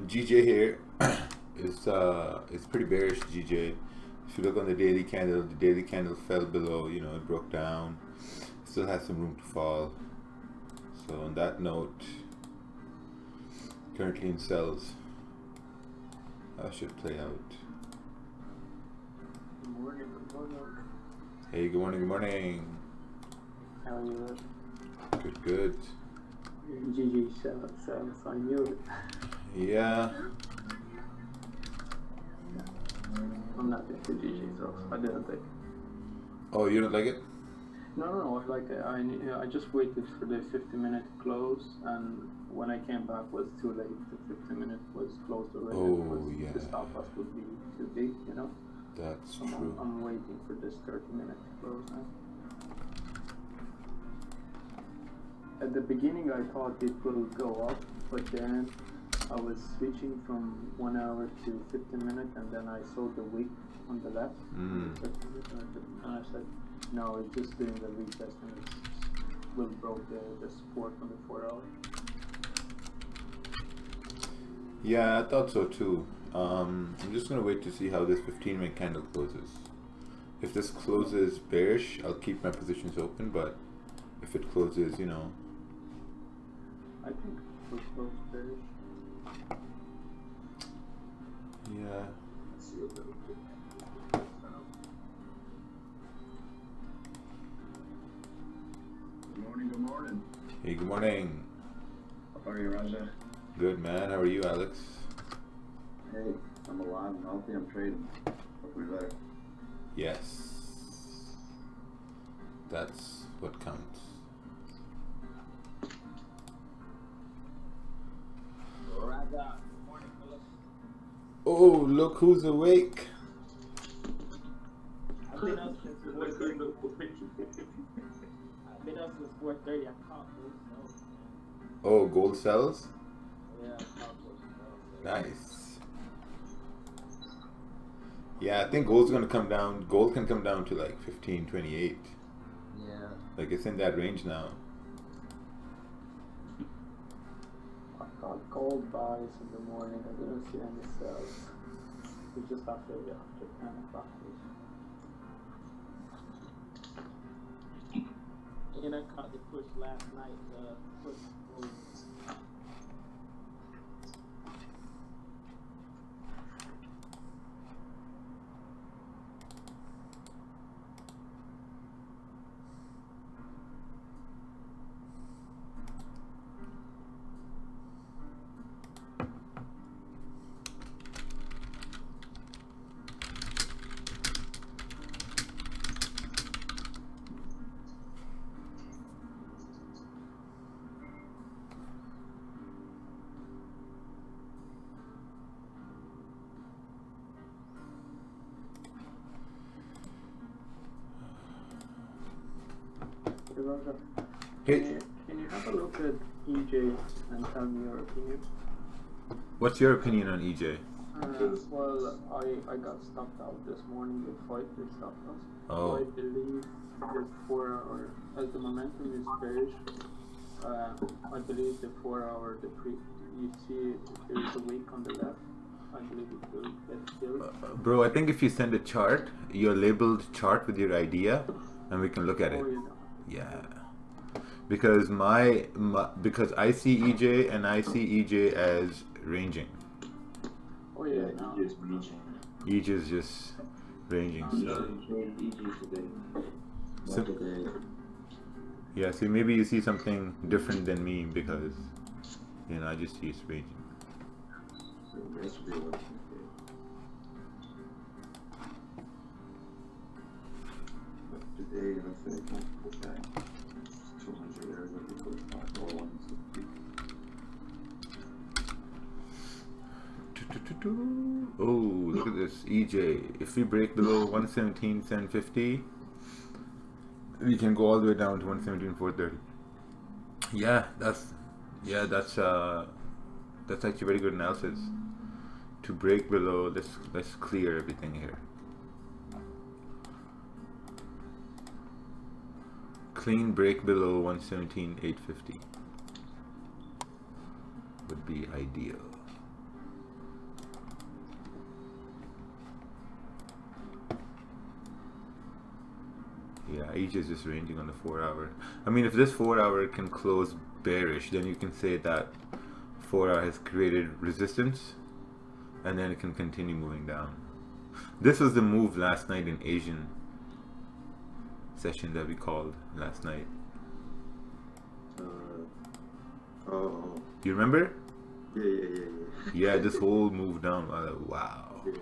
GJ here. It's pretty bearish, GJ. If you look on the daily candle fell below, it broke down. Still has some room to fall. So on that note, currently in sells. That should play out. Good morning, good morning. Hey, good morning, good morning. How are you? Good. GG sells, I knew it. Yeah. I'm not into GG sells, I didn't think. Oh, you don't like it? No, I like it. I just waited for the 50-minute close, and when I came back was too late. The 50-minute was closed already. Oh, yeah. The stop loss would be too big, That's So true. I'm waiting for this 30-minute close now. At the beginning I thought it will go up, but then I was switching from 1 hour to 15 minutes, and then I saw the wick on the left, and I said, no, it's just doing the retest and it will broke the support on the 4 hour. Yeah, I thought so too. I'm just gonna wait to see how this 15-minute candle closes. If this closes bearish, I'll keep my positions open, but if it closes, I think it will close bearish. Yeah. Let's see a little bit. Good morning. Hey, good morning. How are you, Raja? Good, man. How are you, Alex? Hey, I'm alive and healthy. I'm trading. Hopefully better. Yes. That's what counts. Raja, morning, fellas. Oh, look who's awake. I've been up since 4:30. I've been up since 4:30. I caught those snows, man. Oh, gold sells? Yeah, I caught those snows. Nice. Yeah, I think gold's gonna come down. Gold can come down to like 15.28. Yeah. Like it's in that range now. I got gold buys in the morning. I didn't see any sells. It's just after 10 o'clock. And I caught the push last night. Push gold. Hey, Raja, Hey, can you have a look at EJ and tell me your opinion? what's your opinion on EJ? Well, I got stopped out this morning with 5 stop loss. Oh. So I believe the 4 hour, as the momentum is bearish, I believe the 4 hour, you see there is a wick on the left. I believe it will get filled. Bro, I think if you send a chart, your labeled chart with your idea, and we can look at it. Yeah. Because because I see EJ and I see EJ as ranging. Oh yeah, no. EJ is ranging. EJ is just ranging. So EJ today. So- today. yeah, see, maybe you see something different than me because I just see it's ranging. So this will be what today, let's say, okay. 200 there, but we put 160. Oh, look at this EJ. If we break below 117.750, we can go all the way down to 117.430. Yeah, that's actually very good analysis. To break below, let's clear everything here. Clean break below 117.850 would be ideal. Yeah, each is just ranging on the 4 hour. I mean, if this 4 hour can close bearish, then you can say that 4 hour has created resistance, and then it can continue moving down. This was the move last night in Asian session that we called last night. Oh. Do you remember? Yeah. Yeah, this whole move down. I was like, wow. Yeah.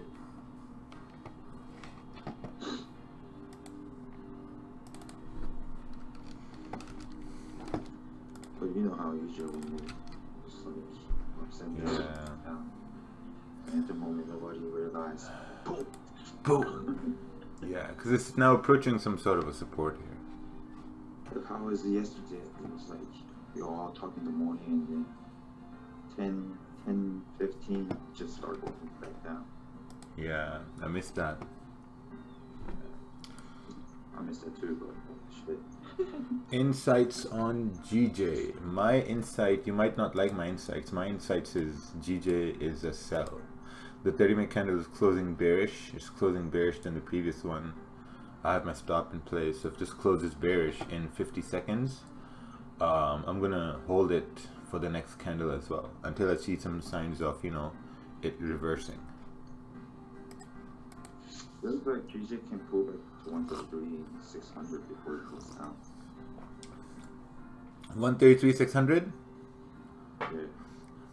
But you know how usually we move. It's like ups and downs. Yeah. And at the moment, nobody realized. Boom. Boom. Yeah, because it's now approaching some sort of a support here. But how was it yesterday? It was like we were all talking in the morning, and then 10, 15 just started going back down. Yeah, I missed that. I missed that too, but shit. Insights on GJ. My insight, you might not like my insights. My insights is GJ is a sell. The 30-minute candle is closing bearish. It's closing bearish than the previous one. I have my stop in place. So if this closes bearish in 50 seconds, I'm gonna hold it for the next candle as well until I see some signs of, you know, it reversing. Looks like GJ can pull back to 133,600 before it goes down. 133,600? Yeah.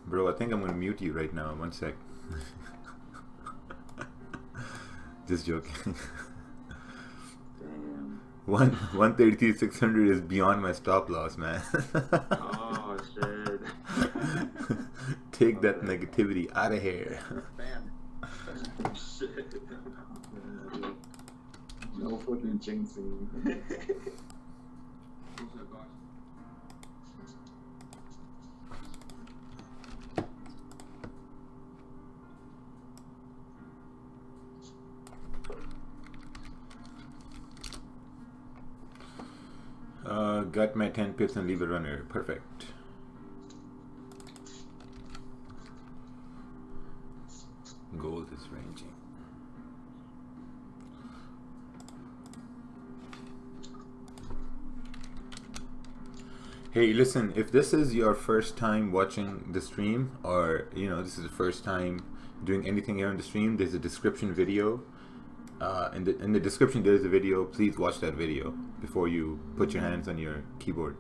Bro, I think I'm gonna mute you right now. 1 sec. Just joking. Damn. 133,600 is beyond my stop loss, man. Oh shit. Take that negativity out of here. Shit. No fucking jinxing. Got my 10 pips and leave a runner. Perfect. Gold is ranging. Hey, listen, if this is your first time watching the stream, or you know, this is the first time doing anything here on the stream, there's a description video. In the description there's a video. Please watch that video before you put your hands on your keyboard.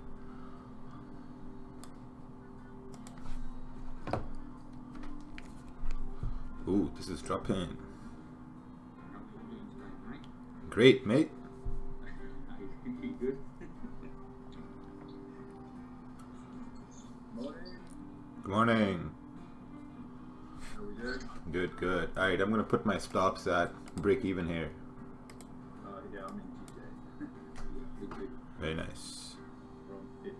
Ooh, this is dropping. Great, mate. Good morning. Good, good. Alright, I'm gonna put my stops at break even here. Yeah, I'm in GJ. Very nice. From 50.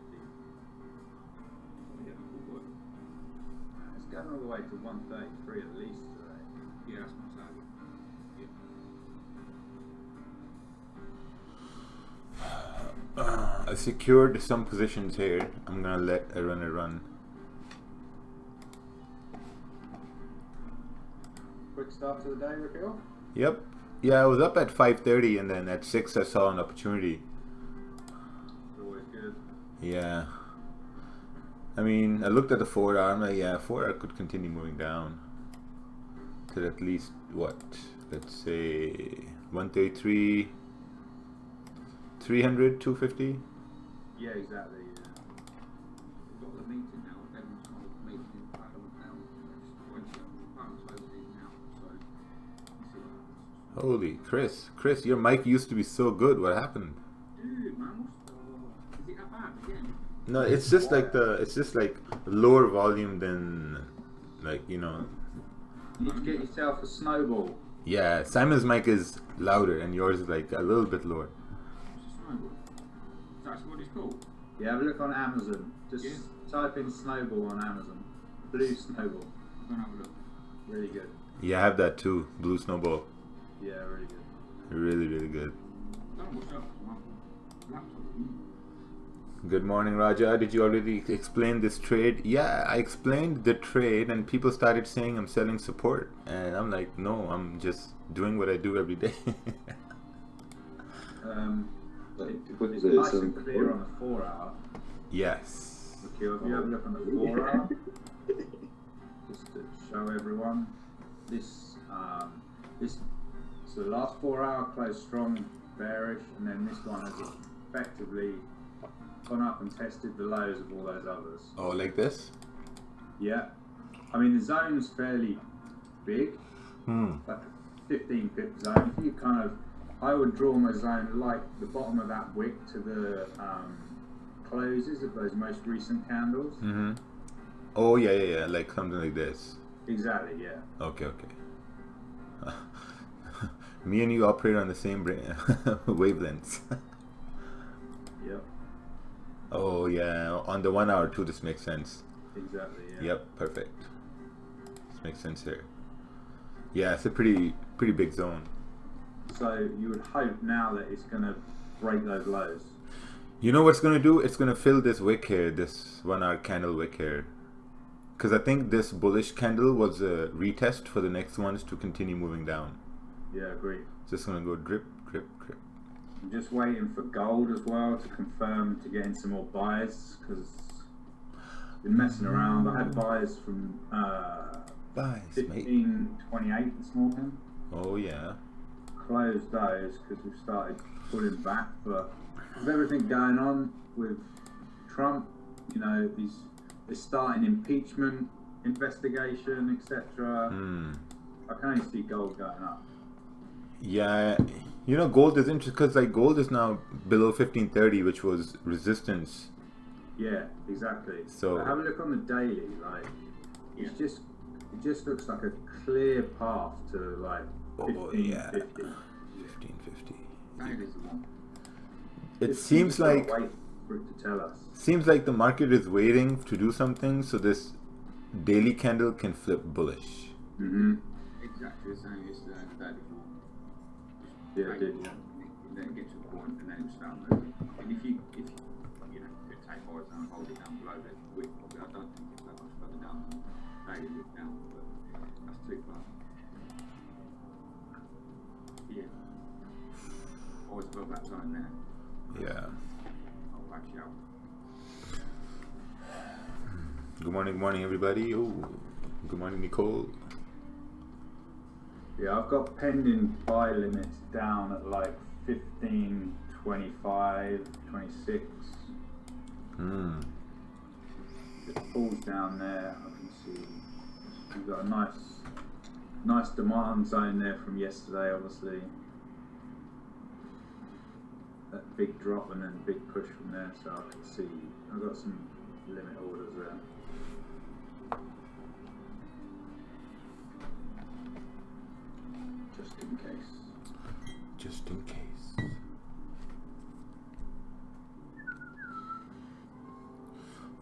It's going all the way to 133 at least today. Yeah, that's my target. I secured some positions here. I'm gonna let a runner run. Quick start to the day, Rakeel? Yep. Yeah, I was up at 5:30 and then at 6 I saw an opportunity. Always good. Yeah. I mean, I looked at the 4 hour. I'm like, yeah, 4 hour could continue moving down to at least what? Let's say 133, 300, 250. Yeah, exactly. Yeah. We've got the meeting now. Everyone's got a meeting in Parliament now. Parliament's opening now, so we'll see what happens. Holy, Chris, your mic used to be so good. What happened? Dude, man, is it that bad again? No, it's just like lower volume than, like, you know. You need to get yourself a snowball. Yeah, Simon's mic is louder and yours is like a little bit lower. What's a snowball? That's what it's called? Yeah, have a look on Amazon. Just type in snowball on Amazon. Blue snowball. I'm gonna have a look. Really good. Yeah, I have that too. Blue snowball. Yeah, really good. Really, really good. What's up? Laptop. Good morning, Raja. Did you already explain this trade? Yeah, I explained the trade and people started saying I'm selling support. And I'm like, no, I'm just doing what I do every day. It's nice and clear on the 4 hour. Yes. Okay, if you have a look on the 4 hour, just to show everyone, so the last 4 hour closed strong, bearish, and then this one has effectively gone up and tested the lows of all those others. Oh, like this? Yeah. I mean, the zone's fairly big, Hmm. like a 15 pip zone. If you kind of, I would draw my zone like the bottom of that wick to the closes of those most recent candles. Mm-hmm. Oh, yeah, like something like this. Exactly, yeah. Okay. Me and you operate on the same wavelengths. Yep. Oh, yeah. On the 1 hour too, this makes sense. Exactly, yeah. Yep, perfect. This makes sense here. Yeah, it's a pretty big zone. So you would hope now that it's going to break those lows. You know what's going to do? It's going to fill this wick here, this 1 hour candle wick here. Because I think this bullish candle was a retest for the next ones to continue moving down. Yeah, agree. It's just going to go drip, drip, drip. I'm just waiting for gold as well to confirm to get in some more buys because been messing around. I had buys from Buys, mate. 15.28 this morning. Oh, yeah. Closed those because we've started pulling back, but with everything going on with Trump, you know, they're starting impeachment investigation, etc. I can only see gold going up. Yeah, you know, gold is interesting because like gold is now below 1530, which was resistance. Yeah, exactly. So but have a look on the daily. Like, it just looks like a clear path to like 1550. 1550. That is the one. It seems like wait for it to tell us. Seems like the market is waiting to do something so this daily candle can flip bullish. Exactly the same as the day before. Yeah, it did. And then get to a point and then it will start moving. And if you know, could take horizontal and hold it down below the wick, probably I don't think it's that much further down than daily wick down, but that's too far. Yeah. Always above that zone there. Yeah. I'll back you out. Good morning, everybody. Oh, good morning, Nicole. Yeah, I've got pending buy limits down at like 15, 25, 26. It falls down there. I can see we've got a nice demand zone there from yesterday, obviously. That big drop and then big push from there, so I can see I've got some limit orders there. Just in case. Just in case.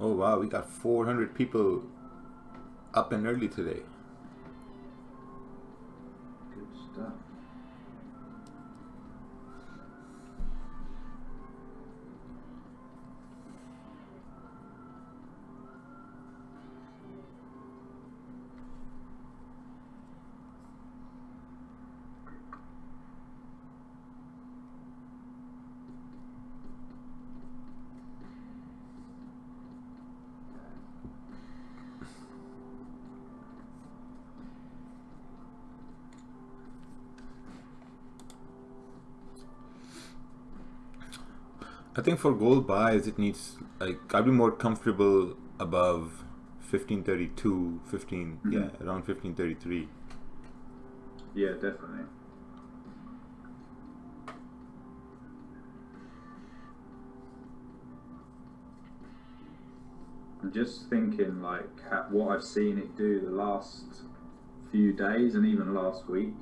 Oh wow, we got 400 people up and early today. Good stuff. I think for gold buys, it needs, like, I'd be more comfortable above 1532, around 1533. Yeah, definitely. I'm just thinking, like, what I've seen it do the last few days and even last week.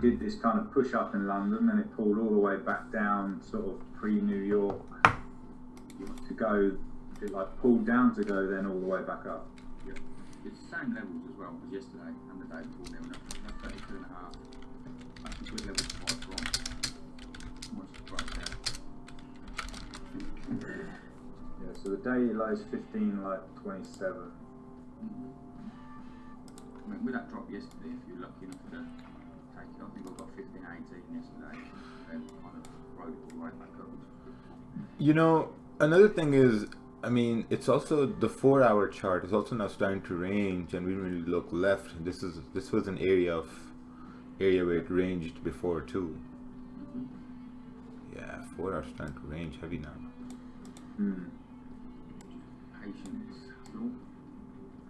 Did this kind of push up in London, then it pulled all the way back down, sort of pre-New York, to go. It like pulled down to go, then all the way back up. Yeah. It's the same levels as well as yesterday and the day before. They were up 32.5. That's a good level to buy from. Almost right there. Yeah. So the daily low is 15 like 27. I mean, with that drop yesterday, if you're lucky enough to take it, I think I got 15.18 yesterday. Then kind of rode it all right back up. You know, another thing is, I mean, it's also the 4-hour chart is also now starting to range, and we didn't really look left. This was an area where it ranged before too. Yeah, 4 hours starting to range heavy now. Patience.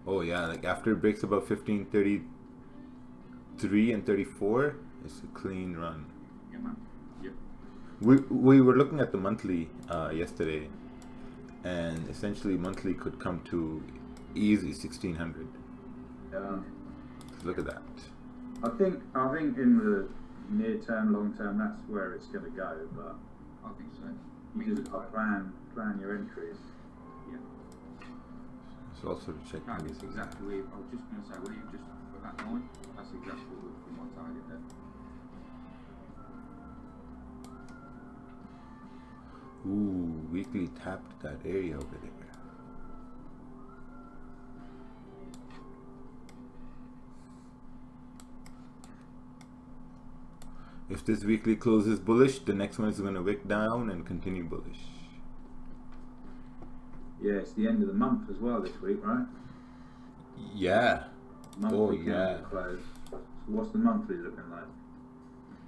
Oh yeah, like after it breaks above 1533 and 34, it's a clean run. Yeah, man. Yep. We were looking at the monthly yesterday, and essentially monthly could come to easy 1600. Yeah. Look at that. I think in the near term, long term, that's where it's going to go. But I think so. you just got to plan your entries. Yeah. So also to check. No, it's exactly where I was just going to say, where you just put that line, that's exactly what from what I did there. Ooh, weekly tapped that area over there. If this weekly closes bullish, the next one is going to wick down and continue bullish. Yeah, it's the end of the month as well this week, right? Yeah. Monthly yeah. close. So what's the monthly looking like?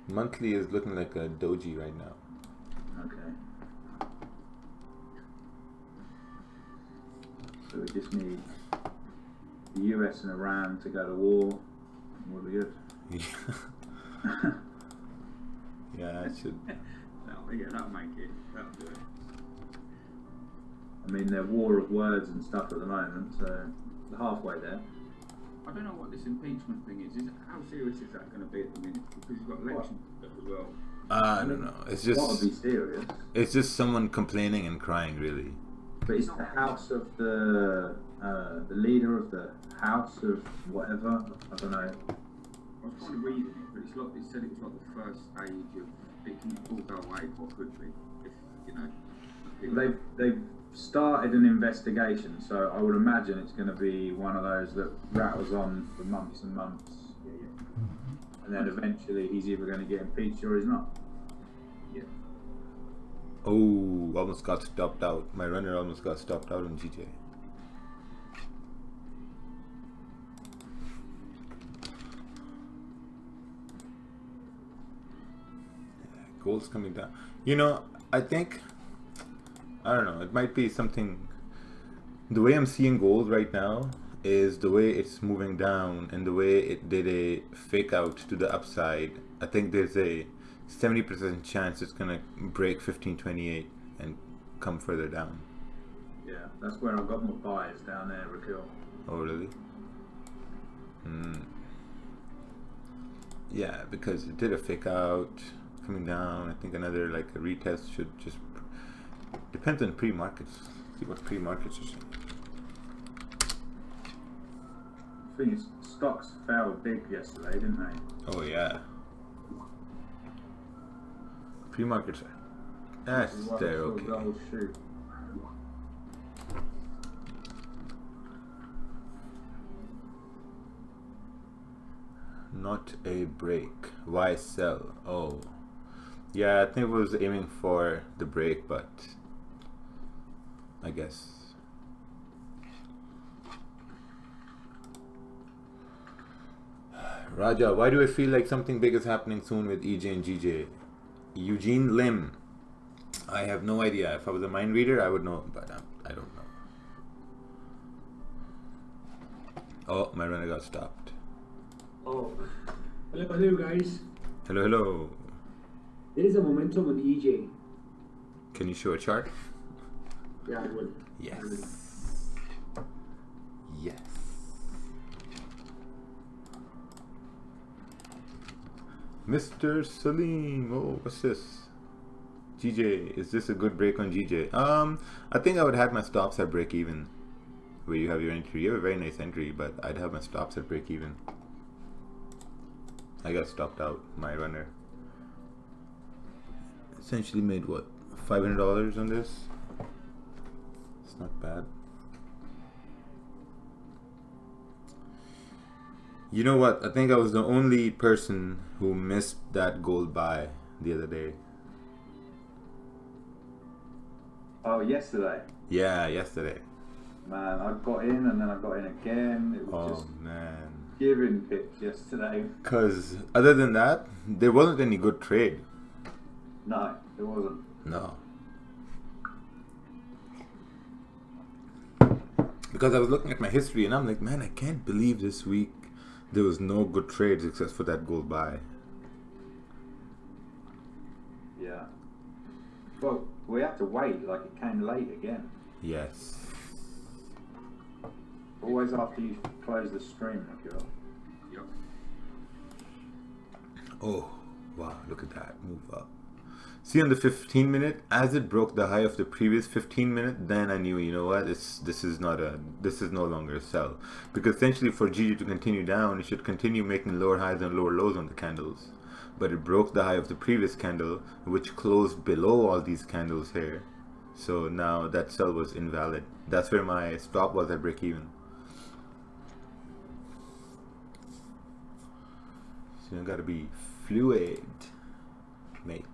Monthly is looking like a doji right now. Okay. So we just need the US and Iran to go to war. We'll be good. Yeah, it should. That'll make it. That'll do it. I mean, they're war of words and stuff at the moment, so they're halfway there. I don't know what this impeachment thing is. How serious is that going to be at the minute? Because you've got election stuff as well. I don't know. It's just. Gotta be serious. It's just someone complaining and crying, really. But it's the house of the leader of the house of whatever. I don't know. I was trying to read it, but it's like it said it was like the first stage of it can all go away quite quickly if you know. They've started an investigation, so I would imagine it's going to be one of those that rattles on for months and months. And then eventually he's either going to get impeached or he's not. Yeah. Oh, almost got stopped out. My runner almost got stopped out on GJ. Gold's coming down. You know, I think, I don't know, it might be something. The way I'm seeing gold right now is the way it's moving down and the way it did a fake out to the upside. I think there's a 70% chance it's gonna break 1528 and come further down. Yeah, that's where I've got my buys down there, rakeel. Oh, really? Yeah, because it did a fake out coming down. I think another like a retest should just depends on pre-markets. See what pre-markets are saying. The thing is, stocks fell big yesterday, didn't they? Oh yeah. Pre-markets are. That's they're okay. Gold shoot. Not a break. Why sell? Oh. Yeah, I think it was aiming for the break, but I guess. Raja, why do I feel like something big is happening soon with EJ and GJ? Eugene Lim. I have no idea. If I was a mind reader, I would know, but I don't know. Oh, my runner got stopped. Oh, hello guys. Hello, hello. There is a momentum on EJ. Can you show a chart? Yeah, I will. Yes. Yes. Mr. Salim. Oh, what's this? GJ, is this a good break on GJ? I think I would have my stops at break even. Where you have your entry. You have a very nice entry, but I'd have my stops at break even. I got stopped out, my runner. Essentially made what? $500 on this? It's not bad. You know what? I think I was the only person who missed that gold buy the other day. Oh, yesterday. Yeah, yesterday. Man, I got in and then I got in again. It was just Man. giving pips yesterday. Because other than that, there wasn't any good trade. No, it wasn't. No. Because I was looking at my history and I'm like, man, I can't believe this week there was no good trades except for that gold buy. Yeah. Well, we had to wait, like it came late again. Yes. Always after you close the stream, Rakeel. Yep. Oh, wow, look at that. Move up. See, on the 15 minute, as it broke the high of the previous 15 minute, then I knew, you know what, this is no longer a sell. Because essentially for GG to continue down, it should continue making lower highs and lower lows on the candles. But it broke the high of the previous candle, which closed below all these candles here. So now that sell was invalid. That's where my stop was at break even. So you gotta be fluid, mate.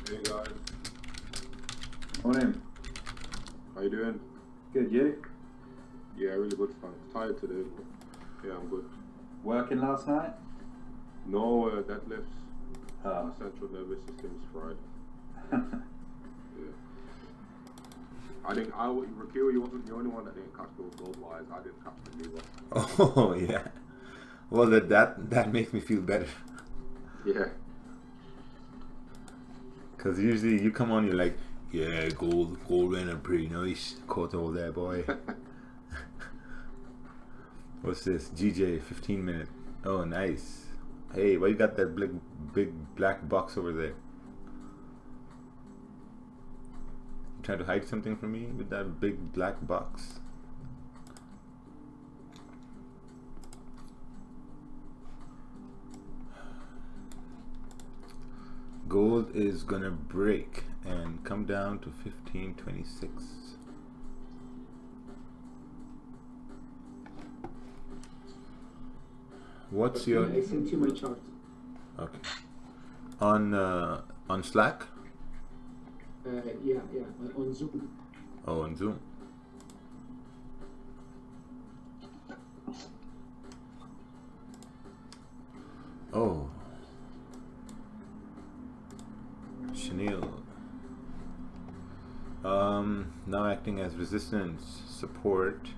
Hey guys, Morning. how you doing? Good, you? Yeah, really good, thanks. Tired today, but yeah, I'm good. Working last night? No deadlifts. Oh. My central nervous system is fried. Yeah. I think Rakeel, you wasn't the only one that didn't catch those gold wires. I didn't catch them either. Oh yeah. Well, that makes me feel better. Yeah. Cause usually you come on, you're like, yeah, gold went up pretty nice. Caught all that, boy. What's this? GJ 15 minute. Oh, nice. Hey, why you got that big black box over there? You trying to hide something from me with that big black box? Gold is gonna break and come down to 1526. What's your I sent you my chart. okay on Slack? Yeah, on Zoom. Oh, on Zoom. Oh, Chanel. Now acting as resistance, support,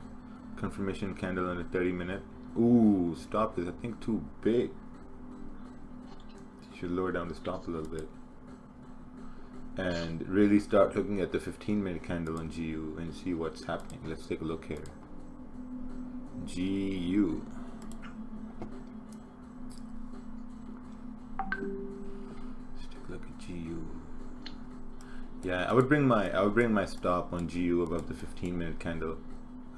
confirmation candle on a 30 minute. Ooh, stop is I think too big. Should lower down the stop a little bit. And really start looking at the 15 minute candle on GU and see what's happening. Let's take a look here. GU. Let's take a look at GU. Yeah, I would bring my stop on GU above the 15 minute candle,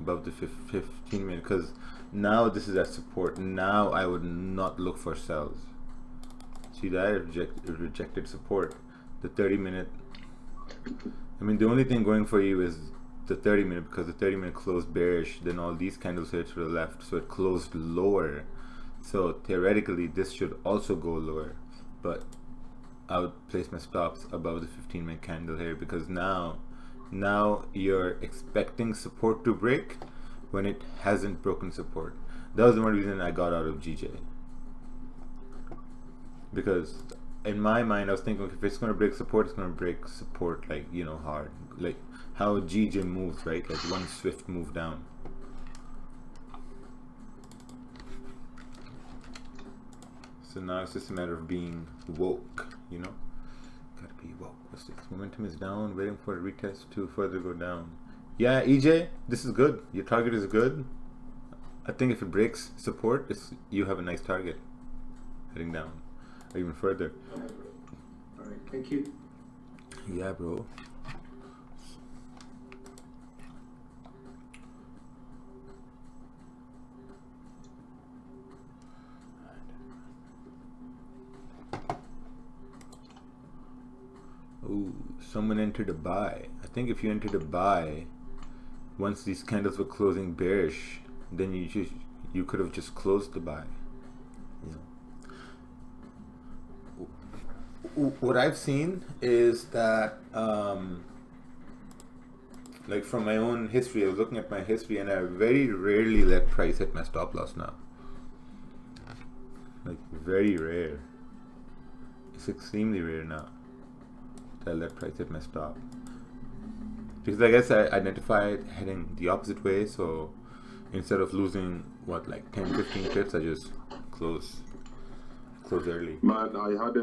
above the 15 minute, because now this is at support. Now I would not look for sells. See that it rejected support. The 30 minute. I mean, the only thing going for you is the 30 minute, because the 30 minute closed bearish. Then all these candles here to the left, so it closed lower. So theoretically, this should also go lower, but I would place my stops above the 15 minute candle here, because now you're expecting support to break when it hasn't broken support. That was the one reason I got out of GJ, because in my mind I was thinking, if it's going to break support, it's going to break support like, you know, hard, like how GJ moves, right? Like one swift move down. So now it's just a matter of being woke, you know? Gotta be woke. What's this? Momentum is down, waiting for a retest to further go down. Yeah, EJ, this is good. Your target is good. I think if it breaks support, you have a nice target heading down or even further. Alright, thank you. Yeah, bro. Ooh, someone entered a buy. I think if you entered a buy, once these candles were closing bearish, then you could have just closed the buy. You know. What I've seen is that, like from my own history, I was looking at my history, and I very rarely let price hit my stop loss now. Like very rare. It's extremely rare now that I let price hit my stop. Because I guess I identified heading the opposite way, so instead of losing like 10-15 pips, I just close early. Man, I had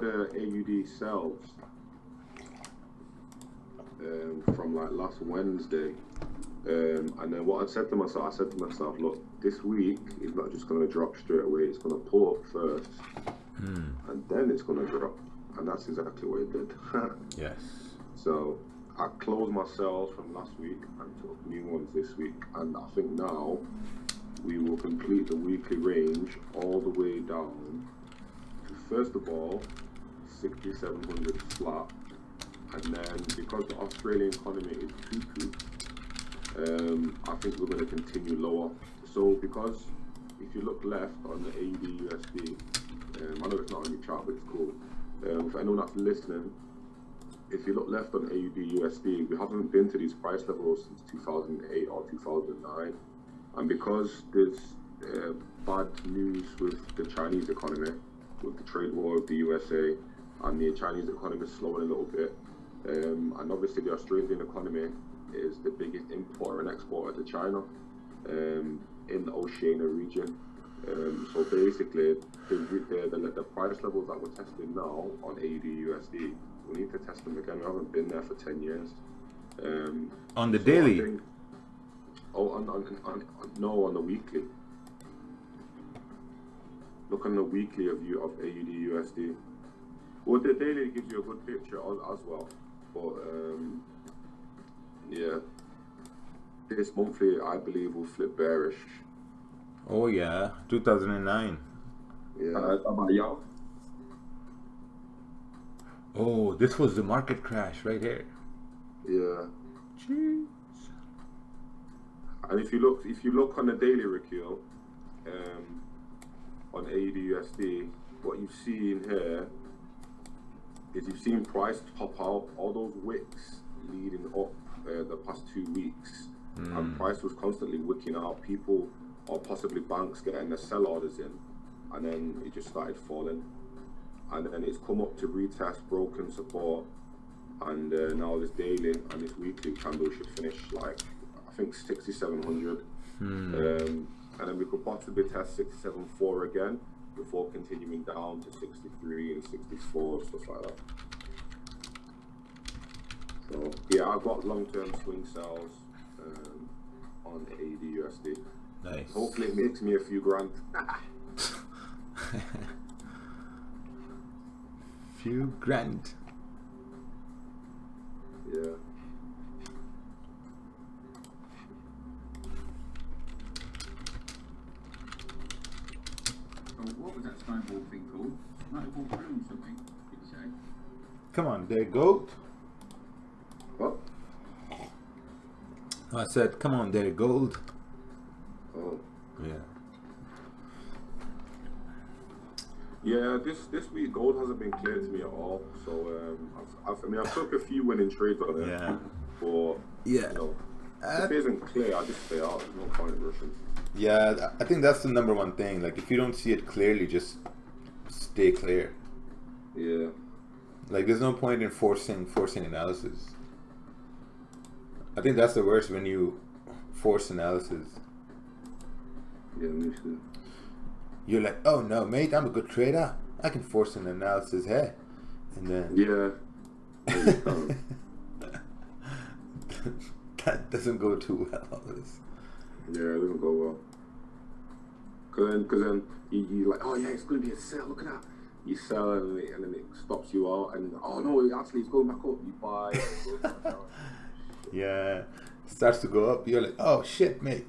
a AUD sales from like last Wednesday, and then what I said to myself, look, this week is not just going to drop straight away, it's going to pull up first, and then it's going to drop, and that's exactly what it did. Yes. So I closed my sales from last week and took new ones this week, and I think now we will complete the weekly range all the way down to, first of all, 6,700 flat, and then because the Australian economy is cuckoo, I think we're going to continue lower. So because if you look left on the AUD USD, I know it's not on your chart, but it's cool. For anyone that's listening, if you look left on AUD USD, we haven't been to these price levels since 2008 or 2009. And because there's bad news with the Chinese economy, with the trade war with the USA, and the Chinese economy is slowing a little bit, and obviously the Australian economy is the biggest importer and exporter to China in the Oceania region. So basically, the price levels that we're testing now on AUD USD, we need to test them again. We haven't been there for 10 years. On the daily? On the weekly. Look on the weekly view of AUD USD. Well, the daily gives you a good picture as well. But yeah, this monthly I believe will flip bearish. Oh yeah, 2009. Yeah. About y'all? Oh, this was the market crash right here. Yeah. Jeez. And if you look on the daily rakeel, on AUD USD, what you've seen here is you've seen price top out all those wicks leading up the past 2 weeks, and price was constantly wicking out people or possibly banks getting their sell orders in, and then it just started falling, and then it's come up to retest broken support, and now this daily and this weekly candle should finish like I think 6,700, and then we could possibly test 6,740 again before continuing down to 63 and 64, stuff like that. So yeah, I've got long-term swing sales on AUD USD. Nice. Hopefully it makes me a few grand. Few grand. Yeah. What was that snowball thing called? Snowball balloon something, did you say? Come on, there, goat. What? I said, come on, there, gold. Oh. Yeah. Yeah, this week gold hasn't been clear to me at all. So I've took a few winning trades on it. Yeah. But Yeah. you know, if it isn't clear, I just stay out. There's no point in rushing. Yeah, I think that's the number one thing. Like, if you don't see it clearly, just stay clear. Yeah. Like, there's no point in forcing analysis. I think that's the worst, when you force analysis. Yeah, me too. You're like, oh no, mate, I'm a good trader. I can force an analysis here. And then... Yeah. that doesn't go too well. Yeah, it doesn't go well. Cause then you like, oh yeah, it's gonna be a sale. Look at that. You sell and then it stops you out, and oh no, actually it's going back up. You buy. And it goes back down. Yeah, it starts to go up. You're like, oh shit, mate.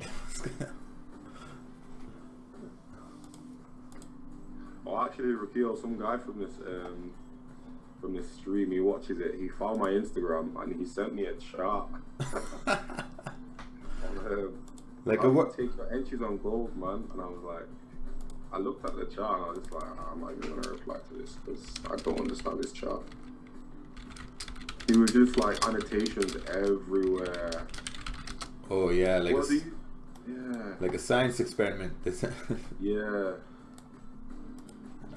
Oh, actually, Rakeel, some guy from this stream, he watches it. He found my Instagram and he sent me a chart. Like how a do what? you take your entries on gold, man? And I was like, I looked at the chart and I was just like, I'm not even gonna reply to this because I don't understand this chart. He was just like annotations everywhere. Oh yeah, like What do you? Yeah. like a science experiment. Yeah.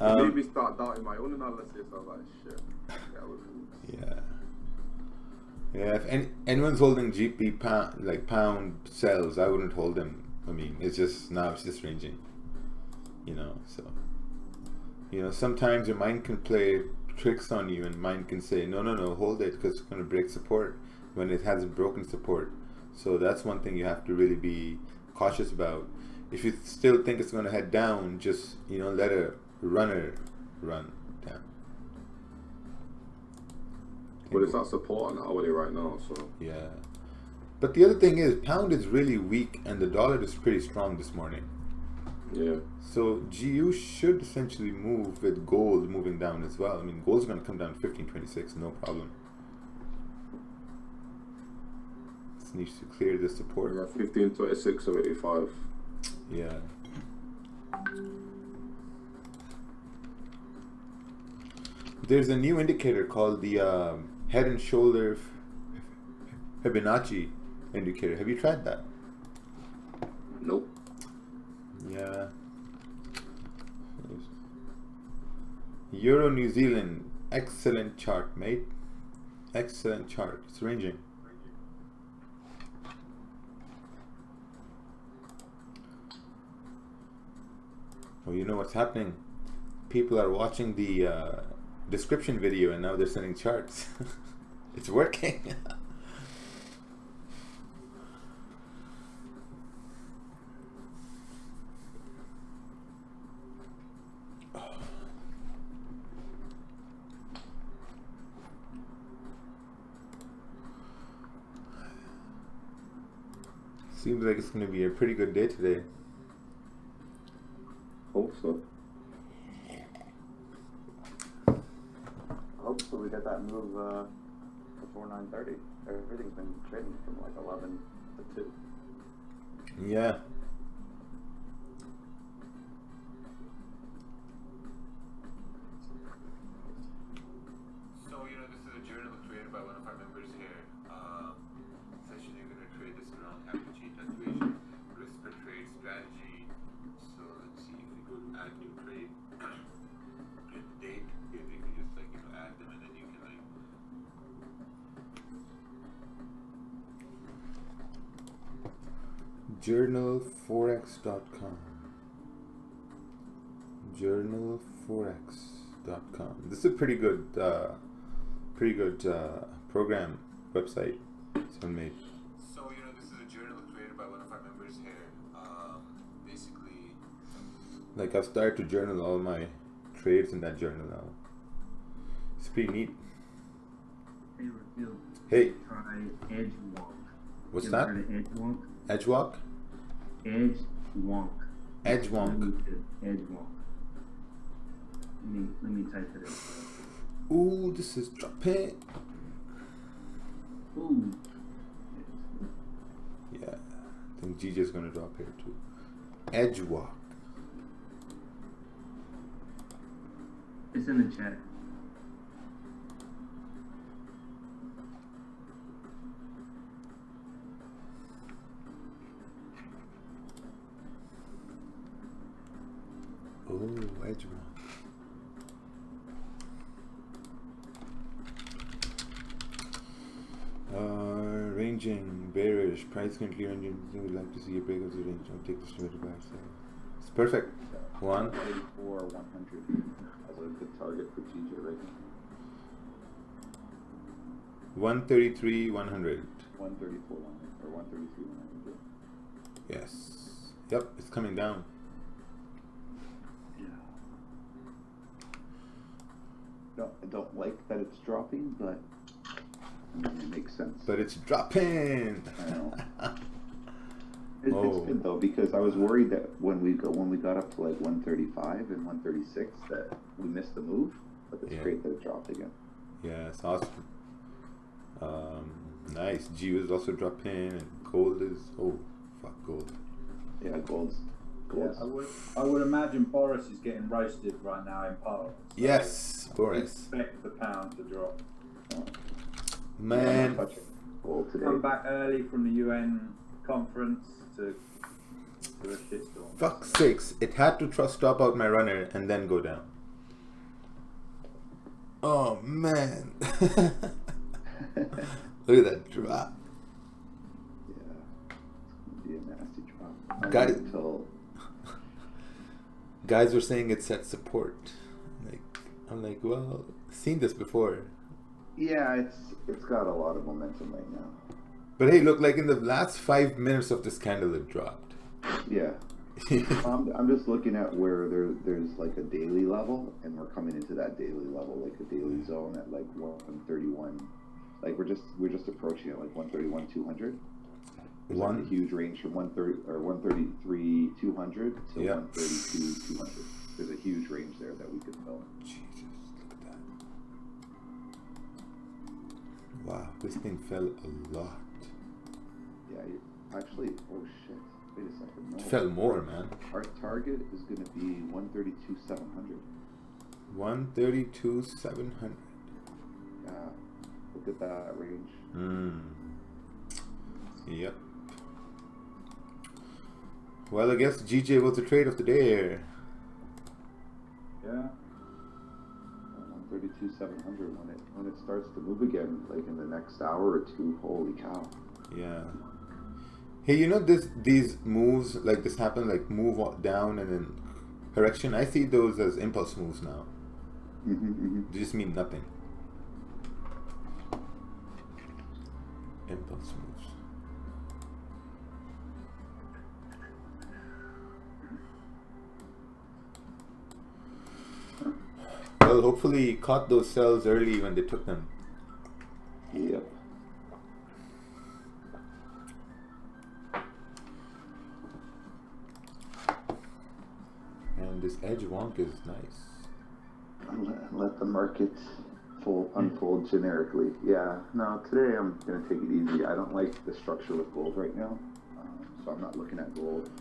It made me start doubting my own analysis. I was like, shit. Yeah. Yeah, if anyone's holding GP pound cells, I wouldn't hold them. I mean, it's just ranging. So sometimes your mind can play tricks on you, and mind can say, no, hold it, because it's going to break support when it hasn't broken support. So that's one thing you have to really be cautious about. If you still think it's going to head down, just let a runner run down. But it's not supporting hourly right now, so. Yeah. But the other thing is, pound is really weak and the dollar is pretty strong this morning. Yeah. So GU should essentially move with gold moving down as well. I mean, gold's going to come down 15.26, no problem. This needs to clear the support. Yeah, 15.26.85. Yeah. There's a new indicator called the head and shoulder Fibonacci indicator. Have you tried that? Nope. Yeah. Euro New Zealand, excellent chart, mate. Excellent chart. It's ranging. Well, you know what's happening? People are watching the description video and now they're sending charts. It's working. Seems like it's going to be a pretty good day today. Hope so. Hopefully we get that move before 9:30. Everything's been trading from like 11 to 2. Yeah. So, this is a journal created by one of our members here. Essentially, you're going to trade this around apogee, duration, risk per trade strategy. So, let's see if we go to add new trade. Get the date. Here, you can just add them, and then you can journalforex.com. journalforex.com. This is a pretty good program website. Someone made. So this is a journal created by one of our members here. Basically, I've started to journal all my trades in that journal now. It's pretty neat. Hey, Rakeel. Hey. Try edge walk. What's You that? ever heard of edge walk? Edge walk? Edge wonk. Edge wonk. Edge walk. Let me type it out. Ooh, this is dropping. Ooh. Yeah, I think GJ's gonna drop here too. Edge walk. It's in the chat. Oh, edge walk. Ranging, bearish, price currently ranging. We would like to see a break of the range. I'll take this to the back side. It's perfect. 184, 100 as a good target for GJ right now. 133, 100. 134, 100, or 133, 100. Yes. Yep, it's coming down. Yeah. No, I don't like that it's dropping, but I mean, it makes sense. But it's dropping. I know. It's good though, because I was worried that when we got up to like 135 and 136 that we missed the move, but it's great that it dropped again. Yeah, it's awesome. Nice. GU is also dropping, and gold is gold. Yeah, gold's. Yeah, I would imagine Boris is getting roasted right now in Parliament. So Yes, Boris. Expect the pound to drop. Man, Gold today. Come back early from the UN conference to a shitstorm. fuck's sakes! It had to stop out my runner and then go down. Oh man! Look at that drop. Yeah, it's gonna be a nasty drop. Guys were saying it's at support. I'm like, well, seen this before. Yeah, it's got a lot of momentum right now. But hey, look, like in the last 5 minutes of this candle, it dropped. Yeah. I'm just looking at where there's like a daily level, and we're coming into that daily level, like a daily zone at like 131. Like we're just approaching it, like 131 200. There's like a huge range from 133 200 to 132 200. There's a huge range there that we could fill. Jesus, look at that! Wow, this thing fell a lot. Yeah, actually, oh shit! Wait a second. No. It fell more, man. Our target is going to be 132 700. 132 700. Yeah, look at that range. Yep. Well, I guess GJ was the trade of the day. Yeah. 132 700 when it starts to move again, like in the next hour or two. Holy cow! Yeah. Hey, you know these moves like this happen, like move down and then correction. I see those as impulse moves now. They just mean nothing. Impulse moves. Well, hopefully he caught those cells early when they took them. Yep. And this edge wonk is nice. Let the market unfold generically. Yeah. No, today I'm gonna take it easy. I don't like the structure with gold right now, so I'm not looking at gold.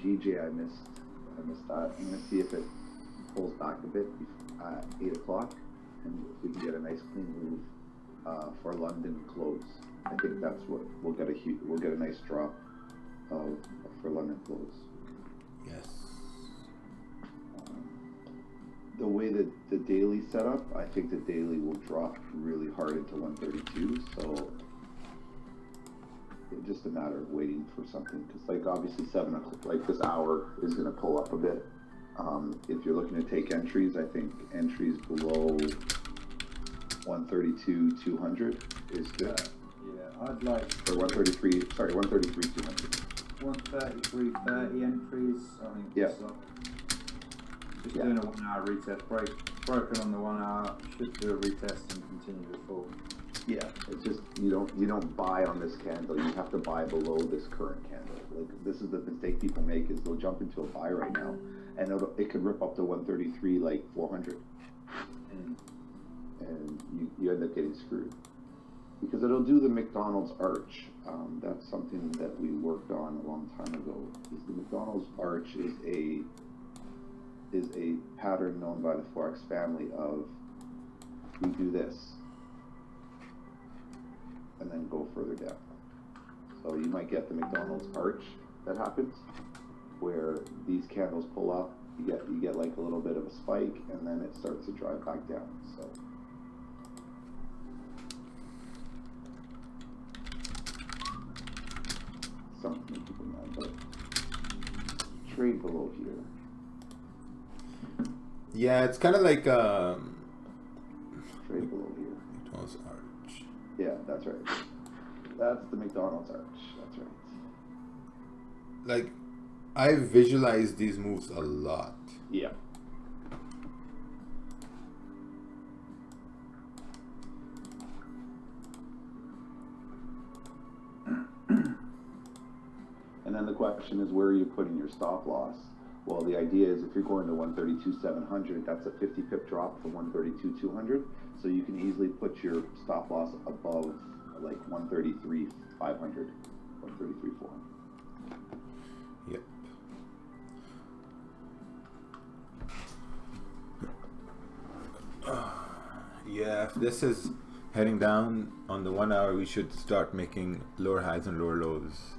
GJ, I missed that. I'm gonna see if it pulls back a bit at 8 o'clock, and if we can get a nice clean move for London close. I think that's what we'll get a nice drop for London close. Yes. The way that the daily set up, I think the daily will drop really hard into 132. So it's just a matter of waiting for something. Because like obviously 7 o'clock, like this hour is going to pull up a bit. If you're looking to take entries, I think entries below 132 200 is good. Yeah, I'd like for 133. Sorry, 133 200. 133.30 entries. I mean, yeah. Just doing a 1 hour retest broken on the 1 hour, should do a retest and continue to fall. Yeah, it's just you don't buy on this candle. You have to buy below this current candle. Like this is the mistake people make is they'll jump into a buy right now, and it could rip up to 133 like 400, and you end up getting screwed because it'll do the McDonald's arch. That's something that we worked on a long time ago. Is the McDonald's arch is a pattern known by the Forex family of we do this and then go further down. So you might get the McDonald's arch that happens where these candles pull up, you get like a little bit of a spike and then it starts to drive back down. So something to keep in mind, but trade below here. Yeah, it's kind of like trade below here. McDonald's arch. Yeah, that's right. That's the McDonald's arch. That's right. like, I visualize these moves a lot. Yeah. And then the question is, where are you putting your stop loss? Well, the idea is if you're going to 132.700, that's a 50 pip drop from 132.200. So you can easily put your stop loss above like 133.500, 133.400. Yep. Yeah, if this is heading down on the 1 hour, we should start making lower highs and lower lows,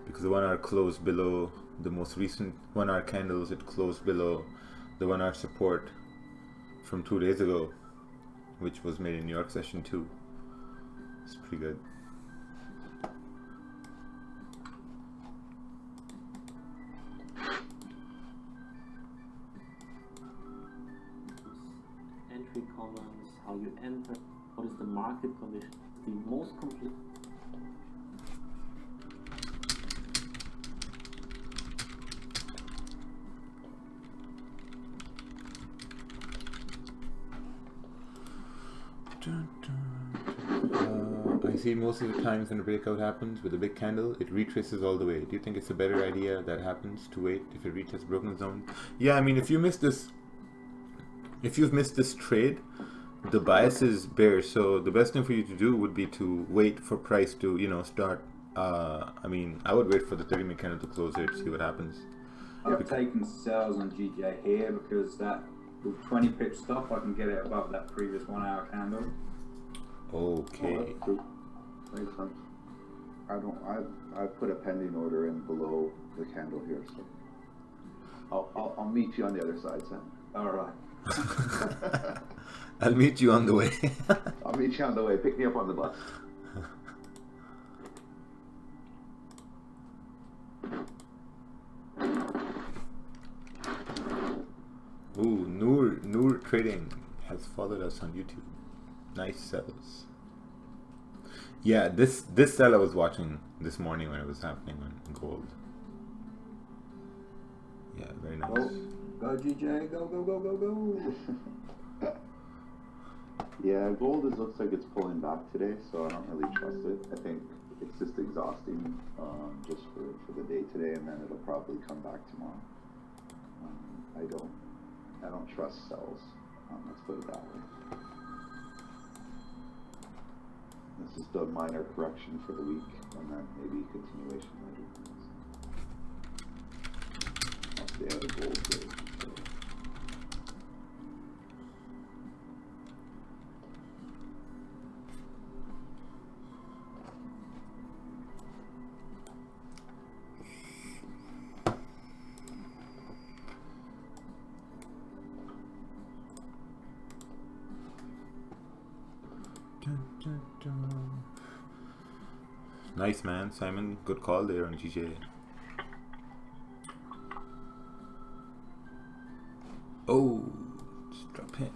because the 1 hour closed below the most recent 1 hour candles. It closed below the 1 hour support from 2 days ago, which was made in New York session 2. It's pretty good. Entry comments, how you enter, what is the market condition, the most complete. I see most of the times when a breakout happens with a big candle, it retraces all the way. Do you think it's a better idea that happens to wait if it reaches broken zone? Yeah, I mean, if you've missed this trade, the bias is bearish. So the best thing for you to do would be to wait for price to, you know, start. I mean, I would wait for the 30-minute candle to close here to see what happens. I've taken sells on GJ here because that with 20 pip stop, I can get it above that previous 1 hour candle. Okay. Oh, that's true. Makes sense. I put a pending order in below the candle here, so I'll meet you on the other side, Sam. All right. I'll meet you on the way. I'll meet you on the way. Pick me up on the bus. Ooh, Noor Trading has followed us on YouTube. Nice sells. Yeah, this sell I was watching this morning when it was happening on gold. Yeah, very nice. Go GJ, go, go, go, go, go. Yeah, gold looks like it's pulling back today, so I don't really trust it. I think it's just exhausting just for the day today, and then it'll probably come back tomorrow. I don't trust sells. Let's put it that way. This is the minor correction for the week, and then maybe continuation later. I'll stay out of gold today. Nice, man, Simon. Good call there on GJ. Oh, just drop hit.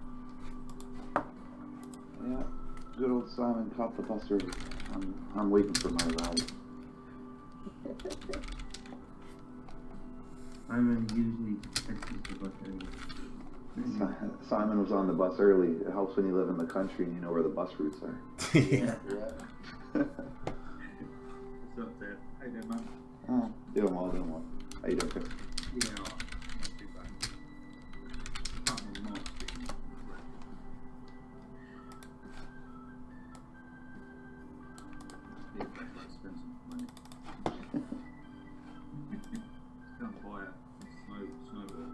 Yeah, good old Simon caught the bus early. I'm waiting for my ride. Simon usually catches the bus early. Simon was on the bus early. It helps when you live in the country and you know where the bus routes are. Yeah. What's up there? How you doing, man? Oh, doing well. How you doing, Chris? Yeah, not too bad. Apart from Mark being yeah, like spend some money. Go and buy a snowball.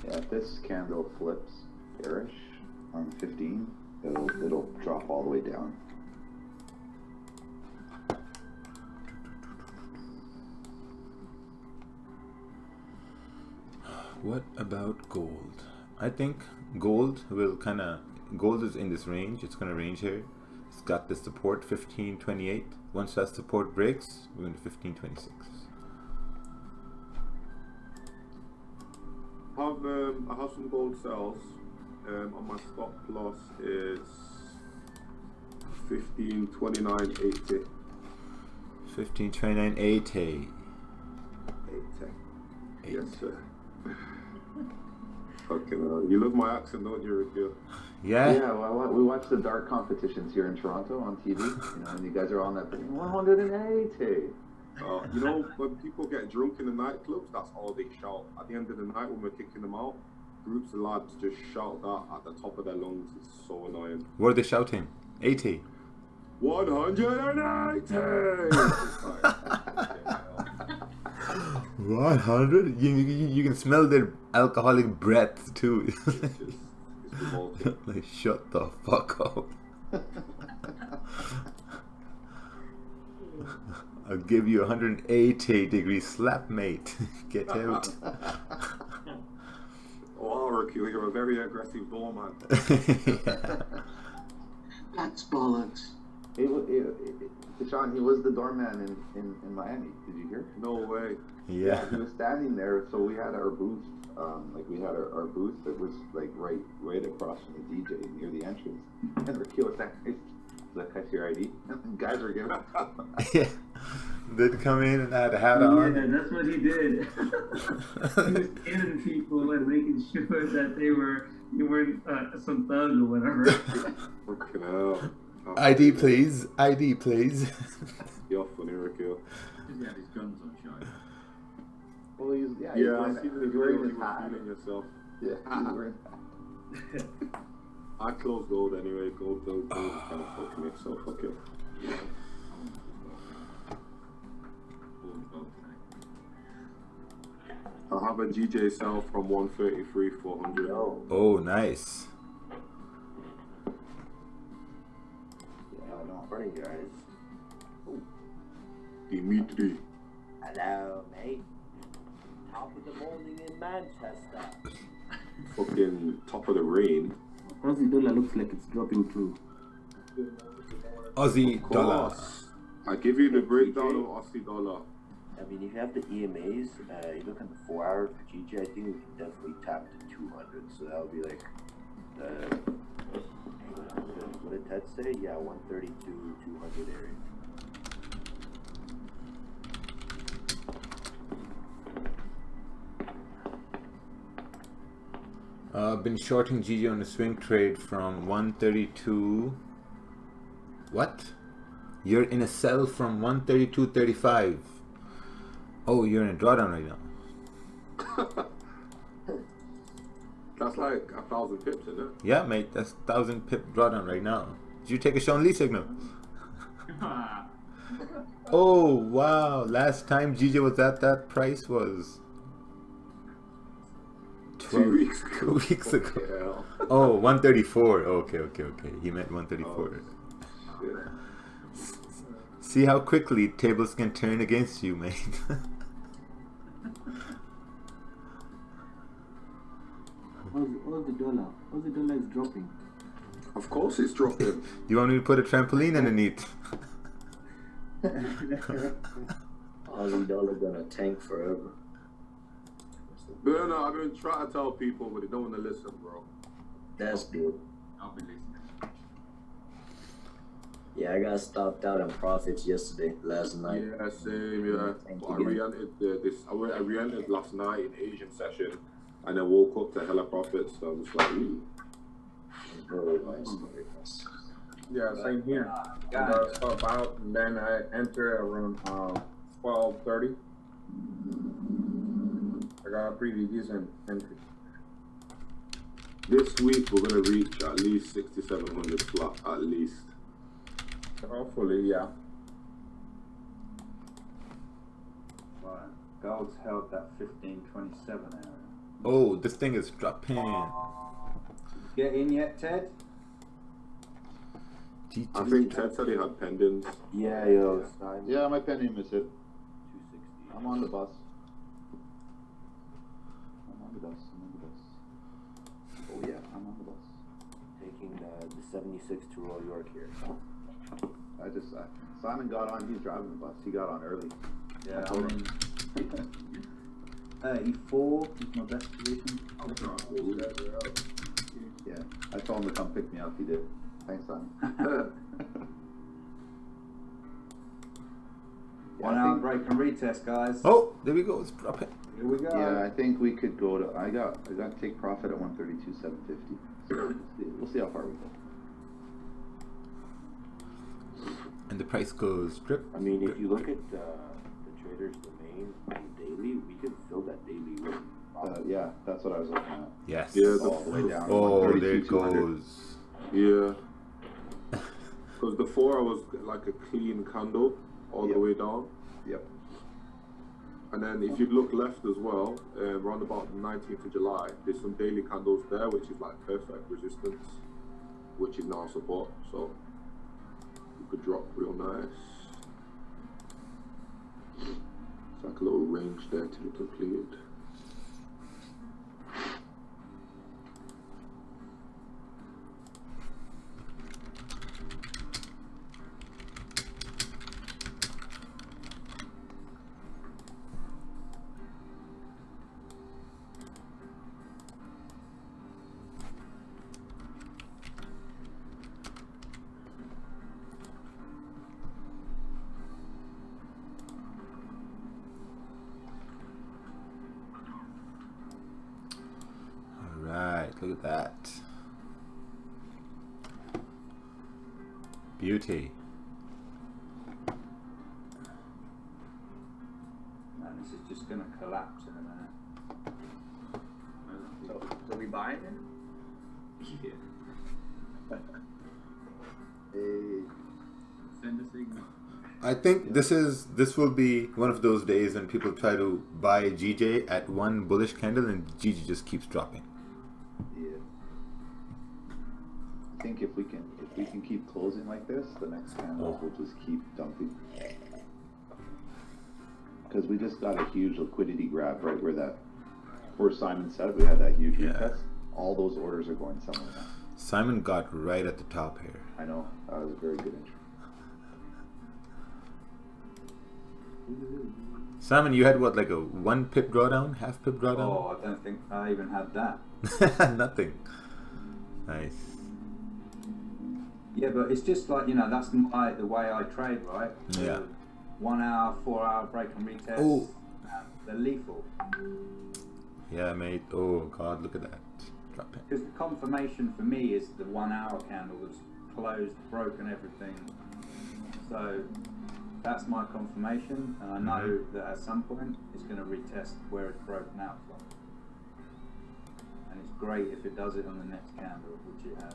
Yeah, if this candle flips bearish on 15, it'll drop all the way down. What about gold? I think gold is in this range. It's gonna range here. It's got the support 15.28. Once that support breaks, we're going to 15.26. have some gold cells. On my stop loss is 1529.80. 1529.80. Yes, sir. Fucking hell. You love my accent, don't you, Rakeel? Yeah. Yeah, well, we watch the dart competitions here in Toronto on TV, and you guys are on that thing. 180. You know, when people get drunk in the nightclubs, that's all they shout. At the end of the night, when we're kicking them out, groups of lads just shout that at the top of their lungs. It's so annoying. What are they shouting? 80. 180! 100? You can smell their alcoholic breath too. It's revolting. Like, shut the fuck up. I'll give you 180 degree slap, mate. Get out. Oh, Rakeel, you're a very aggressive doorman. Yeah. That's bollocks. Sean, he was the doorman in Miami. Did you hear? No way. Yeah. He was standing there, so we had our booth. We had our booth that was like right across from the DJ near the entrance. And Rakeel was standing. Like, "That's your ID." And guys were giving. Yeah. They'd come in and had a hat on. Yeah, that's what he did. He was scaring people and making sure that you weren't some thug or whatever. Fucking hell. ID please. ID please. You're funny, Rakeel. Because he had his guns on show. Well, he's Yeah, wearing, I see the he's video. wearing You his were hat. feeling yourself. Yeah, he's wearing. I close gold anyway. Gold is kind of fucking me, so fuck it. I'll have a GJ sell from 133 400. Oh, nice. Yeah, no, funny guys. Dimitri. Hello, mate. Top of the morning in Manchester. Fucking top of the rain. Aussie dollar looks like it's dropping too. Aussie dollar. I give you the breakdown of Aussie dollar. I mean, if you have the EMAs, you look at the 4 hour for GG, I think we can definitely tap to 200. So that would be like, what did Ted say? Yeah, 132, 200 area. I've been shorting GG on a swing trade from 132. What? You're in a sell from 132.35. Oh, you're in a drawdown right now. That's like 1,000 pips, isn't it? Yeah, mate, that's 1,000 pip drawdown right now. Did you take a Sean Lee signal? Oh, wow. Last time GJ was at that price was 2 weeks ago. 2 weeks ago. Yeah. Oh, 134. Okay. He meant 134. Yeah. See how quickly tables can turn against you, mate. Aussie dollar is dropping. Of course it's dropping. You want me to put a trampoline underneath? Aussie dollar gonna tank forever. But no, I've been trying to tell people, but they don't want to listen, bro. That's good. I'll be listening. Yeah, I got stopped out on profits last night. Yeah, same, yeah. I re-entered last night in Asian session, and then woke up to hella profits, so I was like, ooh. Very nice, very nice. Yeah, same here. I got stuff out and then I enter around 12:30. I got a pretty decent entry. This week we're gonna reach at least 6,700 flat, at least. Hopefully, yeah. Right. Gold's held that 1527 area. Oh, this thing is dropping. Get in yet, Ted? I think Ted said he had pendants. Yeah, yo. Yeah, my pending is hit. 260. I'm on the bus. Oh yeah, I'm on the bus. Taking the 76 to Royal York here. Simon got on. He's driving the bus. He got on early. Yeah, I mean, 34 is my best position. Yeah, I told him to come pick me up. He did. Thanks, son. 1 hour break and retest, guys. Oh, there we go. It's dropping. Here we go. Yeah, I think we could go to. I got to take profit at 132.750. So we'll see how far we go. And the price goes drip. I mean, if you look at the traders domain on daily, we could fill that daily with yeah, that's what I was looking at. Yes. Yeah, All the way down. Oh, there it 132,200. goes. Yeah. Because the 4 hours like a clean candle all the way down. Yep. And then if you look left as well, around about the 19th of July, there's some daily candles there, which is like perfect resistance, which is now support. So you could drop real nice. It's like a little range there to be completed. Look at that. Beauty. Man, this is just going to collapse in a minute. So we buy it then? Yeah. Send a signal. I think this will be one of those days when people try to buy GJ at one bullish candle and GJ just keeps dropping. Yeah. I think if we can keep closing like this, the next candles will just keep dumping. Because we just got a huge liquidity grab right where Simon said we had that huge retest. All those orders are going somewhere now. Simon got right at the top here. I know. That was a very good entry. Simon, you had what, like a 1 pip drawdown, half pip drawdown? Oh, I don't think I even had that. Nothing. Nice. Yeah, but it's just like, that's the way I trade, right? Yeah. 1 hour, 4 hour break and retest. Oh. They're lethal. Yeah, mate. Oh, God, look at that. Drop it. Because the confirmation for me is the 1 hour candle was closed, broken everything. So that's my confirmation, and I know that at some point it's going to retest where it's broken out from. And it's great if it does it on the next candle, which it has.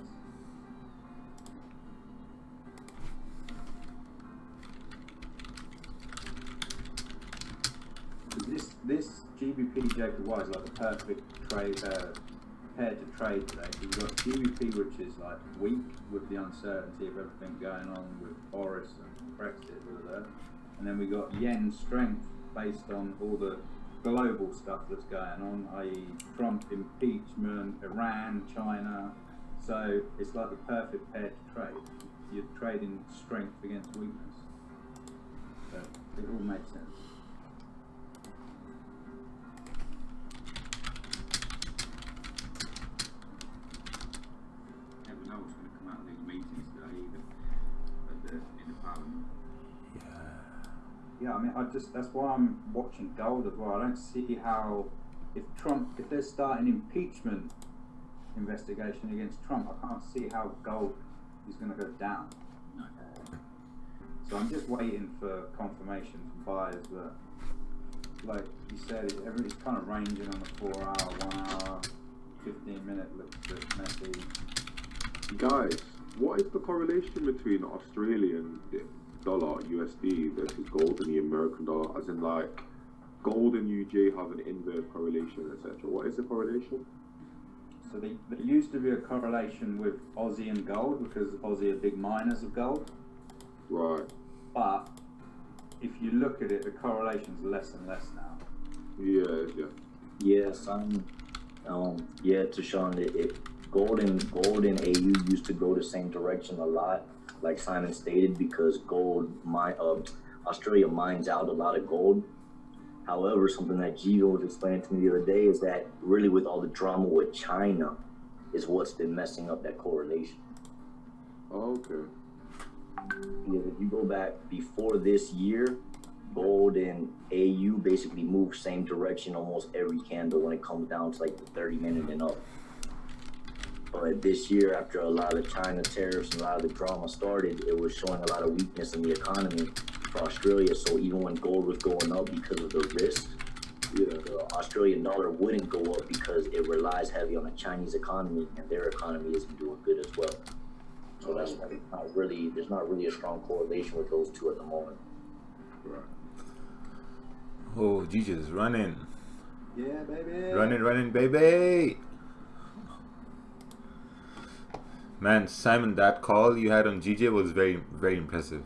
This GBP Jacob White is like the perfect trade pair to trade today. So you've got GBP, which is like weak with the uncertainty of everything going on with Boris and Brexit, and then we got yen strength based on all the global stuff that's going on, i.e. Trump impeachment, Iran, China. So it's like the perfect pair to trade. You're trading strength against weakness. So it all makes sense. Never know what's going to come out of these meetings today, even in the Parliament. Yeah, I mean, that's why I'm watching gold as well. I don't see how, if they're starting impeachment investigation against Trump, I can't see how gold is going to go down. No. So I'm just waiting for confirmation from buyers, but like you said, it's kind of ranging on the 4 hour, 1 hour, 15 minute looks a bit messy. Guys, what is the correlation between Australian dollar USD versus gold and the American dollar? As in, like, gold and UJ have an inverse correlation, etc. What is the correlation? So there used to be a correlation with Aussie and gold because Aussie are big miners of gold. Right. But if you look at it, the correlation's less and less now. Yeah. Yeah, to Sean, gold and AU used to go the same direction a lot, like Simon stated, because Australia mines out a lot of gold However, something that Gio was explaining to me the other day is that really with all the drama with China is what's been messing up that correlation. Okay. Because if you go back before this year, gold and AU basically move same direction almost every candle when it comes down to like the 30-minute and up. But this year, after a lot of the China tariffs and a lot of the drama started, it was showing a lot of weakness in the economy for Australia. So even when gold was going up because of the risk, the Australian dollar wouldn't go up because it relies heavy on the Chinese economy, and their economy isn't doing good as well. So that's why there's not really a strong correlation with those two at the moment. Right. Oh, Jesus, running. Yeah, baby. Running, baby. Man, Simon, that call you had on GJ was very, very impressive.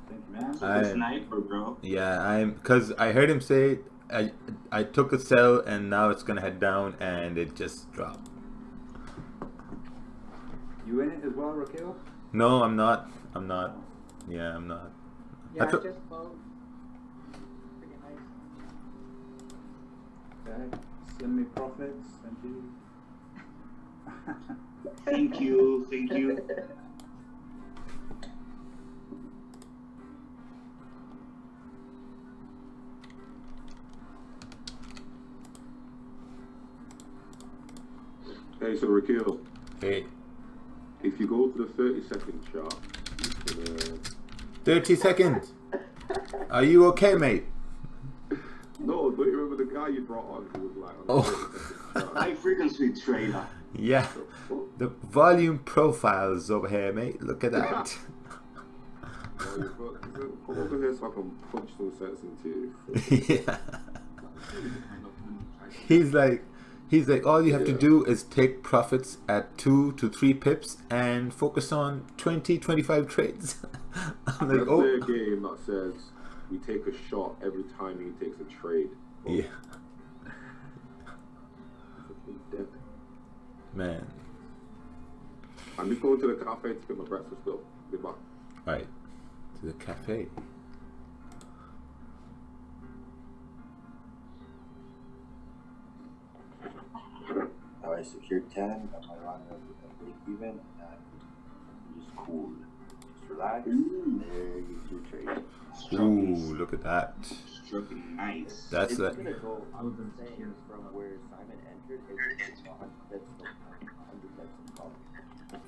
Thank you, man. That's a sniper, bro. Yeah, because I heard him say, I took a sell and now it's gonna head down, and it just dropped. You in it as well, Rakeel? No, I'm not. Yeah, I'm not. Yeah, I just closed. Pretty nice. Okay. Send me profits. Thank you. Thank you. Hey, so Rakeel, Hey, if you go to the 30-second chart, you can, 30 seconds. Are you okay, mate? no, don't you remember the guy you brought on who was like on the Oh. 30-second chart? High frequency trader. Yeah. The volume profiles over here, mate. Look at that. Oh, come over here so I can punch some sense into you. Yeah. He's like, all you have to do is take profits at 2 to 3 pips and focus on 20-25 trades. I'm like, Let's oh. play a game that says we take a shot every time he takes a trade. Yeah. Man. I'm just going to the cafe to get my breakfast though. Be back. Right. To the cafe. Alright, secure 10. I might run a break even, and that just cool. Just relax. There you go, trade. Ooh, look at that. Nice. That's It's that. gonna go. I was saying from where Simon entered, it's 100 bets of profit.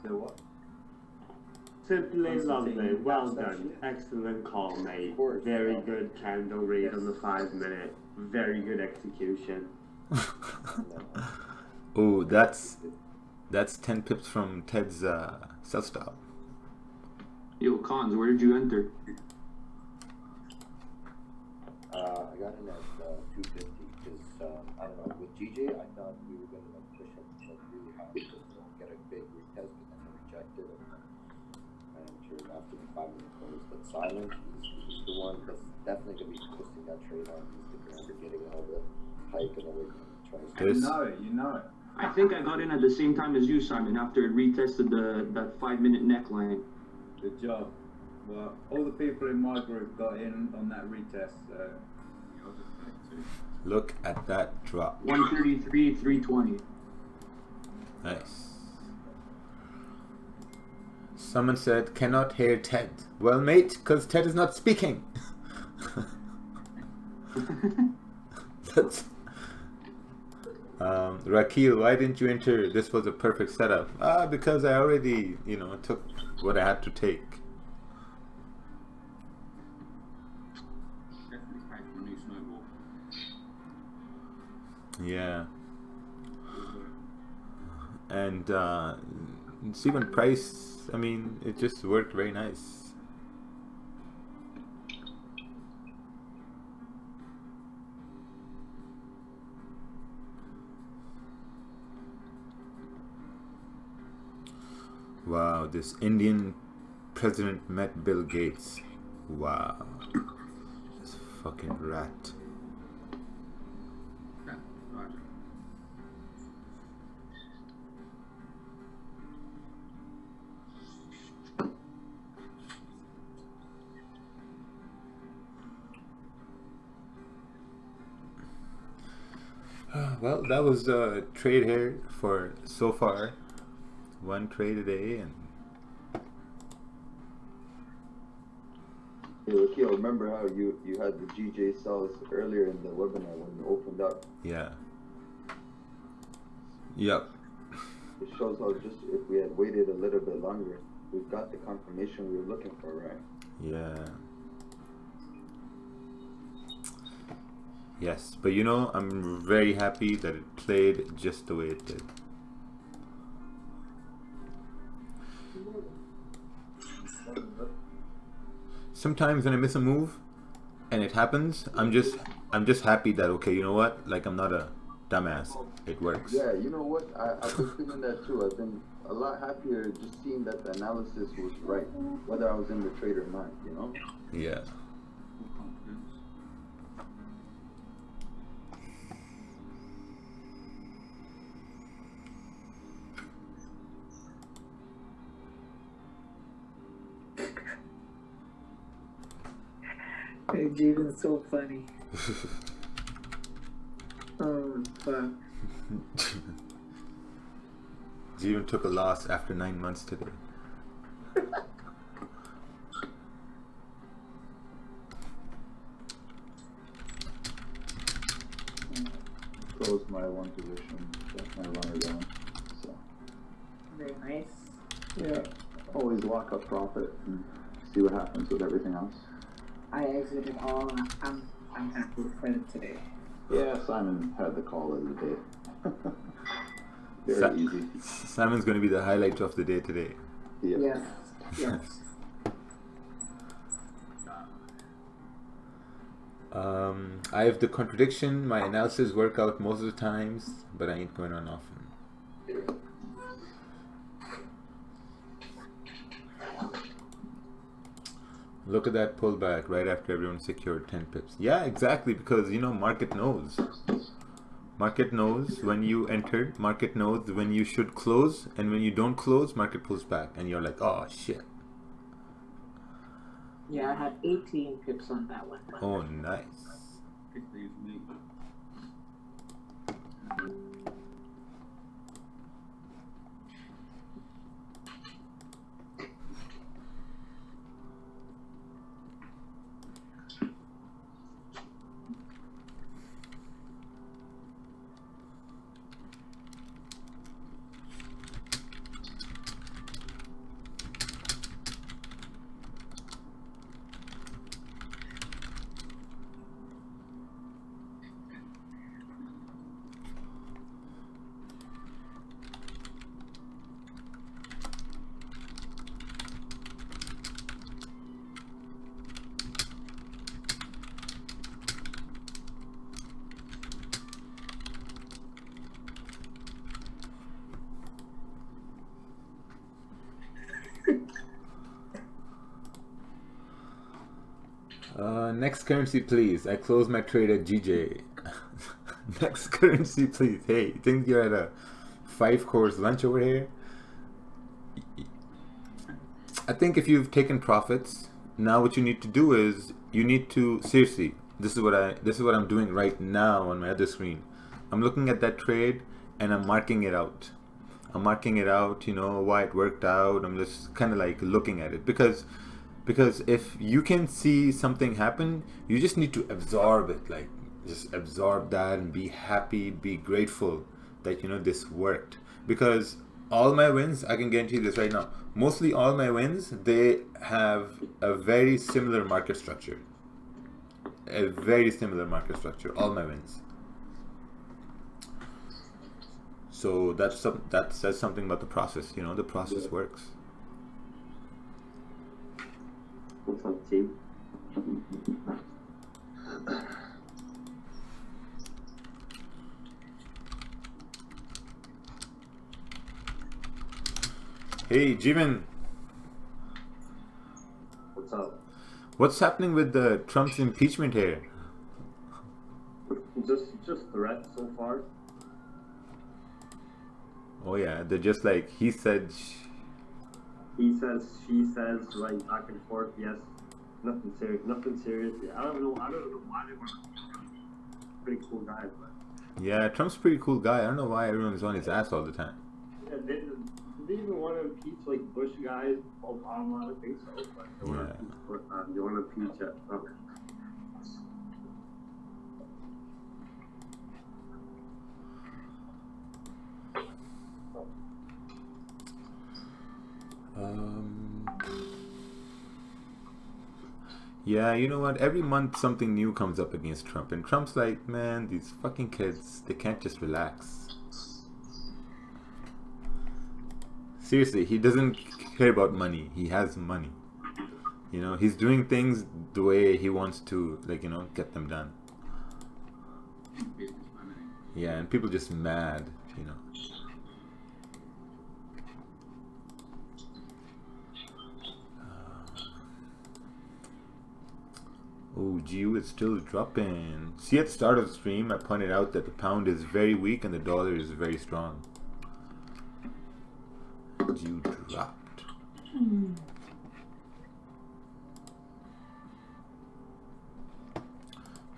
So what? Simply lovely. Well done. Excellent call, mate. Very good candle read on the 5 minute. Very good execution. Oh, that's 10 pips from Ted's sell stop. Yo, Cons, where did you enter? I got in at 250 because I don't know, with GJ I thought we were going to like push up like really high because get a big retest but then reject it and sure after the 5 minute close. But Simon, he's the one that's definitely going to be posting that trade on Instagram for getting all the hike and everything. You know it. I think I got in at the same time as you, Simon, after it retested that 5 minute neckline. Good job. Well, all the people in my group got in on that retest. Look at that drop. 133, 320. Nice. Someone said, cannot hear Ted. Well, mate, because Ted is not speaking. That's... Rakeel, why didn't you enter? This was a perfect setup. Because I already, took what I had to take. Definitely paid for a new snowball. Yeah. And see when price, I mean, it just worked very nice. Wow, this Indian president met Bill Gates. Wow. This fucking rat. Okay, right. Well, that was a trade here for so far. One trade a day, and Hey, Rakeel, remember how you had the GJ cells earlier in the webinar when you opened up? yeah. Yep. It shows how just if we had waited a little bit longer, we've got the confirmation we were looking for, right? Yeah. Yes, but you know, I'm very happy that it played just the way it did. Sometimes when I miss a move and it happens, I'm just happy that, okay, you know what? Like, I'm not a dumbass. It works. Yeah, you know what? I've been feeling that too. I've been a lot happier just seeing that the analysis was right, whether I was in the trade or not, you know? Yeah. Hey, Jeevan's so funny. Oh, fuck. Jeevan took a loss after 9 months today. Closed my one position, left my runner down. So Very nice. yeah, always lock up profit and see what happens with everything else. I exited all. I'm happy with credit today. Yeah, Simon had the call of the day. Very easy. Simon's going to be the highlight of the day today. Yep. Yes. Yes. I have the contradiction. My analysis work out most of the times, but I ain't going on often. Look at that pullback right after everyone secured 10 pips. Yeah, exactly, because, you know, market knows. Market knows when you entered. Market knows when you should close. And when you don't close, market pulls back. And you're like, oh, shit. Yeah, I had 18 pips on that one. Oh, nice. 15 for me. Next currency, please. I closed my trade at GJ. Next currency, please. Hey, you think you're at a 5-course lunch over here? I think if you've taken profits, now what you need to do is you need to seriously. This is what I'm doing right now on my other screen. I'm looking at that trade and I'm marking it out. I'm marking it out. You know why it worked out. I'm just kind of like looking at it because if you can see something happen, you just need to absorb it, like just absorb that and be happy, be grateful that, you know, this worked. Because all my wins, I can guarantee this right now, mostly all my wins, they have a very similar market structure. A very similar market structure, all my wins. So that says something about the process, you know, the process works. What's up, team? Hey, Jimin. What's up? What's happening with the Trump's impeachment here? Just threats so far. Oh yeah, they're just like, he said, He says, she says, right back and forth. Yes, nothing serious. Yeah, I don't know why they were. Pretty cool guy, but Yeah, Trump's a pretty cool guy. I don't know why everyone's on his ass all the time. Yeah, they even want to impeach like Bush guys, Obama. I think so, but they want to impeach Trump. Yeah, you know what? Every month something new comes up against Trump, and Trump's like, man, these fucking kids, they can't just relax. Seriously, he doesn't care about money. He has money. You know, he's doing things the way he wants to, like, you know, get them done. Yeah, and people just mad, you know. Oh, GU is still dropping. See, at the start of the stream, I pointed out that the pound is very weak and the dollar is very strong. GU dropped.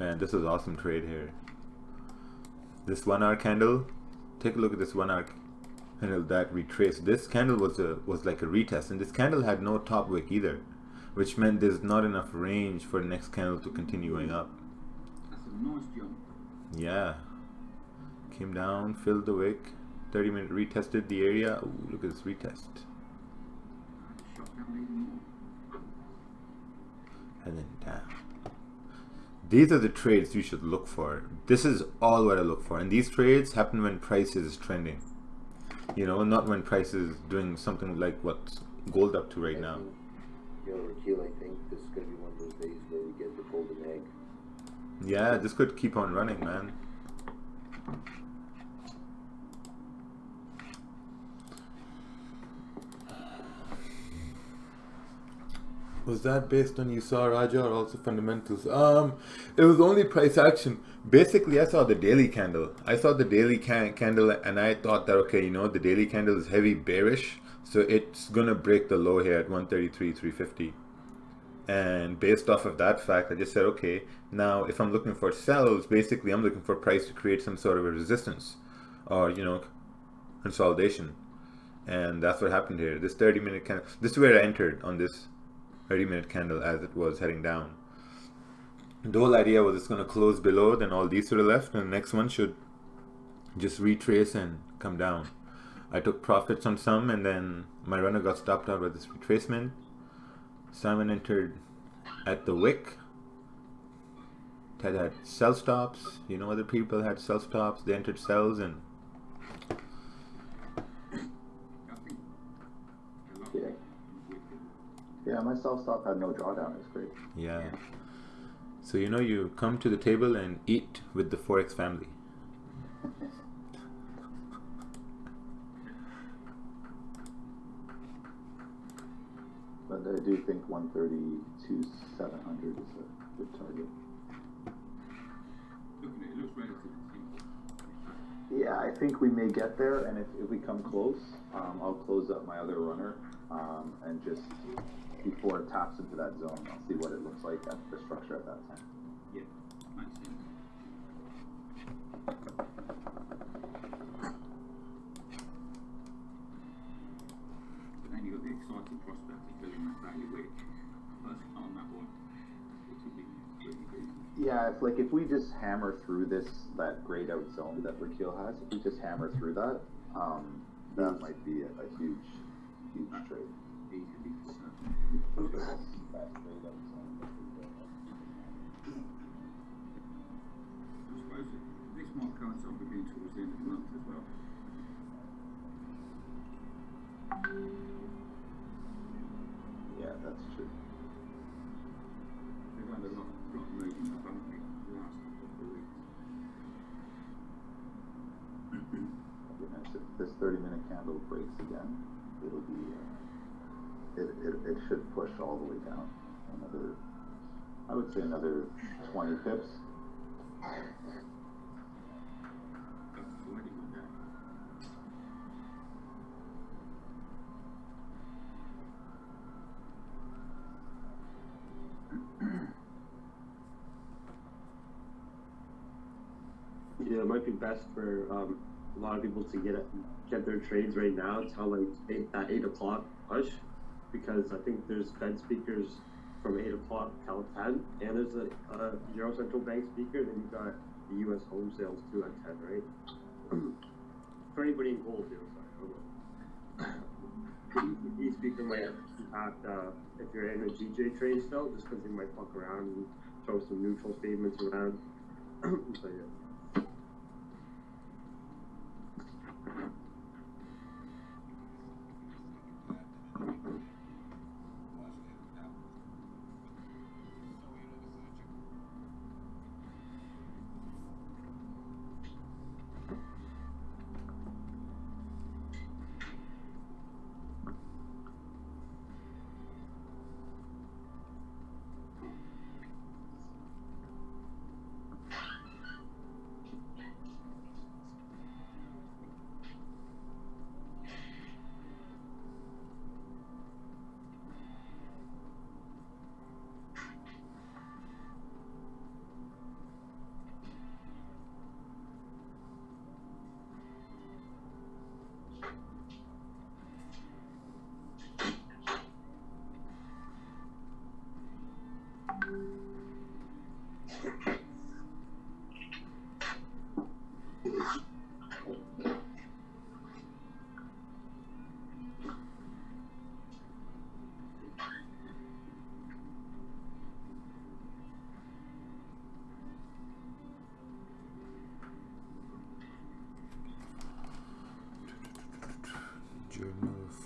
Man, this is awesome trade here. This 1 hour candle, take a look at this 1 hour candle that retraced. This candle was like a retest, and this candle had no top wick either, which meant there's not enough range for the next candle to continue going up. That's a nice jump. Yeah. Came down, filled the wick, 30-minute retested the area. Ooh, look at this retest. Shot down even more. And then down. These are the trades you should look for. This is all what I look for. And these trades happen when price is trending. You know, not when price is doing something like what gold up to right now. Yo, rakeel, I think this is going to be one of those days where we get the golden egg. Yeah, this could keep on running, man. Was that based on you saw Raja or also fundamentals? It was only price action. Basically, I saw the daily candle. I saw the daily candle and I thought that, okay, you know, the daily candle is heavy bearish. So it's going to break the low here at 133.350. And based off of that fact, I just said, okay, now if I'm looking for sells, basically I'm looking for price to create some sort of a resistance or, you know, consolidation. And that's what happened here. This 30-minute candle, this is where I entered on this 30-minute candle as it was heading down. The whole idea was it's going to close below, then all these to the left, and the next one should just retrace and come down. I took profits on some, and then my runner got stopped out by this retracement. Simon entered at the wick. Ted had sell stops. You know, other people had sell stops. They entered sells, and yeah, my sell stop had no drawdown. It's great. yeah. So, you know, you come to the table and eat with the Forex family. But I do think 132,700 is a good target. Look at it, it looks relatively simple. Yeah, I think we may get there, and if we come close, I'll close up my other runner, and just before it taps into that zone, I'll see what it looks like at the structure at that time. Yeah, makes sense. But then you've got the exciting prospect of filling that daily wick on that one, which would be really good. Yeah, if we just hammer through that grayed out zone that rakeel has, if we just hammer through that, that might be a huge trade. Easily for certain. That grayed out zone that we're doing. I suppose this might coincide with being towards the end of the month as well. Yeah, that's true. They've had a lot of movement up, haven't they, the last couple of weeks. Goodness, if this 30-minute candle breaks again, it'll be it should push all the way down another, I would say another 20 pips. That's already gone down. Yeah, it might be best for a lot of people to get their trades right now till like 8 o'clock push, because I think there's Fed speakers from 8 o'clock till 10, and there's a Euro Central Bank speaker. Then you got the U.S. home sales too at 10, right? For anybody in gold, sorry. Each speaker might impact if you're in a GJ trade still, just because they might fuck around and throw some neutral statements around. So yeah.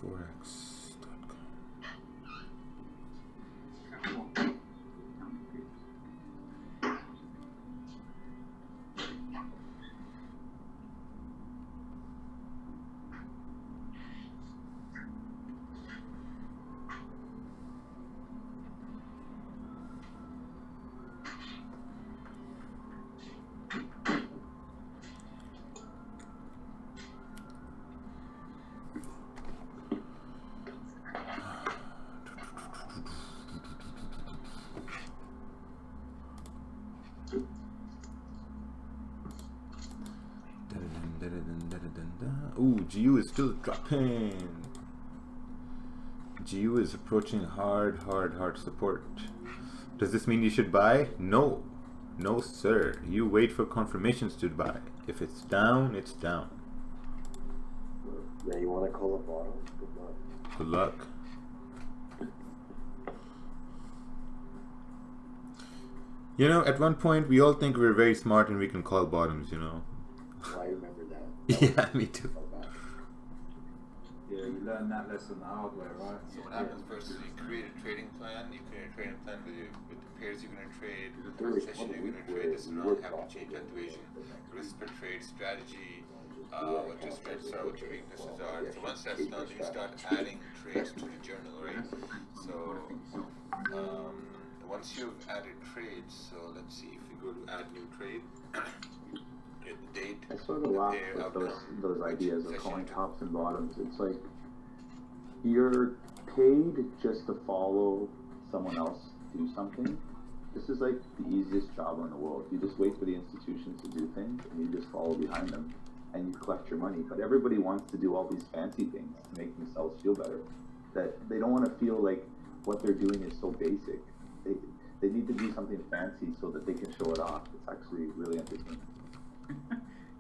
Forex.com. Ooh, GU is still dropping. GU is approaching hard support. Does this mean you should buy? No. No, sir. You wait for confirmations to buy. If it's down, it's down. Yeah, you want to call a bottom? Good luck. Good luck. You know, at one point, we all think we're very smart and we can call bottoms, you know. I remember that. Yeah, me too. Yeah, you learn that lesson the hard way, right? So what happens first is you create a trading plan. You create a trading plan with the pairs you're going to trade, the session you're going to trade. This is not having to change valuation, risk per trade strategy, what your strengths are, what your weaknesses are. So once that's done, you start adding trades to the journal, right? So once you've added trades, so let's see if we go to add new trade. Get the date. I sort of laugh at those ideas of calling tops and bottoms. It's like you're paid just to follow someone else do something. This is like the easiest job in the world. You just wait for the institutions to do things and you just follow behind them and you collect your money. But everybody wants to do all these fancy things to make themselves feel better. That they don't want to feel like what they're doing is so basic. They need to do something fancy so that they can show it off. It's actually really entertaining.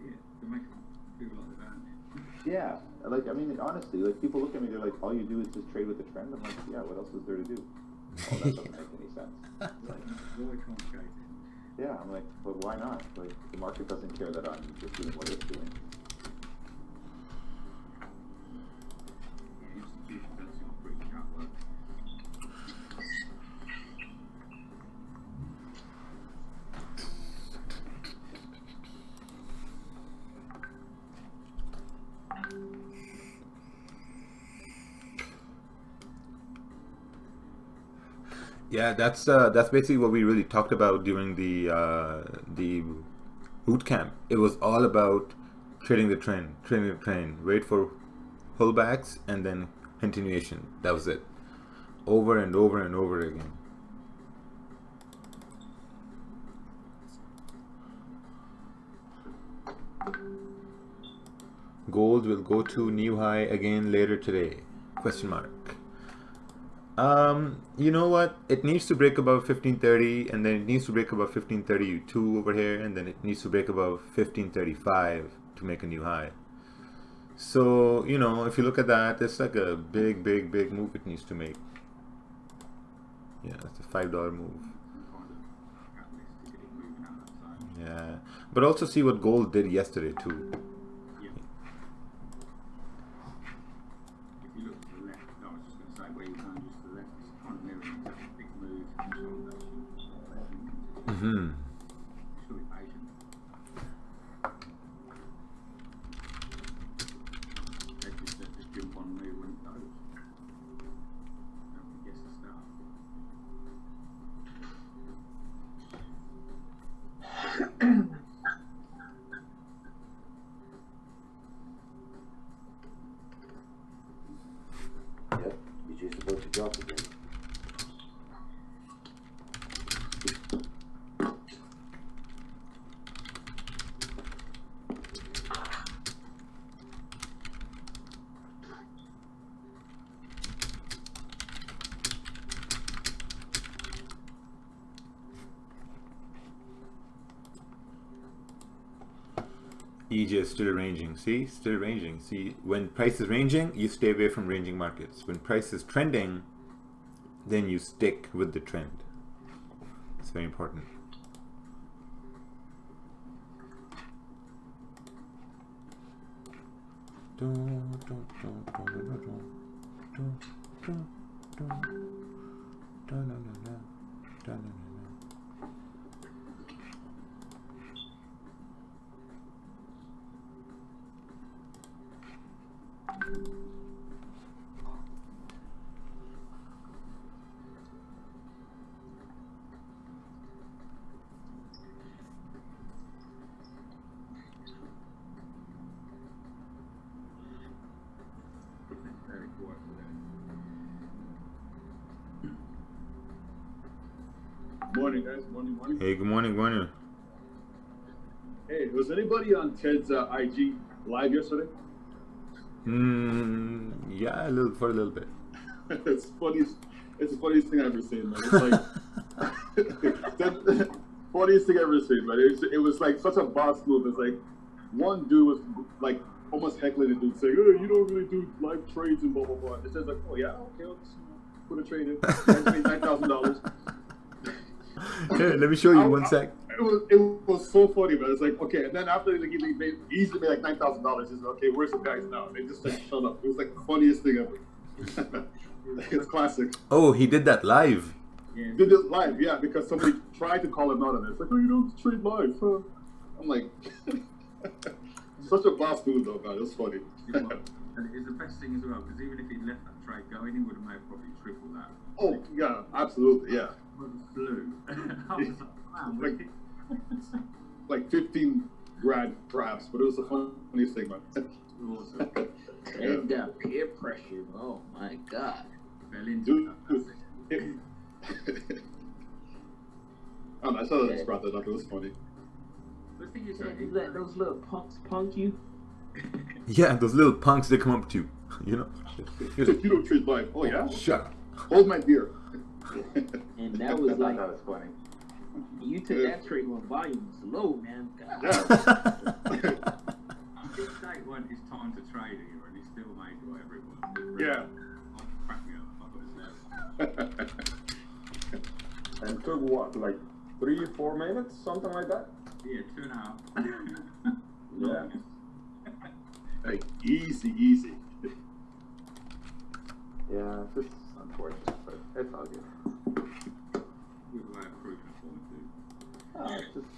Yeah, to make them feel like that. Yeah, like, I mean, honestly, like, people look at me, they're like, all you do is just trade with the trend. I'm like, yeah, what else is there to do? Oh, that doesn't make any sense. Like, really complicated. Yeah, I'm like, but why not? Like, the market doesn't care that I'm just doing what it's doing. Yeah, institution does not bring that work. Yeah, that's basically what we really talked about during the boot camp. It was all about trading the trend, wait for pullbacks and then continuation. That was it, over and over and over again. Gold will go to new high again later today? Question mark. You know what? It needs to break above 1530, and then it needs to break above 1532 over here, and then it needs to break above 1535 to make a new high. So, you know, if you look at that, it's like a big move it needs to make. Yeah, it's a $5 move. Yeah, but also see what gold did yesterday too. Yeah. If you look to the left, I was just going to say where you're going just to the left, it's kind of mirroring a big move, consolidation. Mm-hmm. Just be patient. Just jump on move when it goes. Don't guess the start. Yep, you're just about to drop again. EJ is still ranging. See, still ranging. See, when price is ranging, you stay away from ranging markets. When price is trending, then you stick with the trend. It's very important. Very quiet today. Morning, guys. Morning. Hey, good morning, good morning. Hey, was anybody on Ted's IG live yesterday? Yeah, for a little bit. It's funny. It's the funniest thing I've ever seen, man. It's like funniest thing I've ever seen, man. It was like such a boss move. It's like one dude was like almost heckling the dude, saying, "Oh, you don't really do live trades and blah blah blah." It says like, "Oh yeah, okay, I'll just put a trade in. I just made $9,000." Here, let me show you one sec. It was so funny, man. It's like, okay, and then after like, he easily made like $9,000. He's like, okay, where's the guys now? They just like shut up. It was like the funniest thing ever. It's classic. Oh, he did that live. Yeah. Did it live, yeah, because somebody tried to call him out on it. It's like, oh, you don't trade live, huh? I'm like, such a boss dude though, man. It was funny. And it's the best thing as well, because even if he'd left that trade going, he would have made probably triple that. Oh, yeah, absolutely, yeah. What flew. I was like, man, like 15 grand perhaps, but it was the funniest thing, man. Awesome. And peer pressure. Oh my god. Fell into I saw that just brought that up. It was funny. The thing is, you let those little punks punk you. Yeah, those little punks that come up to you, you know. You don't trade live. Oh yeah. Shut up. Hold my beer. And that was like, that was funny. You took that trade when volume was low, man. God. Yeah. This date one is time to trade here, and he still made whatever it was. Yeah. Crack me up. I thought it was And took what, like 3-4 minutes, something like that? Yeah, 2.5. Yeah. Like easy. Yeah, it's just unfortunate, but it's all good. It's just,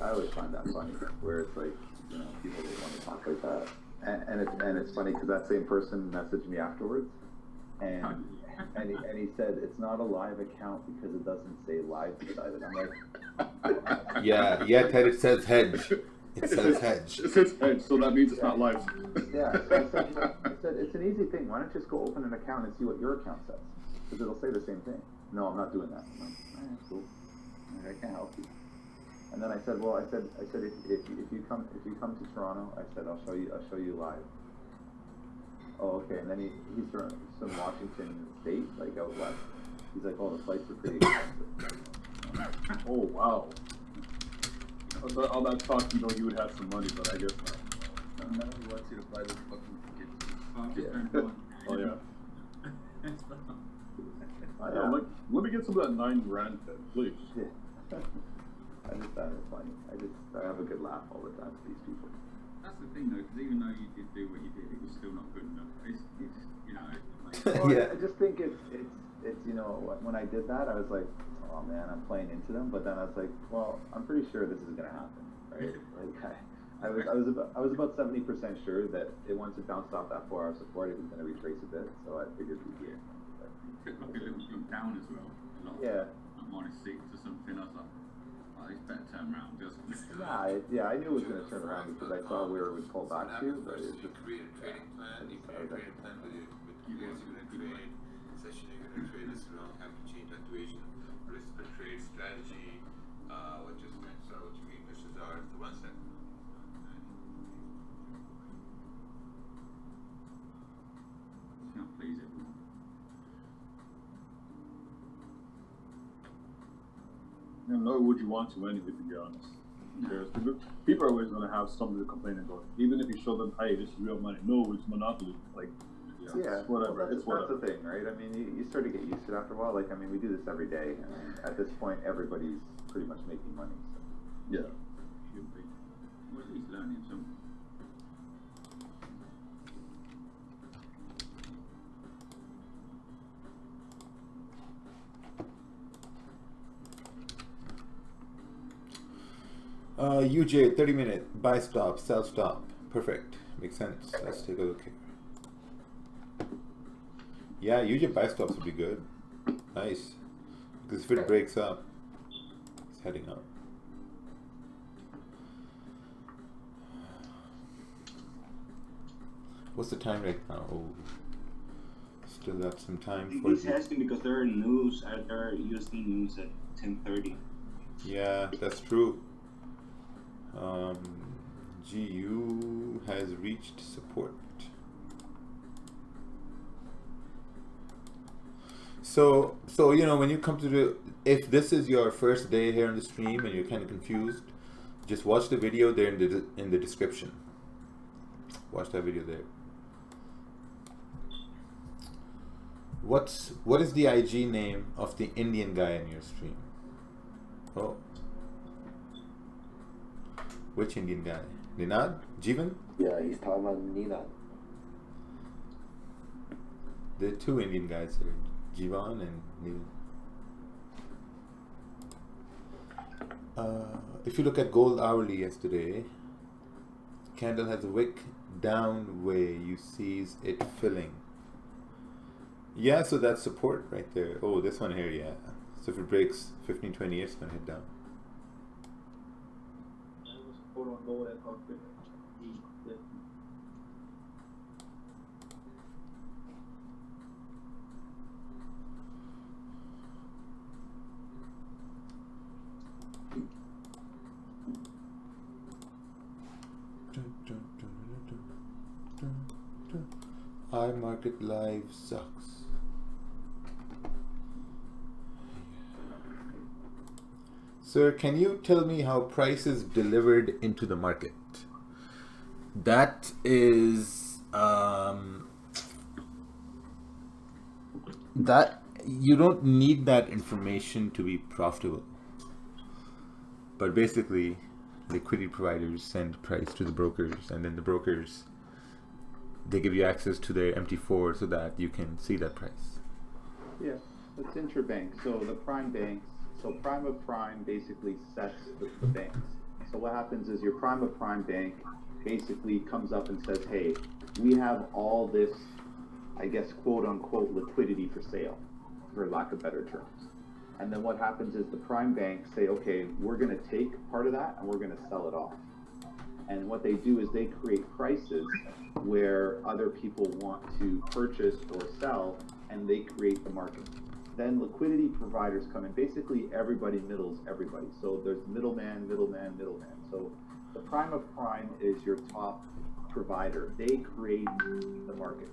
I always find that funny, where it's like, you know, people don't want to talk like that, and it's funny because that same person messaged me afterwards, and he said it's not a live account because it doesn't say live beside it. I'm like, Yeah, Ted, it says hedge. It says hedge. It says hedge, so that means it's not live. Yeah, I said it's an easy thing. Why don't you just go open an account and see what your account says? Because it'll say the same thing. No, I'm not doing that. I'm like, all right, cool. I can't help you. I And then I said, well, I said if you come to Toronto, I said I'll show you live. Oh, okay. And then he's from some Washington State, like out west. He's like, oh, the flights are pretty expensive. Oh wow. All that talk, you know, you would have some money, but I guess not. No, he wants you to buy those fucking tickets. Yeah. Oh yeah. I know, like, let me get some of that $9 grand then, please. Yeah. I just found it funny. I have a good laugh all the time with these people. That's the thing though, because even though you did do what you did, it was still not good enough. It's you know, like, Well, yeah. I just think it's you know, when I did that, I was like, oh man, I'm playing into them. But then I was like, well, I'm pretty sure this is gonna happen, right? Like I was about 70% sure that once it bounced off that 4-hour support, it was gonna retrace a bit. So I figured we'd be here. Took like a little jump down as well. Yeah. Like -6 or something. I was like, oh, this better turn around. Just Yeah, I knew it was going to turn around because I saw where it would pull back to, but it's just... Create a trading plan. You create a trading plan with you guys you're going to trade, session you're going to trade this around, have to change activation, risk per trade strategy, what your strengths are, what your weaknesses are, the ones that... You can't please everyone. Nor would you want to anyway, to be honest. Because people are always going to have something to complain about. Even if you show them, hey, this is real money. No, it's monopoly. Like, yeah, whatever. Well, that's the thing, right? I mean, you start to get used to it after a while. Like, I mean, we do this every day. I mean, at this point, everybody's pretty much making money. So. Yeah. Should be. Well, at least learning something. UJ 30-minute buy stop, sell stop. Perfect. Makes sense. Let's take a look here. Yeah, UJ buy stops would be good. Nice. Because if it breaks up, it's heading up. What's the time right now? Oh, still got some time for He's asking because there are USD news at 10:30. Yeah, that's true. GU has reached support. So you know, when you come to if this is your first day here on the stream and you're kind of confused, just watch the video there in the description. Watch that video there. What is the IG name of the Indian guy in your stream? Oh. Which Indian guy? Ninad? Jeevan? Yeah, he's talking about Ninad. There are two Indian guys here, Jeevan and Ninad. If you look at gold hourly yesterday, candle has a wick down way. You sees it filling. Yeah, so that's support right there. Oh, this one here, yeah. So if it breaks 15-20, it's gonna hit down. On gold at cockpit. iMarket Live sucks. Sir, can you tell me how price is delivered into the market? That is that you don't need that information to be profitable. But basically, liquidity providers send price to the brokers, and then the brokers, they give you access to their MT4 so that you can see that price. Yeah, it's interbank. So the prime banks, so prime of prime basically sets the banks. So what happens is your prime of prime bank basically comes up and says, hey, we have all this, I guess, quote unquote, liquidity for sale, for lack of better terms. And then what happens is the prime banks say, okay, we're going to take part of that and we're going to sell it off. And what they do is they create prices where other people want to purchase or sell, and they create the market. Then liquidity providers come in. Basically, everybody middles everybody. So there's middleman, middleman, middleman. So the prime of prime is your top provider. They create the market.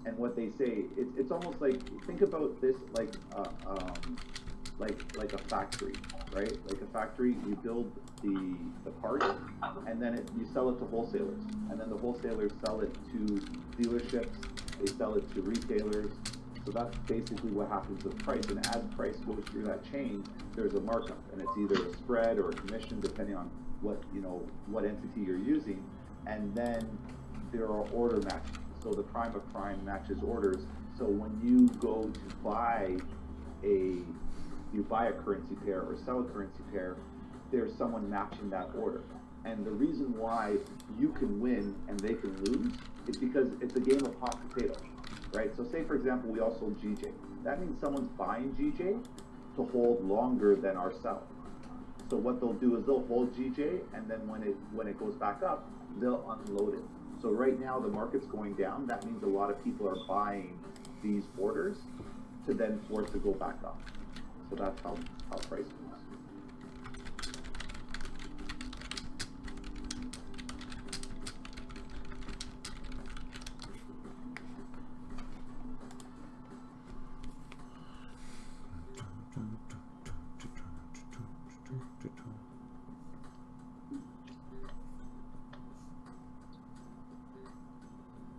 And what they say, it's almost like, think about this like a factory, right? Like a factory, you build the parts, and then you sell it to wholesalers, and then the wholesalers sell it to dealerships, they sell it to retailers. So that's basically what happens with price. And as price goes through that chain, there's a markup, and it's either a spread or a commission, depending on what entity you're using. And then there are order matches. So the prime of prime matches orders. So when you go to buy a currency pair or sell a currency pair, there's someone matching that order. And the reason why you can win and they can lose is because it's a game of hot potato, right? So say, for example, we all sold GJ. That means someone's buying GJ to hold longer than our sell. So what they'll do is they'll hold GJ, and then when it goes back up, they'll unload it. So right now the market's going down. That means a lot of people are buying these orders to then for it to go back up. So that's how price moves.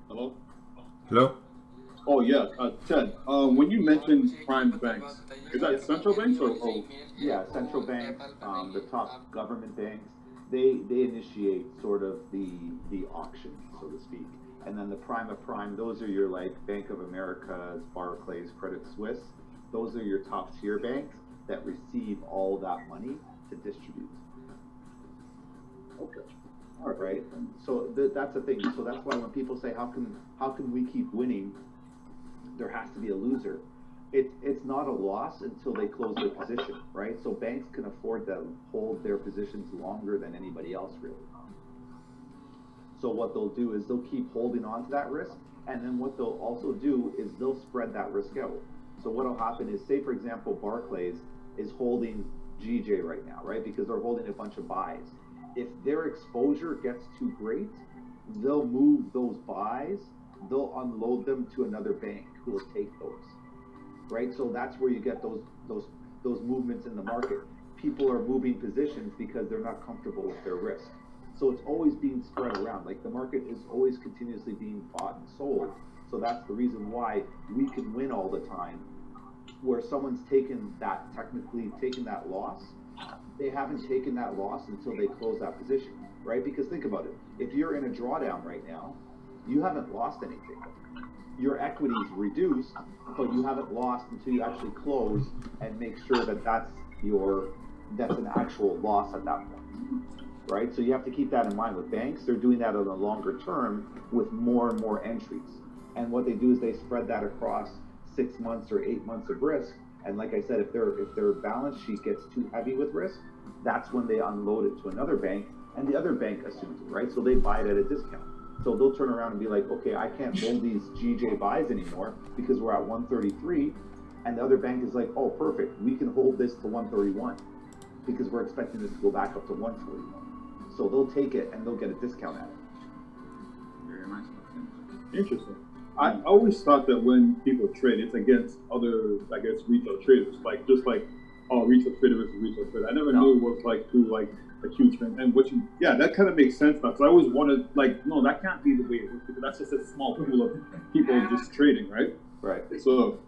Hello? Hello? Oh, yeah. Ted, when you mentioned prime banks, is that central banks or? Yeah, central banks, the top government banks, they initiate sort of the auction, so to speak. And then the prime of prime, those are your like Bank of America, Barclays, Credit Suisse. Those are your top tier banks that receive all that money to distribute. Okay. All right. So that's the thing. So that's why when people say, how can we keep winning? There has to be a loser. It's not a loss until they close their position, right? So banks can afford to hold their positions longer than anybody else, really. So what they'll do is they'll keep holding on to that risk, and then what they'll also do is they'll spread that risk out. So what'll happen is, say for example, Barclays is holding GJ right now, right? Because they're holding a bunch of buys. If their exposure gets too great, they'll move those buys, they'll unload them to another bank who will take those, right? So that's where you get those movements in the market. People are moving positions because they're not comfortable with their risk. So it's always being spread around. Like the market is always continuously being bought and sold. So that's the reason why we can win all the time. Where someone's taken that loss, they haven't taken that loss until they close that position, right? Because think about it. If you're in a drawdown right now, you haven't lost anything. Your equity's reduced, but you haven't lost until you actually close and make sure that that's an actual loss at that point, right? So you have to keep that in mind with banks. They're doing that on a longer term with more and more entries. And what they do is they spread that across 6 months or 8 months of risk. And like I said, if their balance sheet gets too heavy with risk, that's when they unload it to another bank, and the other bank assumes it, right? So they buy it at a discount. So they'll turn around and be like, okay, I can't hold these GJ buys anymore because we're at 133, and the other bank is like, oh, perfect, we can hold this to 131 because we're expecting this to go back up to 141. So they'll take it and they'll get a discount at it. Very nice. Interesting. I always thought that when people trade, it's against other, I guess, retail traders, like just like, oh, retail trader versus retail trader. I never knew it was like through like a huge trend. And that kind of makes sense now. Because I always wanted, like, no, that can't be the way it works because that's just a small pool of people just trading, right? Right. So,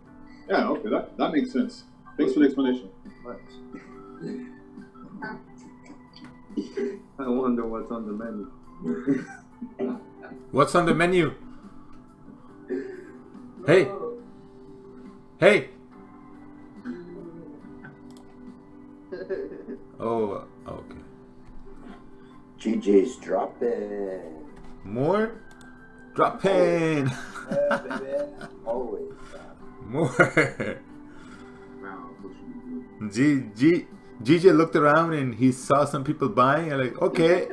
yeah, okay, that makes sense. Thanks for the explanation. I wonder what's on the menu. What's on the menu? Hey! Hey! Oh, okay. GJ's dropping. More? Dropping! Yeah, baby. Always. More! GJ looked around and he saw some people buying and like, okay,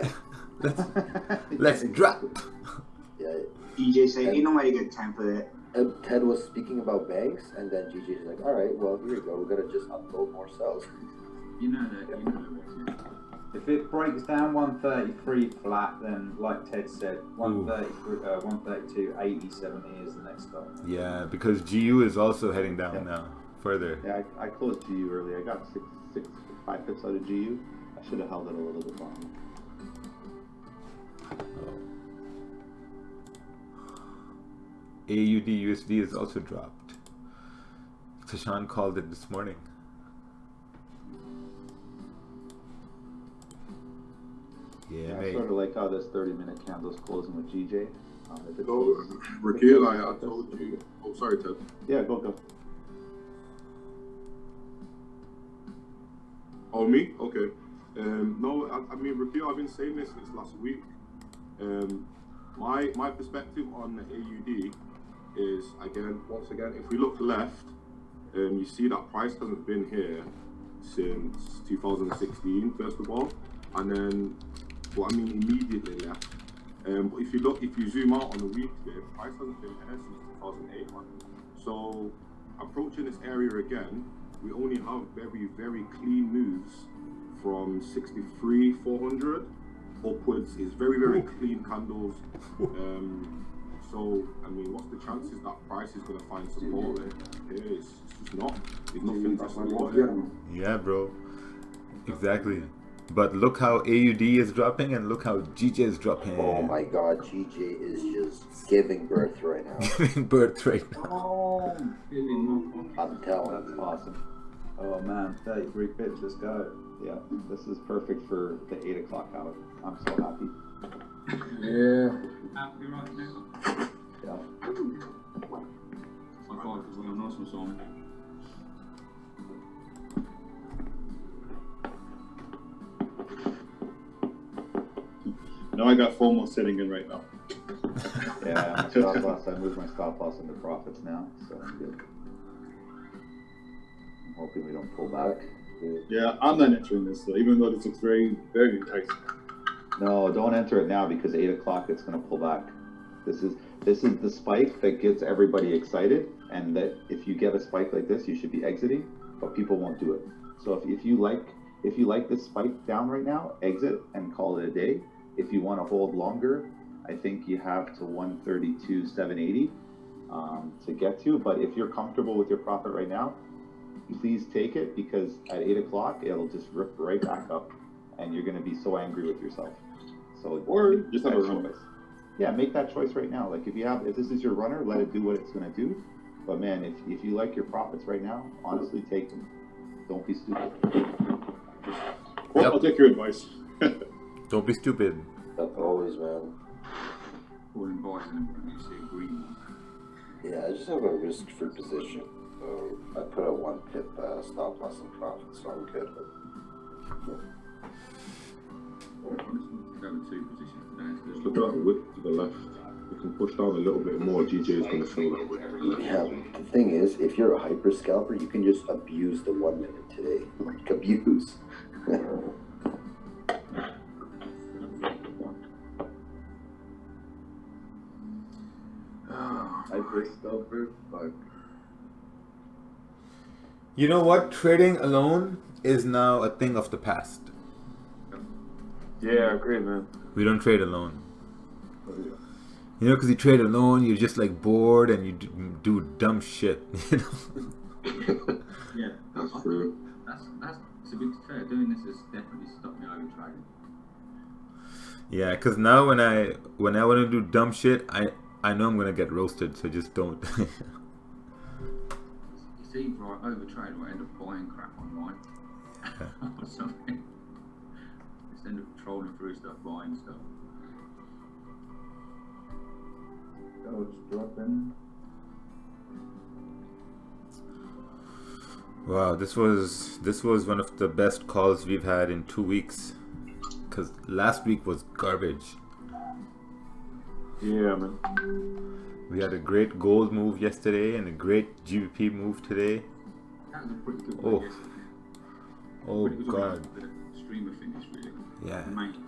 let's drop. Yeah. DJ said, ain't nobody got time for that. Ted was speaking about banks, and then GJ's like, all right, well, here you go. We're going to just upload more cells. You know what. If it breaks down 133 flat, then like Ted said, 132, 80, 70 is the next stop. Yeah, because GU is also heading down now, further. Yeah, I closed GU early. I got 5 pips out of GU. I should have held it a little bit longer. AUD USD is also dropped. Tashan called it this morning. Yeah, I sort of like how this 30-minute candle's closing with GJ. Rakeel, I told you. Oh, sorry, Ted. Yeah, go. Oh, me? Okay. No, I mean, Rakeel, I've been saying this since last week. My perspective on the AUD is, once again, if we look left, you see that price hasn't been here since 2016, first of all, and then, immediately left. But if you zoom out on the weekly, price hasn't been here since 2008. So, approaching this area again, we only have very, very clean moves from 63,400 upwards. Is very, very clean candles. So, what's the chances that price is going to find support there? It's just not. There's nothing to support it. Yeah, bro. Exactly. But look how AUD is dropping and look how GJ is dropping. Oh my god, GJ is just giving birth right now. Giving birth right now. Oh, I'm telling you. That's awesome. Oh man, 33 pips, let's go. Yeah, this is perfect for the 8 o'clock hour. I'm so happy. Yeah. Happy right now. Yeah. I got it as well, nice one, Simon. Now I got FOMO sitting in right now. Yeah, my stop loss. I moved my stop loss into profits now, so I'm good. I'm hoping we don't pull back. Yeah, I'm not entering this though, even though this looks very, very enticing. No, don't enter it now because 8 o'clock it's going to pull back. This is the spike that gets everybody excited, and that if you get a spike like this, you should be exiting, but people won't do it. So if you like this spike down right now, exit and call it a day. If you want to hold longer, I think you have to 132,780 to get to. But if you're comfortable with your profit right now, please take it, because at 8 o'clock it'll just rip right back up, and you're going to be so angry with yourself. So or just have a run. Yeah, make that choice right now. Like if this is your runner, let it do what it's going to do. But man, if you like your profits right now, honestly, take them. Don't be stupid. Well, I'll take your advice. Don't be stupid. Always, man. Calling buys and you see a green one. Yeah, I just have a risk-free position. So I put a 1 pip stop loss in profit, so I'm good. Just look at that wick to the left. We can push down a little bit more. GJ is going to fill that wick. Yeah, the thing is, if you're a hyper scalper, you can just abuse the 1 minute today. Like, abuse. Hyper scalper, but you know what? Trading alone is now a thing of the past. Yeah, great, man. We don't trade alone. You know, because you trade alone, you're just like bored and you do dumb shit. You know? Yeah, that's true. That's to be fair. Doing this has definitely stopped me over trading. Yeah, because now when I want to do dumb shit, I know I'm gonna get roasted, so just don't. It's either I overtrade or I end up buying crap online or something. Just end up trolling through stuff, buying stuff. Oh, just dropping. Wow, this was one of the best calls we've had in 2 weeks. Because last week was garbage. Yeah, man. We had a great gold move yesterday and a great GBP move today. That was a pretty good one yesterday. Oh it was god. The streamer finish, really. Yeah. Amazing.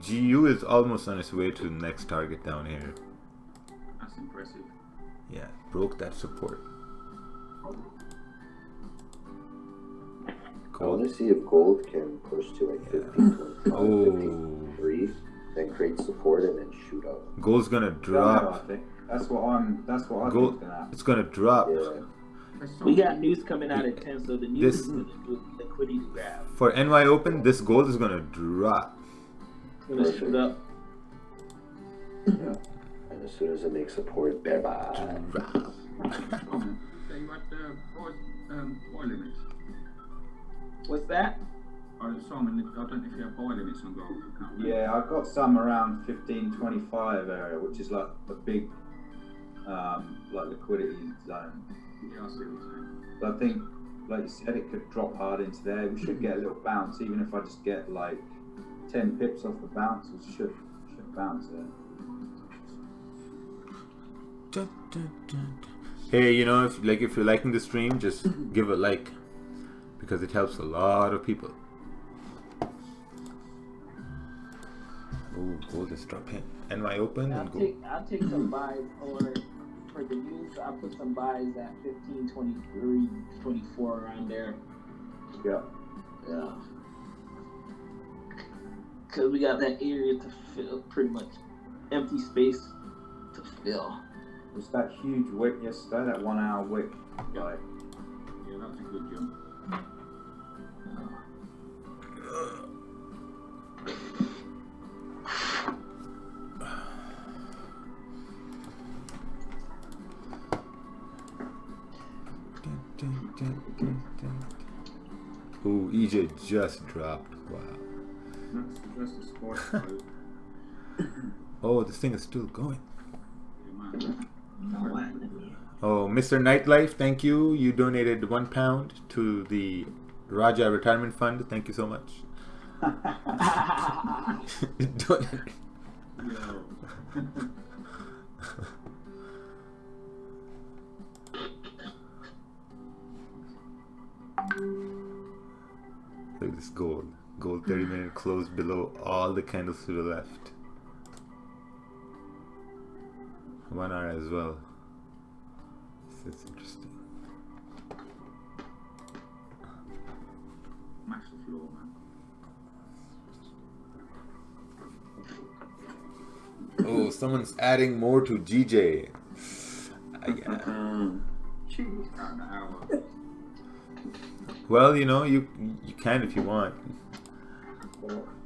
GU is almost on its way to the next target down here. That's impressive. Yeah, broke that support. I want to see if gold can push to like 15, 25, 53, then create support and then shoot up. Gold's gonna drop. I think that's what I think's gonna happen. It's gonna drop. Yeah. We got news coming out at 10, so the news is going to do liquidity grab. For NY Open, this gold is gonna drop. It's going to shoot up. Yeah. And as soon as it makes support, bye bye. So you had buy limits. What's that? Simon, I don't know if you have buy limits on gold. Yeah, I've got some around 15-25 area, which is like a big like liquidity zone. Yeah, I see what you're saying. But I think, like you said, it could drop hard into there. We should get a little bounce, even if I just get like 10 pips off the bounce, we should bounce there. Hey, you know, if you're liking the stream, just give a like, because it helps a lot of people. Oh, gold is dropping. NY Open and gold. I'll take some buys, or for the news, I'll put some buys at 15, 23, 24 around there. Yeah. Yeah. Because we got that area to fill, pretty much empty space to fill. Was that huge wick yesterday, that 1 hour wick? Yeah, that was a good jump. Ooh, EJ just dropped. Wow. That's just a sport. Oh, this thing is still going. Oh, Mr. Nightlife, thank you. You donated £1 to the Raja Retirement Fund. Thank you so much. Look at this gold. Gold 30-minute close below all the candles to the left. 1 hour as well. This is interesting. Smash the floor, man. Oh, someone's adding more to GJ. Well, you know, you can if you want.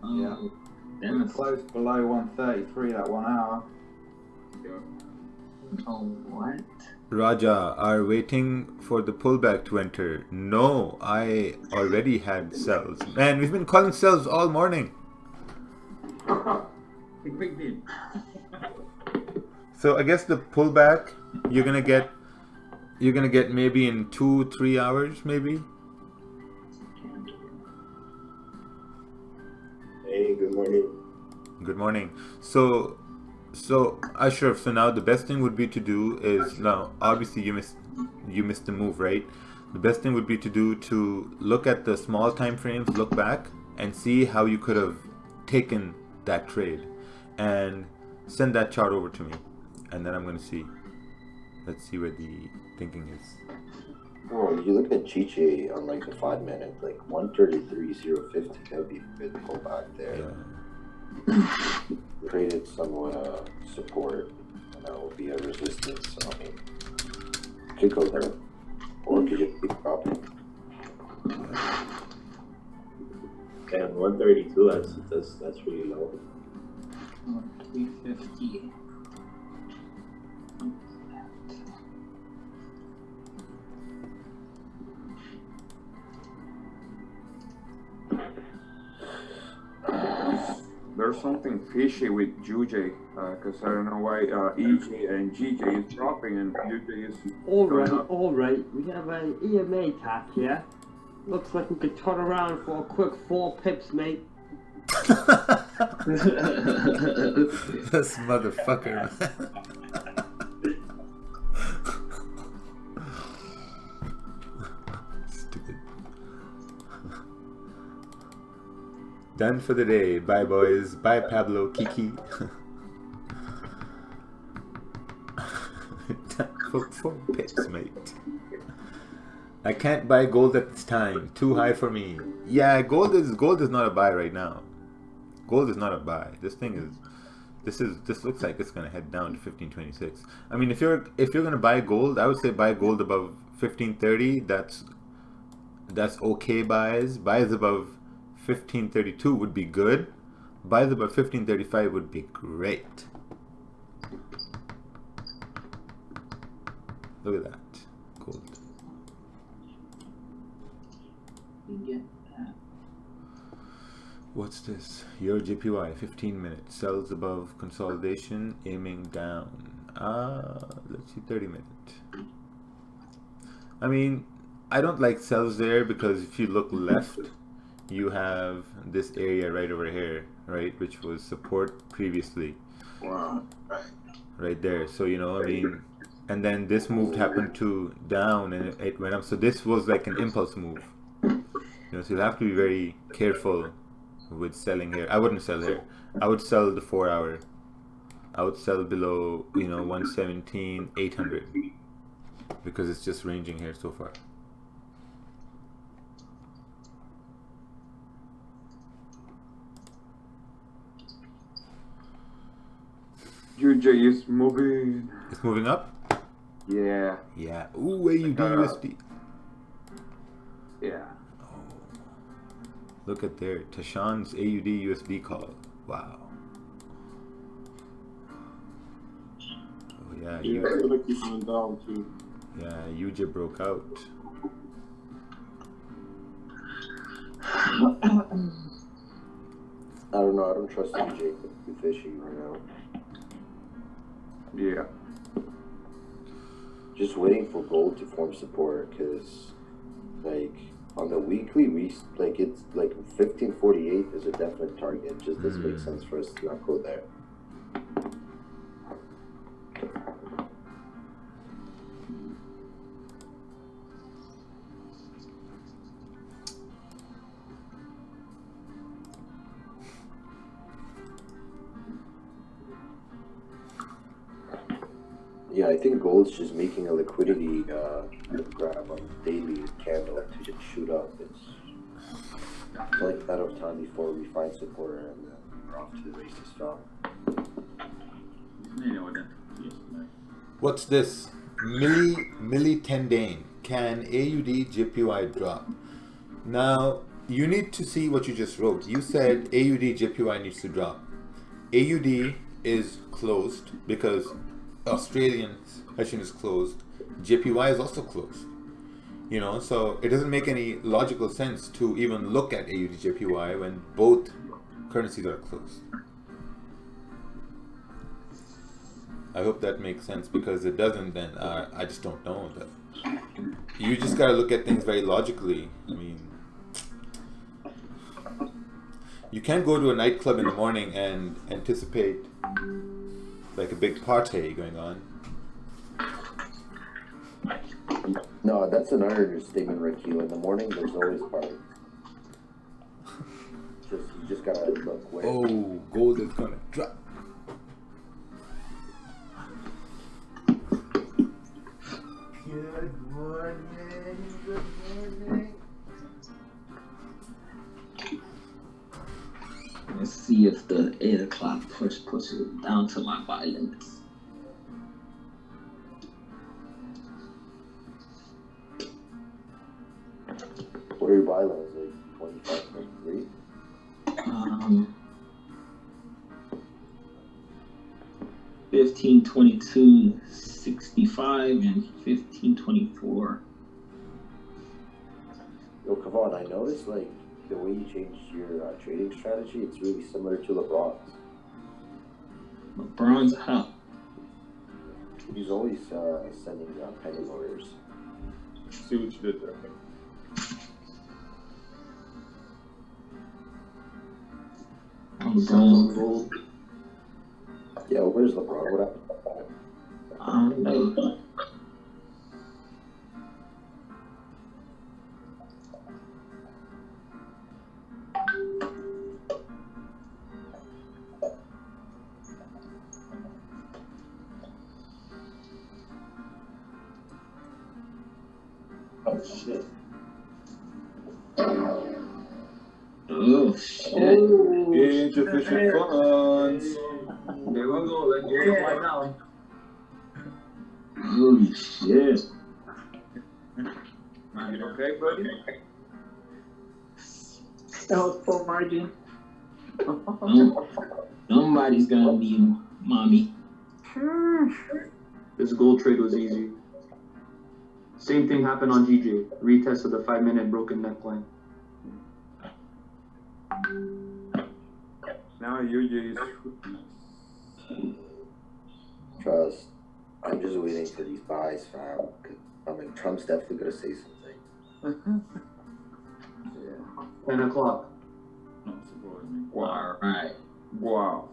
Yeah. We're close below 133 that 1 hour. Oh, what? Raja, are waiting for the pullback to enter. No, I already had sells. Man, we've been calling sells all morning. So I guess the pullback you're gonna get maybe in 2-3 hours, maybe. Hey, good morning. Good morning. So Ashraf, so now the best thing would be to do is, now obviously you missed the move, right? The best thing would be to do to look at the small time frames, look back and see how you could have taken that trade and send that chart over to me, and then I'm going to see. Let's see where the thinking is. Well, you look at GJ on like the 5 minute, like 133.050, that'd be a good pullback there. Yeah. Created somewhat support, and that will be a resistance. So I mean, could go there, or could just keep dropping. Okay, on 132, that's really low. 350. There's something fishy with GJ, because I don't know why EJ and GJ is dropping and GJ is going up. Alright, we have an EMA tap here. Looks like we could turn around for a quick 4 pips, mate. This motherfucker. Stupid. Done for the day. Bye, boys. Bye, Pablo, Kiki. Done for pips, mate. I can't buy gold at this time. Too high for me. Yeah, gold is not a buy right now. Gold is not a buy. This looks like it's gonna head down to 1526. I mean, if you're gonna buy gold, I would say buy gold above 1530. That's okay buys. Buys above 1532 would be good. Buys above 1535 would be great. Look at that gold. You get that. What's this? Your JPY 15 minutes sells above consolidation, aiming down. Let's see, 30 minutes. I mean, I don't like sells there because if you look left, you have this area right over here, right, which was support previously. Wow. Right there. So you know, I mean, and then this move happened to down and it went up. So this was like an impulse move. You know, so you have to be very careful with selling here. I wouldn't sell here. I would sell the 4 hour. I would sell below, you know, 117,800 because it's just ranging here so far. UJ is moving. It's moving up? Yeah. Yeah. Ooh, AUD USD. Yeah. Look at there. Tashan's AUD USD call. Wow. Oh yeah. It's gonna keep going down too. Yeah, UJ broke out. I don't know. I don't trust UJ too fishy right now. Yeah. Just waiting for gold to form support because, like, on the weekly, like it's like 1548 is a definite target. It just doesn't make sense for us to not go there. Yeah, I think gold's just making a liquidity grab on daily candle to just shoot up. It's like a matter of time before we find support and then we're off to the races strong. What's this? Milli Tendane. Can AUD JPY drop? Now, you need to see what you just wrote. You said AUD JPY needs to drop. AUD is closed because Australian session is closed. JPY is also closed. You know, so it doesn't make any logical sense to even look at AUD JPY when both currencies are closed. I hope that makes sense, because if it doesn't, then I just don't know. You just gotta look at things very logically. I mean, you can't go to a nightclub in the morning and anticipate like a big party going on. No, that's an understatement, rakeel. In the morning, there's always party. You just gotta look where. Oh, gold is gonna drop. Good morning. Good morning. Let's see if the 8 o'clock push pushes it down to my buy limits. What are your buy limits? Like 25, 23? 1522, 65, and 1524. Yo, Kavon, I noticed like the way you changed your trading strategy, it's really similar to LeBron's. LeBron's how? He's always sending pending orders. See what you did there. LeBron gold. Yeah, where's LeBron? What happened? I don't know. shit. Oh shit. Insufficient funds. There we go. Let's go to find out. Holy shit. You okay, buddy? That was full margin. Somebody's gonna need mommy. This gold trade was easy. Same thing happened on GJ. Retest of the 5-minute broken neckline. Now UJ is. Trust. I'm just waiting for these buys, fam. 'Cause, I mean, Trump's definitely gonna say something. 10 o'clock. Not surprised me. Wow. Alright. Wow.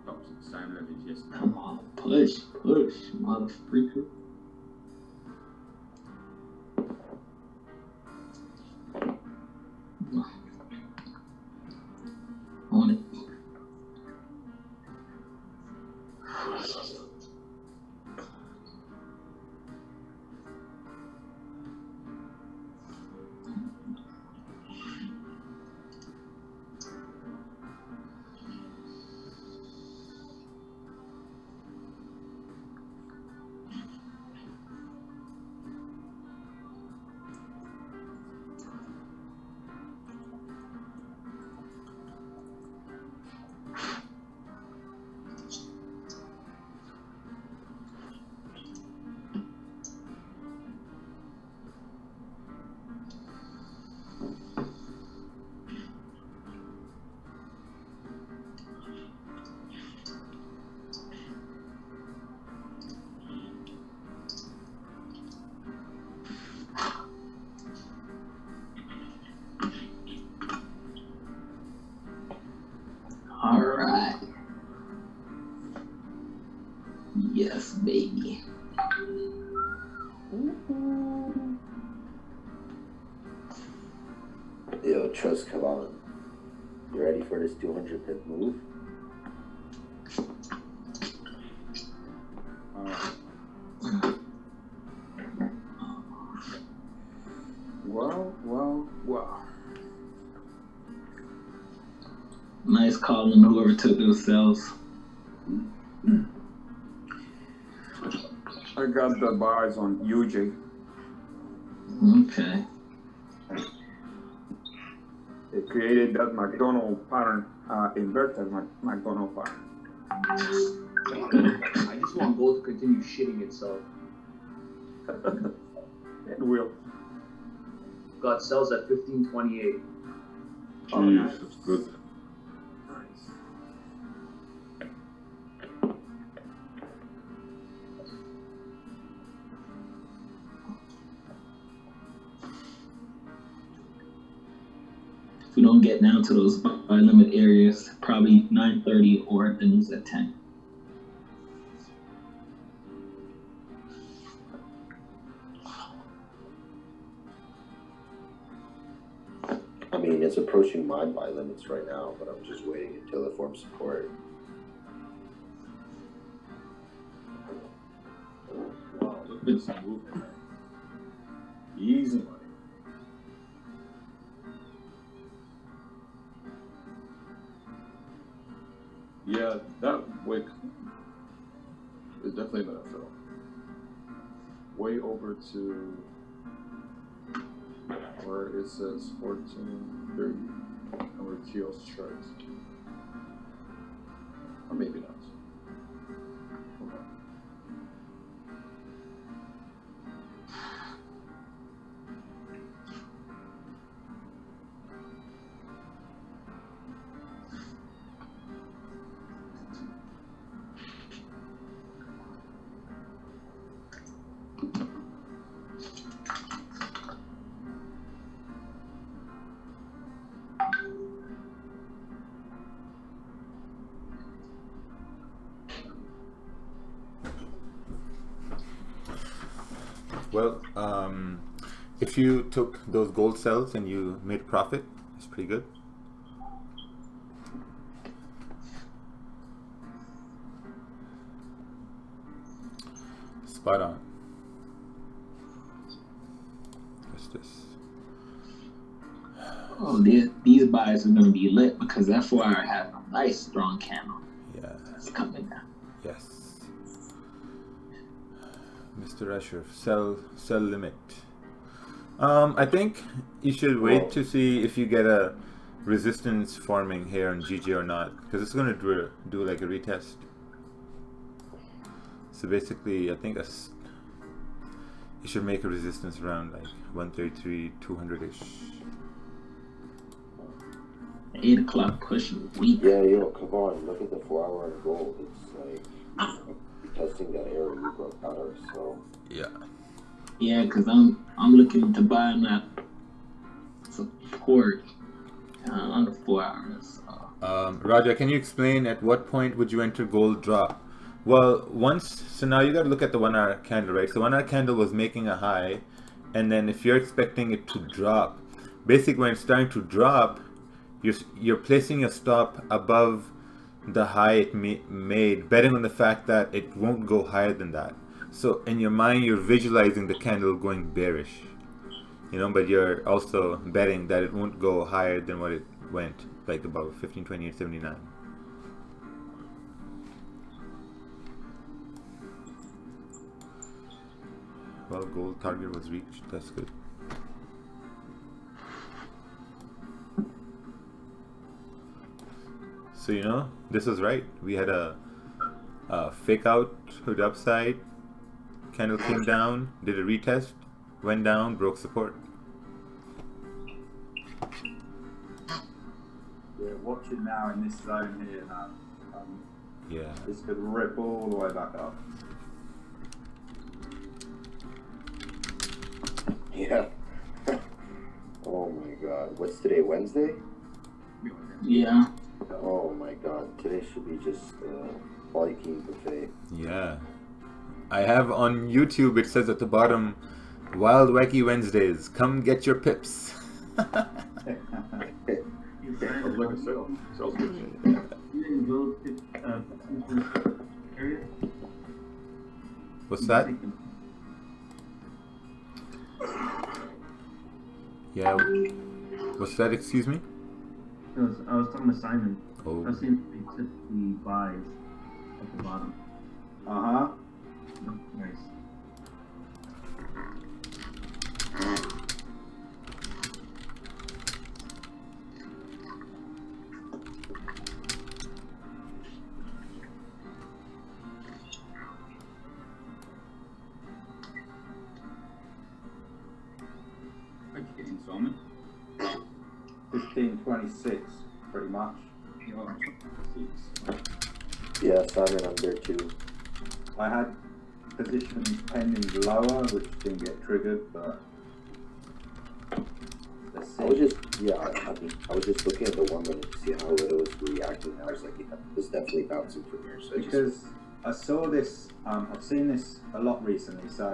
Tops at the same level as yesterday. Come on, push, motherfucker. On it. Alright. Yes, baby. Yo, Trust, come on. You ready for this 200 pip move? Wow. Nice calling whoever took those cells. I got the buys on UJ. Okay. They created that McDonald pattern, inverted McDonald pattern. I just want gold to continue shitting itself. It will. Got sells at 1528. Jeez, that's good. If we don't get down to those buy limit areas, probably 9:30 or at the news at 10. I mean, it's approaching my buy limits right now, but I'm just waiting until it forms support. Wow, look at this movement. Easy money. Yeah, that wick is definitely gonna fill. Way over to where it says 1430 and where Keel's chart. Or maybe not. Okay. Well, if you took those gold sells and you made profit, it's pretty good. Spot on. What's this? Oh, these buys are going to be lit because that 4 hour has a nice strong candle. Yeah. It's coming down. Yes. Mr. Usher, sell limit. I think you should wait to see if you get a resistance forming here on GG or not, because it's going to do like a retest. So basically, I think you should make a resistance around like 133, 200-ish. 8 o'clock pushing weak. Yeah, yo, come on, look at the 4 hour on gold. It's like testing that area you broke out of, so. Yeah. Yeah, because I'm looking to buy that support on the 4 hours. So. Raja, can you explain at what point would you enter gold drop? Well, so now you got to look at the 1 hour candle, right? So 1 hour candle was making a high, and then if you're expecting it to drop, basically when it's starting to drop, you're placing your stop above the high it made, betting on the fact that it won't go higher than that. So in your mind, you're visualizing the candle going bearish, but you're also betting that it won't go higher than what it went, like about 1528.79. Well, gold target was reached. That's good. So this was right. We had a fake out to the upside. Candle came down, did a retest, went down, broke support. Yeah, watch it now in this zone here now. Yeah. This could rip all the way back up. Yeah. Oh my god. What's today, Wednesday? Yeah. Oh my god. Today should be just all you can eat buffet. Yeah. I have on YouTube, it says at the bottom, Wild Wacky Wednesdays, come get your pips. Sounds like a sale. Sales pitch. You didn't go to this area? What's that? Yeah. What's that? Excuse me? I was talking to Simon. Oh. I was seeing they took the buys at the bottom. Uh-huh. Nice. What'd you get in, Simon? 1526, pretty much. Yeah, Simon, I'm there too. I had positions pending lower, which didn't get triggered, but let's see. I was just looking at the 1 minute to see how it was reacting. I was like, yeah, it's definitely bouncing from here. So because I saw this, I've seen this a lot recently. So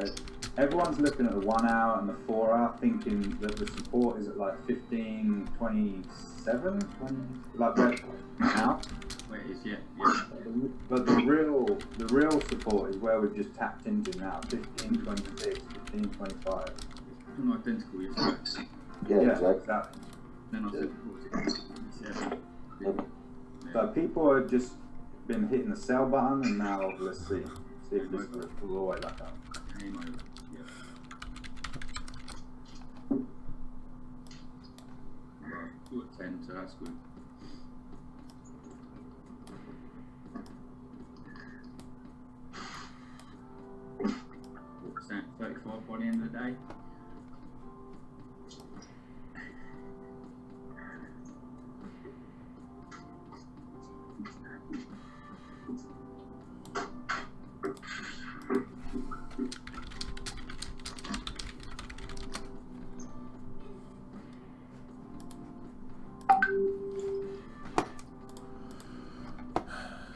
everyone's looking at the 1 hour and the 4 hour, thinking that the support is at like 1527, like that now. Where it is, yeah. But the real support is where we've just tapped into now, 1526, 1525. It's not identical, is it? Yeah, exactly. Then I said, what was it? 27. So people have just been hitting the sell button, and now let's see if this goes all the way back up. Game over. Yeah. Right, you're at 10, so that's good. What percent? 35 by the end of the day.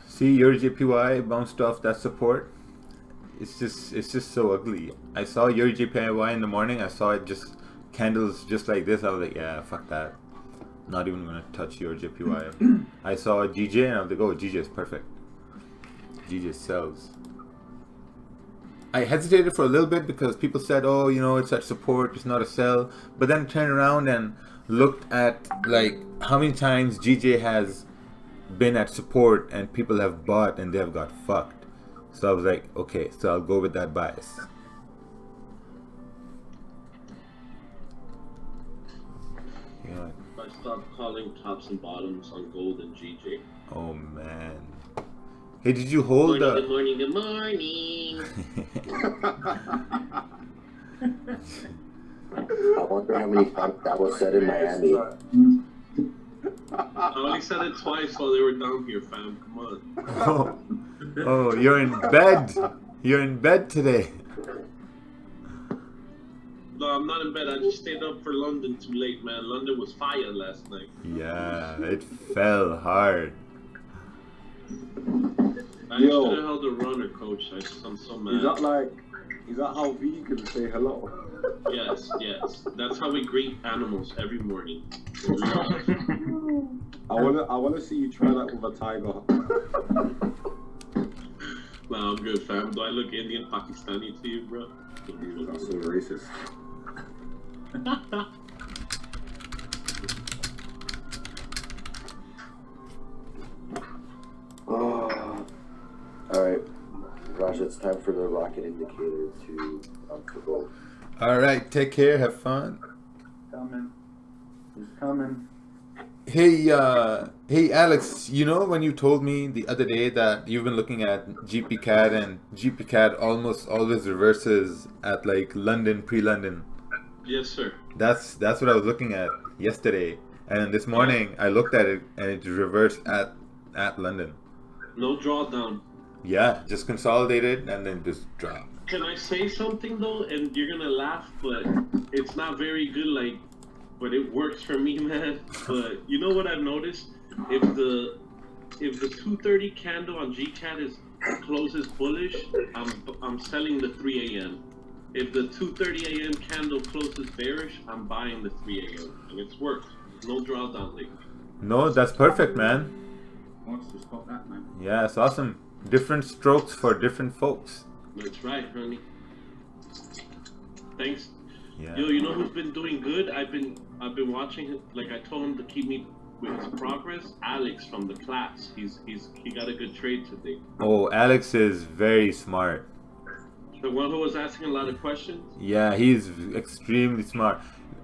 See, your JPY bounced off that support. It's just so ugly. I saw your JPY in the morning. I saw it just candles just like this. I was like, yeah, fuck that. Not even gonna touch your JPY. I saw GJ and I was like, oh, GJ is perfect. GJ sells. I hesitated for a little bit because people said, oh, you know, it's at support, it's not a sell. But then I turned around and looked at like how many times GJ has been at support and people have bought and they have got fucked. So I was like, okay, so I'll go with that bias. Yeah. I stopped calling tops and bottoms on gold and GJ. Oh man. Hey, did you hold Good morning, good morning. I wonder how many times that was said in Miami. I only said it twice while they were down here, fam. Come on. Oh, you're in bed. You're in bed today. No, I'm not in bed. I just stayed up for London too late, man. London was fire last night. Yeah, it fell hard. I should have held a runner, coach. I'm so mad. Is that how vegans say hello? Yes. That's how we greet animals every morning. I wanna see you try that with a tiger. No, I'm good, fam. Do I look Indian, Pakistani to you, bro? That's so racist. Alright, Raj, it's time for the rocket indicator to for gold. Alright, take care, have fun. Coming. He's coming. Hey, Alex, you know when you told me the other day that you've been looking at GPCAD and GPCAD almost always reverses at like London, pre-London? Yes, sir. That's what I was looking at yesterday, and this morning I looked at it and it reversed at London. No drawdown. Yeah, just consolidated and then just drop. Can I say something though? And you're gonna laugh, but it's not very good. Like, but it works for me, man. But you know what I've noticed? If the 230 candle on GCAD closes bullish, I'm selling the 3 a.m. If the 2:30 a.m. candle closes bearish, I'm buying the 3 a.m. and it's worked. No drawdown lately. No, that's perfect, man. Wants to spot that, man. Yeah, it's awesome. Different strokes for different folks. That's right, honey. Thanks. Yeah. Yo, you know who's been doing good? I've been watching. Like I told him to keep me with his progress. Alex from the class. He got a good trade today. Oh, Alex is very smart. The one who was asking a lot of questions. Yeah, he's extremely smart.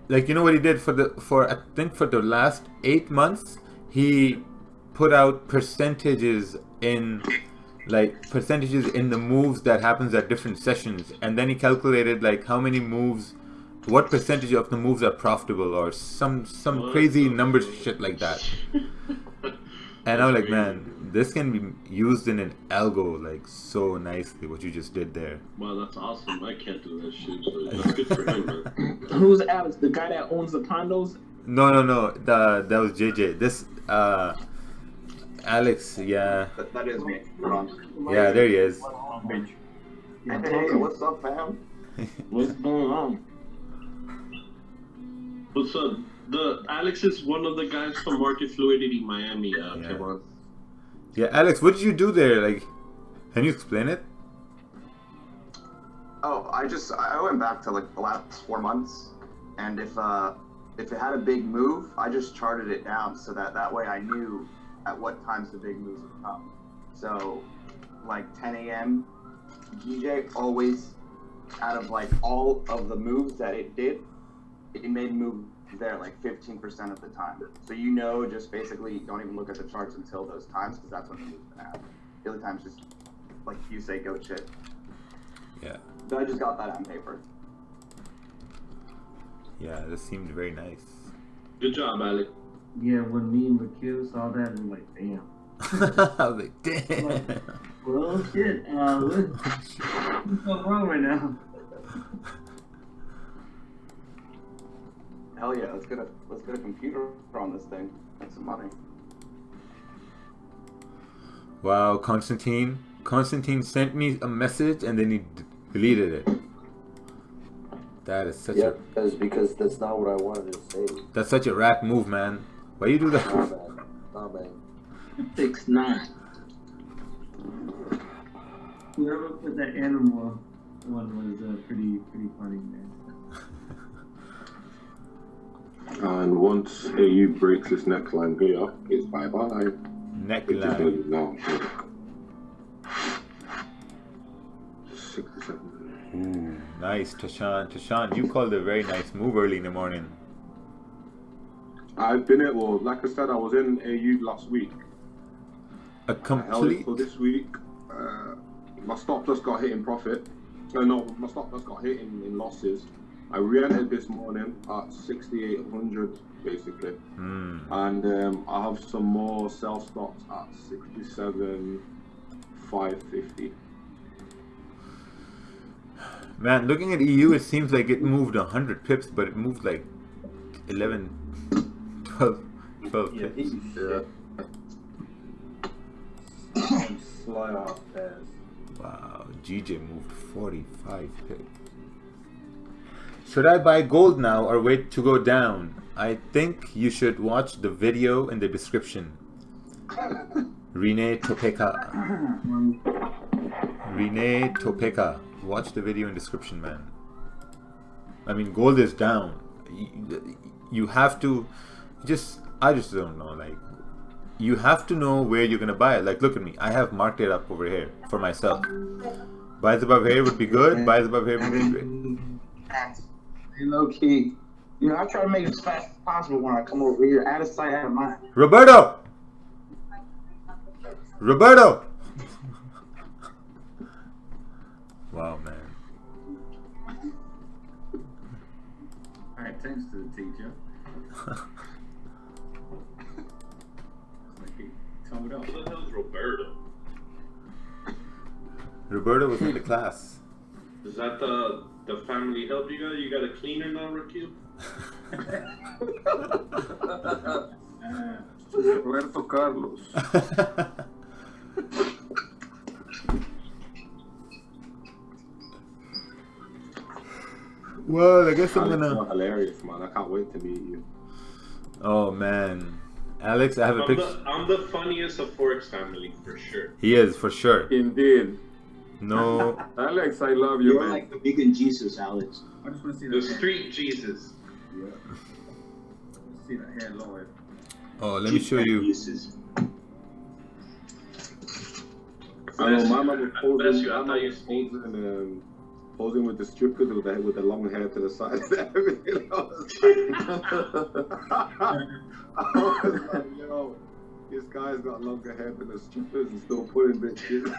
Like, you know what he did for I think for the last 8 months, he put out percentages in the moves that happens at different sessions, and then he calculated like how many moves, what percentage of the moves are profitable, or some crazy numbers shit like that. And I'm like, man, this can be used in an algo like so nicely. What you just did there. Wow, that's awesome. I can't do that shit, but that's good for him, man. Who's Alex? The guy that owns the condos? No. That was JJ. This Alex, yeah. That is me. Yeah, there he is. Hey, what's up, fam? What's going on? What's up? Alex is one of the guys from Market Fluidity Miami. Kevon. Yeah, Alex, what did you do there? Like, can you explain it? Oh, I went back to like the last 4 months, and if it had a big move, I just charted it down so that way I knew at what times the big moves would come. So, like 10 a.m. GJ always, out of like all of the moves that it did, it made moves there like 15% of the time. So you know, just basically don't even look at the charts until those times, because that's when the move's gonna happen. The other times just like you say goat shit. Yeah. So I just got that on paper. Yeah, this seemed very nice. Good job, Alex. Yeah, when me and Rakeel saw that, we were like, damn. I was like, damn. Like, well, shit. What's going wrong right now? Hell yeah, let's get a computer on this thing. Make some money. Wow, Constantine sent me a message and then he deleted it. That is such a... because that's not what I wanted to say. That's such a rat move, man. Why you do that? Nah, man. 6'9". Whoever put that animal one was pretty funny, man. And once AU breaks this neckline here, it's bye-bye. Neckline. Now, 67. Ooh, nice, Tashan. Tashan, you called a very nice move early in the morning. I've been well, like I said, I was in AU last week. A complete. For this week, my stop loss got hit in profit. No, my stop loss got hit in losses. I re-entered this morning at 6,800 basically, and I have some more sell stops at 67,550. Man, looking at EU, it seems like it moved 100 pips, but it moved like 11, 12 pips. Yeah. Slide off pairs. Wow, GJ moved 45 pips. Should I buy gold now or wait to go down? I think you should watch the video in the description. Rene Topeka. Rene Topeka. Watch the video in description, man. I mean, gold is down. You have to I just don't know. Like, you have to know where you're gonna buy it. Like, look at me. I have marked it up over here for myself. Buys above here would be good. Buys above here would be great. Low key. You know, I try to make it as fast as possible when I come over here. Out of sight, out of mind. Roberto! Roberto! Wow, man. Alright, thanks to the teacher. Like he told up. Who the hell is Roberto? Roberto was in the class. Is that the family help you got? You got a cleaner now, Rakeel? Roberto Carlos. Well, I guess I'm Alex, gonna. you're hilarious, man. I can't wait to meet you. Oh man, Alex, I have a picture. I'm the funniest of Forex family for sure. He is for sure. Indeed. No. Alex, I love you, You're man. like the vegan Jesus, Alex. I just want to see The that street Jesus. Yeah. See that hair live. Oh, let me show you. I know my man was posing. I thought you Posing with the strippers with the long hair to the side and everything. I was like, yo, this guy's got longer hair than the strippers and still putting bitches.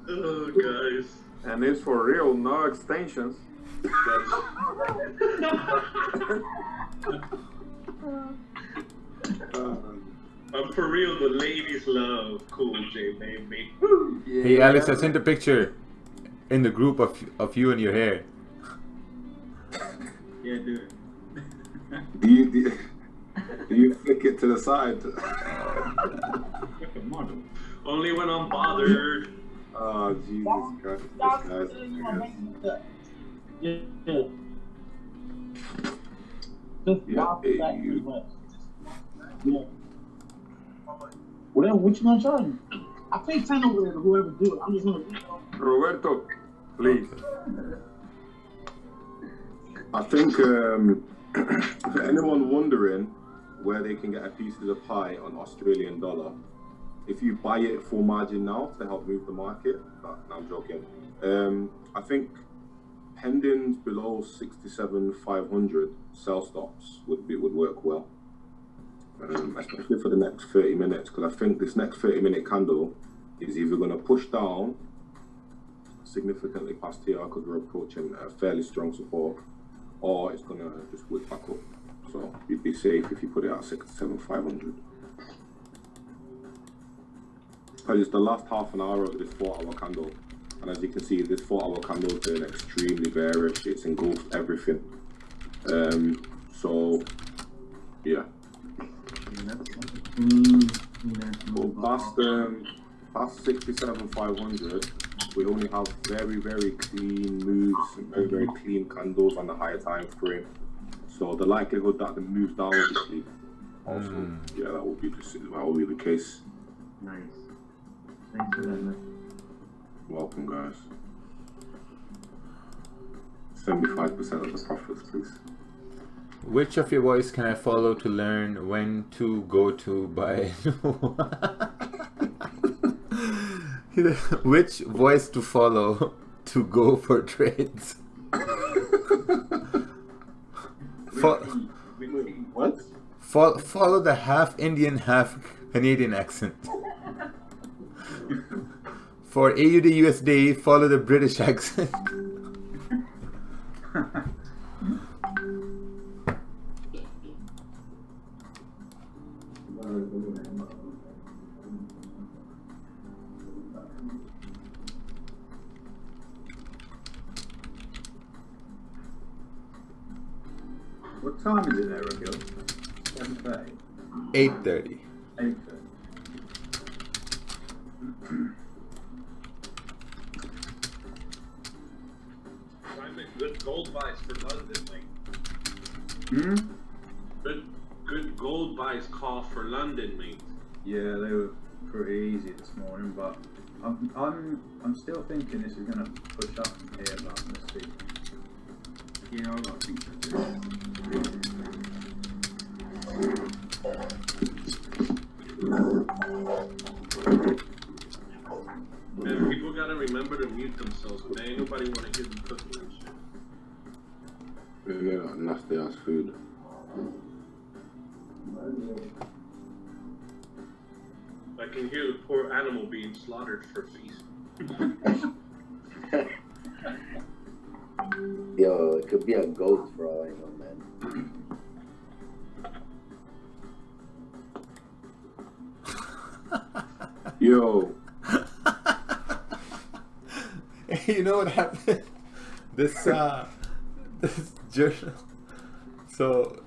Oh, guys. And it's for real, no extensions. I'm for real, the ladies love Cool J, baby. Yeah. Hey Alex, I sent a picture in the group of you and your hair. Yeah, do it. Do you flick it to the side? Like a model. Only when I'm bothered. Oh, Jesus Christ. This guy's Whatever, what you gonna charge me? I pay 10 over there to whoever do it. I'm just gonna Roberto, please. I think for anyone wondering where they can get a piece of the pie on Australian dollar, if you buy it full margin now to help move the market, no, I'm joking. I think pendings below 67,500 sell stops would work well, especially for the next 30 minutes, because I think this next 30-minute candle is either going to push down significantly past here because we're approaching a fairly strong support, or it's going to just wick back up. So you'd be safe if you put it at 67,500. Because it's the last half an hour of this 4-hour candle, and as you can see, this 4-hour candle has been extremely bearish. It's engulfed everything. So yeah. But past 67,500, we only have very, very clean moves and very, very clean candles on the higher time frame. So the likelihood that the moves down obviously also, yeah, that would be the case. Nice. Thanks for that, man. Welcome, guys. 75% of the profits, please. Which of your voice can I follow to learn when to go to buy? Which voice to follow to go for trades? What? Follow the half Indian, half Canadian accent. For AUD USD, follow the British accent. What time is it there, Rakeel? 7:30. 8:30. 8:30. Good gold buys for London, Hmm? Good gold buys call for London, mate. Yeah, they were pretty easy this morning, but I'm still thinking this is gonna push up from here, but let's see. Yeah, I think so too. Man, people gotta remember to mute themselves, man. Ain't nobody wanna hear them cooking and shit. Yeah, nasty ass food. I can hear the poor animal being slaughtered for feast. Yo, it could be a goat for all I know, man. Yo. You know what happened? This journal. So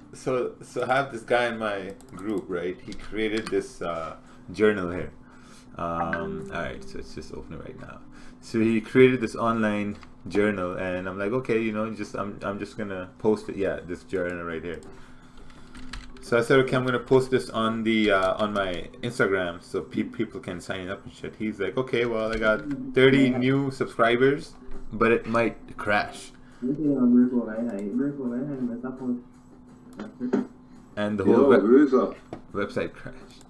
I have this guy in my group, right? He created this journal here. Alright, so it's just open right now. So he created this online journal, and I'm like, okay, you know, I'm just gonna post it. Yeah, this journal right here. So I said, okay, I'm gonna post this on the on my Instagram so people can sign up and shit. He's like, okay, well, I got 30 new subscribers, but it might crash. And the whole website crashed.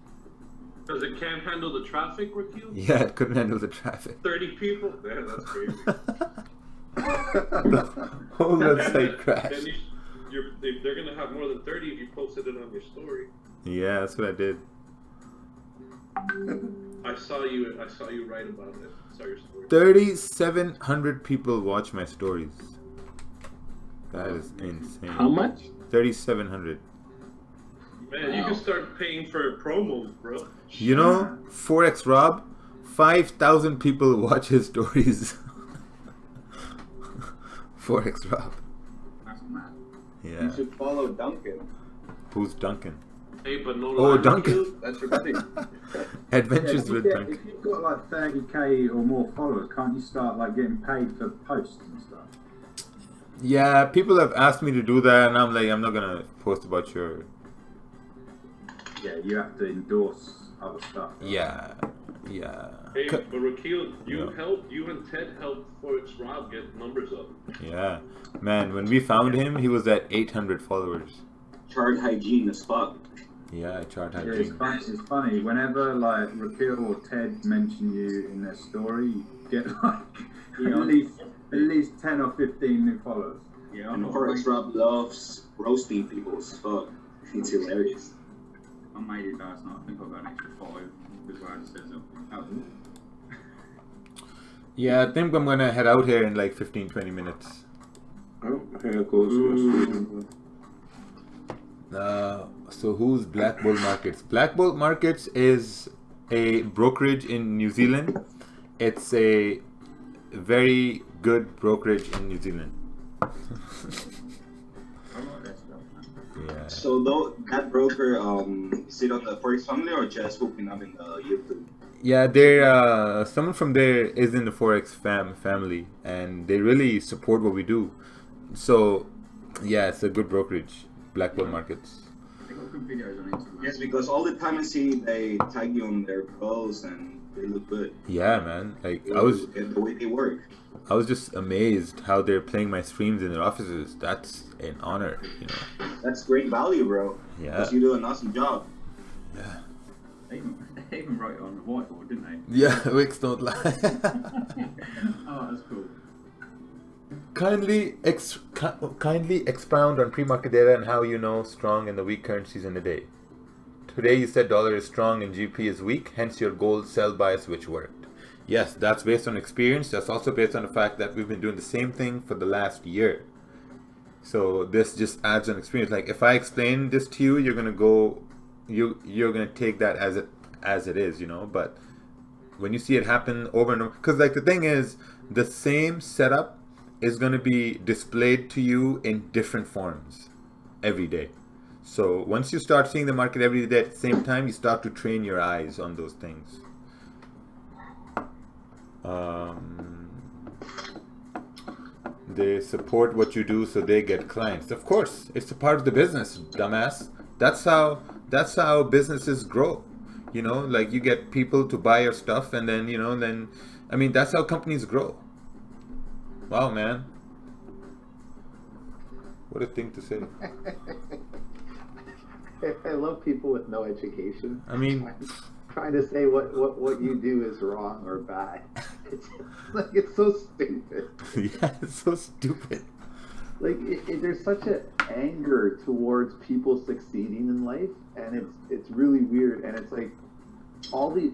Because it can't handle the traffic, Rakeel? Yeah, it couldn't handle the traffic. 30 people? Man, that's crazy. The whole website crashed. Then they're going to have more than 30 if you posted it on your story. Yeah, that's what I did. I saw you write about it. I saw your story. 3,700 people watch my stories. That is insane. How much? 3,700. Man, you can start paying for promos, bro. You know, Forex Rob, 5,000 people watch his stories. Forex Rob. That's mad. Yeah. You should follow Duncan. Who's Duncan? Hey, but no Oh, Duncan. That's your buddy. Adventures with If Duncan. you've got like 30k or more followers, can't you start like getting paid for posts and stuff? Yeah, people have asked me to do that, and I'm like, I'm not gonna post about your. Yeah, you have to endorse other stuff. Yeah. Hey, but Rakeel, you and Ted helped Forex Rob get numbers up. Yeah, man. When we found him, he was at 800 followers. Chart hygiene as fuck. Yeah, chart Yeah, hygiene. it's funny. Whenever like Rakeel or Ted mention you in their story, you get like at least 10 or 15 new followers. Yeah, And Forex Rob loves roasting people as fuck. It's hilarious. I made it last night. I think I got an extra 5 because I just said so. Yeah, I think I'm gonna head out here in like 15-20 minutes. Oh, here goes. So who's Black Bull Markets? Black Bull Markets is a brokerage in New Zealand. It's a very good brokerage in New Zealand. Yeah. So though that broker is it on the Forex family or just hooking up in the YouTube? Yeah, they're someone from there is in the Forex family, and they really support what we do. So yeah, it's a good brokerage, Black Bull Markets. They got good videos on Instagram. Yes, because all the time I see they tag you on their posts and They look good. Yeah, man. Like And the way they work. I was just amazed how they're playing my streams in their offices. That's an honor, you know. That's great value, bro. Yeah. Because you do an awesome job. Yeah. They even wrote it on the whiteboard, didn't they? Yeah, Wicks don't lie. Oh, that's cool. Kindly expound on pre-market data and how you know strong and the weak currencies in a day. Today you said dollar is strong and GP is weak, hence your gold sell buy switch worked. Yes, that's based on experience. That's also based on the fact that we've been doing the same thing for the last year. So this just adds on experience. Like if I explain this to you, you're gonna go, you're gonna take that as it is, you know. But when you see it happen over and over, because like the thing is, the same setup is gonna be displayed to you in different forms every day. So once you start seeing the market every day at the same time, you start to train your eyes on those things. They support what you do, so they get clients. Of course, it's a part of the business, dumbass. That's how businesses grow. You know, like you get people to buy your stuff, and then I mean, that's how companies grow. Wow, man. What a thing to say. I love people with no education. I mean, trying to say what you do is wrong or bad. It's so stupid. Yeah, it's so stupid. Like there's such an anger towards people succeeding in life, and it's really weird. And it's like all these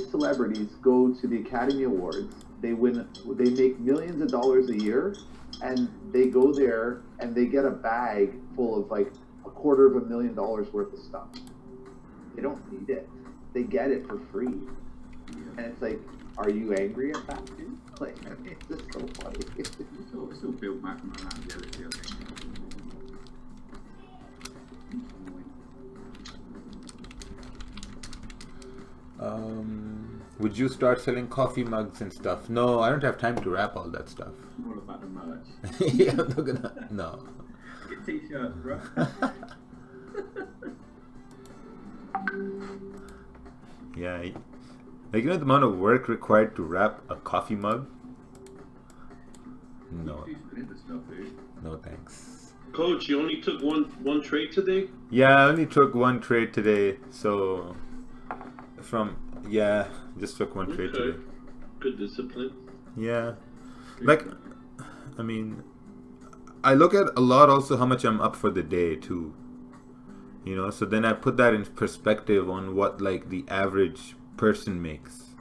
celebrities go to the Academy Awards. They make millions of dollars a year, and they go there and they get a bag full of like $250,000 worth of stuff. They don't need it. They get it for free. And it's like, are you angry at that too? Like, I mean, it's just so funny. It's still built back from around jealousy, I think. Would you start selling coffee mugs and stuff? No, I don't have time to wrap all that stuff. What about the merch? Yeah, I'm not gonna. No. Get t-shirts, bro. Yeah, like you know the amount of work required to wrap a coffee mug? No. No thanks. Coach, you only took one trade today? Yeah, I only took one trade today, so just took one trade today. Good discipline. Yeah. Like, I mean, I look at a lot also how much I'm up for the day too. You know, so then I put that in perspective on what like the average person makes.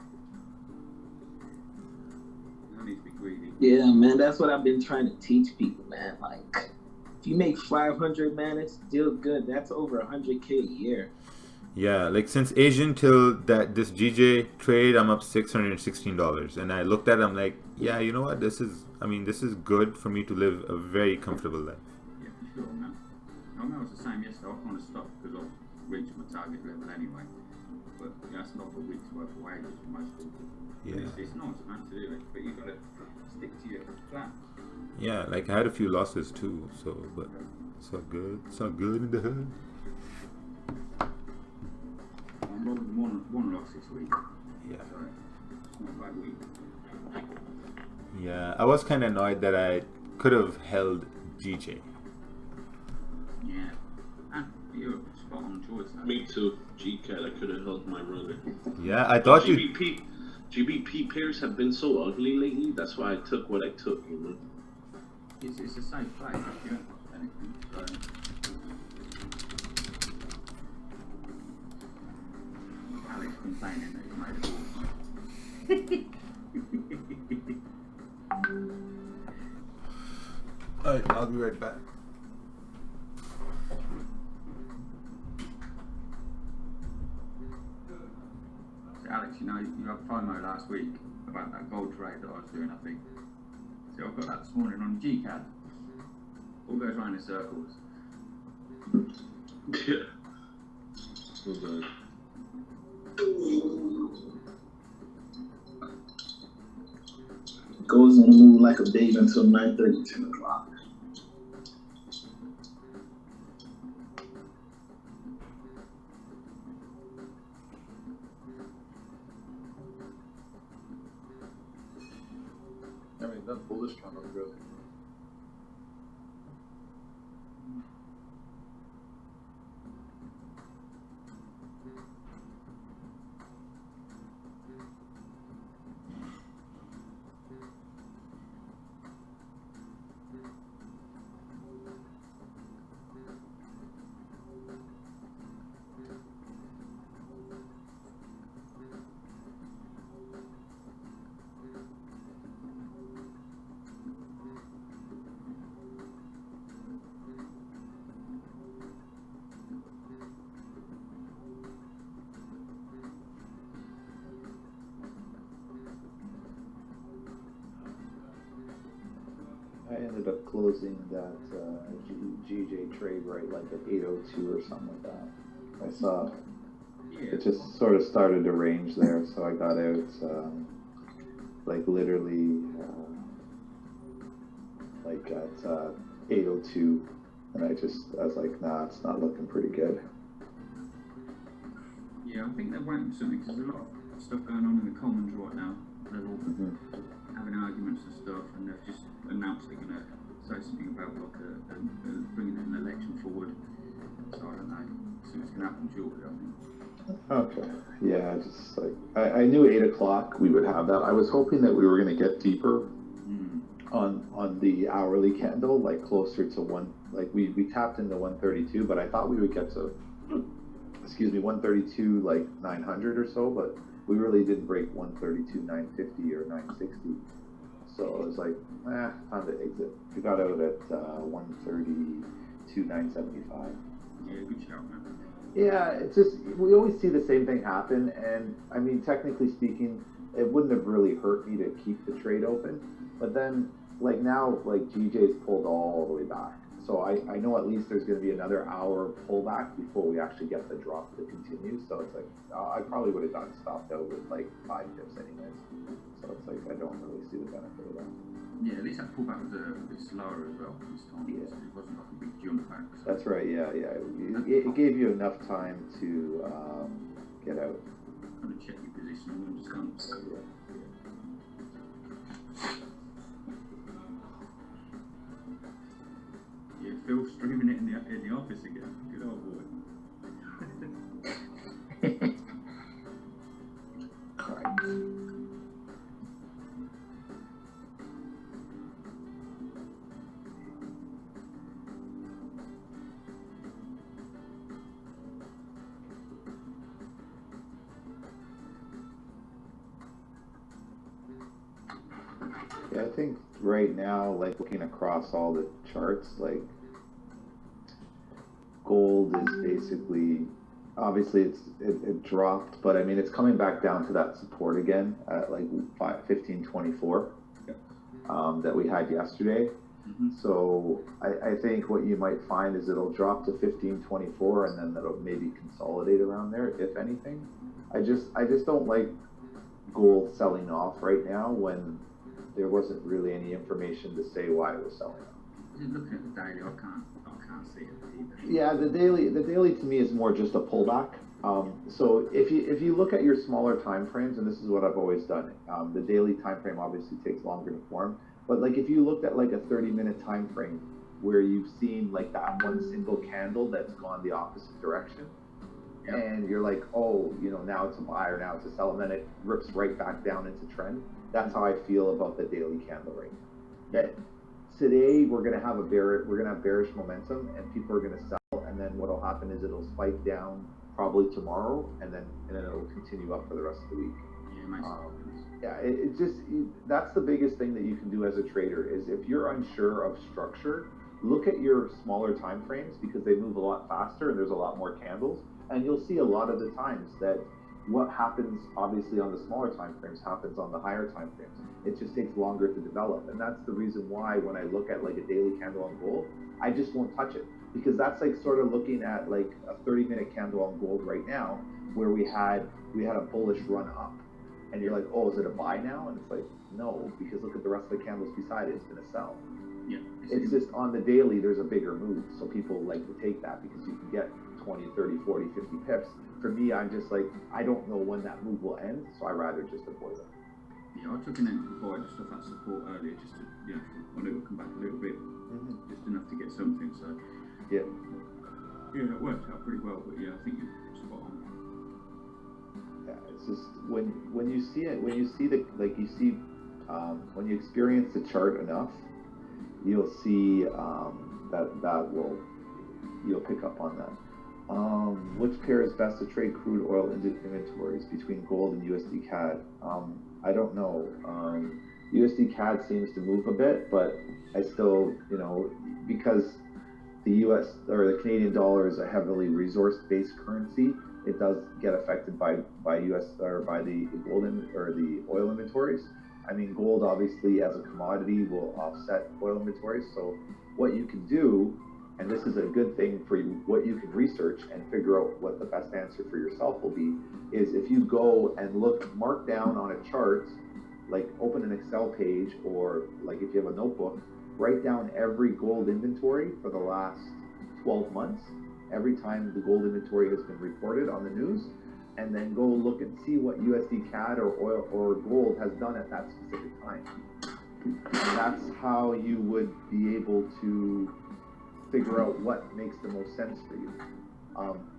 Yeah, man, that's what I've been trying to teach people, man. Like, if you make 500, man, it's still good. That's over 100K a year. Yeah, like since Asian till this GJ trade, I'm up $616, and I looked at it, I'm like, yeah, you know what? This is good for me to live a very comfortable life. Yeah, for sure, man. I know it's the same yesterday. I kind of stopped because I've reached my target level anyway. But that's not a week's worth of wages for most people. Yeah. It's nice, man, to do it, but you've got to stick to your plan. Yeah, like I had a few losses too, but it's all good. It's all good in the hood. I'm rolling one loss this week. Yeah. So it's not a bad week. Yeah, I was kind of annoyed that I could have held GJ. Yeah. And you're a spot on choice. Me too. GCAT, I could have held my runner. Yeah, I thought GBP pairs have been so ugly lately. That's why I took what I took, you know. It's a safe play. You haven't lost anything. So. Alex complaining that he's made a Alright, I'll be right back. So Alex, you know, you had FOMO last week about that gold trade that I was doing, I think. So I've got that this morning on GCAD. All goes round in circles. Yeah. Okay. Goes on the move like a baby until 9:30, 10 o'clock. that bullish kind of good. I ended up closing that GJ trade right like at 8:02 or something like that. I saw it just sort of started to range there, so I got out like literally like at 8:02, and I was like, nah, it's not looking pretty good. Yeah, I think they're waiting for something because there's a lot of stuff going on in the Commons right now. They're all having arguments and stuff, and they've just announced they're going to say something about like bringing an election forward. So I don't know. So it's going to happen shortly, I think. Okay. Yeah, just like I knew 8 o'clock we would have that. I was hoping that we were going to get deeper on the hourly candle, like closer to one. Like we tapped into 132, but I thought we would get to 132 like 900 or so, but we really didn't break 132 950 or 960. So it was like, time to exit. We got out at 132 975. Yeah, good shout, man. Yeah, it's just, we always see the same thing happen, and I mean, technically speaking, it wouldn't have really hurt me to keep the trade open, but then, like now, like GJ's pulled all the way back, so I know at least there's going to be another hour pullback before we actually get the drop to continue, so it's like, I probably would have gotten stopped out with like 5 pips anyways, so it's like, I don't really see the benefit of that. Yeah, at least that pullback was a bit slower as well this time. Yeah. It wasn't like a big jump back. So. That's right, yeah. It gave you enough time to get out. Kind of check your position and just kind of... Yeah, Phil's streaming it in the office again. Good old boy. Yeah, I think right now, like looking across all the charts, like gold is basically, obviously it dropped, but I mean it's coming back down to that support again at like 1524 that we had yesterday. So I think what you might find is it'll drop to 1524 and then it'll maybe consolidate around there, if anything. I just don't like gold selling off right now when there wasn't really any information to say why it was selling off. Looking at the daily, I can't see it either. Yeah, the daily to me is more just a pullback. So if you look at your smaller time frames, and this is what I've always done, the daily time frame obviously takes longer to form. But like if you looked at like a 30-minute time frame where you've seen like that one single candle that's gone the opposite direction, and you're like, oh, you know, now it's a buy or now it's a sell, and then it rips right back down into trend. That's how I feel about the daily candle right now. That today we're gonna have bearish momentum, and people are gonna sell, and then what'll happen is it'll spike down probably tomorrow, and then it'll continue up for the rest of the week. That's the biggest thing that you can do as a trader is if you're unsure of structure, look at your smaller time frames because they move a lot faster and there's a lot more candles, and you'll see a lot of the times that what happens obviously on the smaller time frames happens on the higher time frames. It just takes longer to develop, and that's the reason why when I look at like a daily candle on gold, I just won't touch it, because that's like sort of looking at like a 30-minute candle on gold right now where we had a bullish run up, and you're like, oh, is it a buy now? And it's like, no, because look at the rest of the candles beside it, it's gonna sell. Yeah, it's just on the daily there's a bigger move, so people like to take that because you can get 20, 30, 40, 50 pips. For me, I'm just like, I don't know when that move will end, so I rather just avoid it. Yeah, I took an entry buy just off that support earlier, just to, you know, I knew it would come back a little bit, just enough to get something. So Yeah. yeah, it worked out pretty well. But yeah, I think you're spot on. Yeah, it's just when you see it, when you see when you experience the chart enough, you'll see you'll pick up on that. Which pair is best to trade crude oil inventories between gold and USD CAD? I don't know. USD CAD seems to move a bit, but I still, because the US or the Canadian dollar is a heavily resource-based currency, it does get affected by US or by the gold or the oil inventories. I mean, gold obviously as a commodity will offset oil inventories. So what you can do, and this is a good thing for you, what you can research and figure out what the best answer for yourself will be, is if you go and mark down on a chart, like open an Excel page, or like if you have a notebook, write down every gold inventory for the last 12 months, every time the gold inventory has been reported on the news, and then go look and see what USD CAD or oil or gold has done at that specific time. And that's how you would be able to figure out what makes the most sense for you.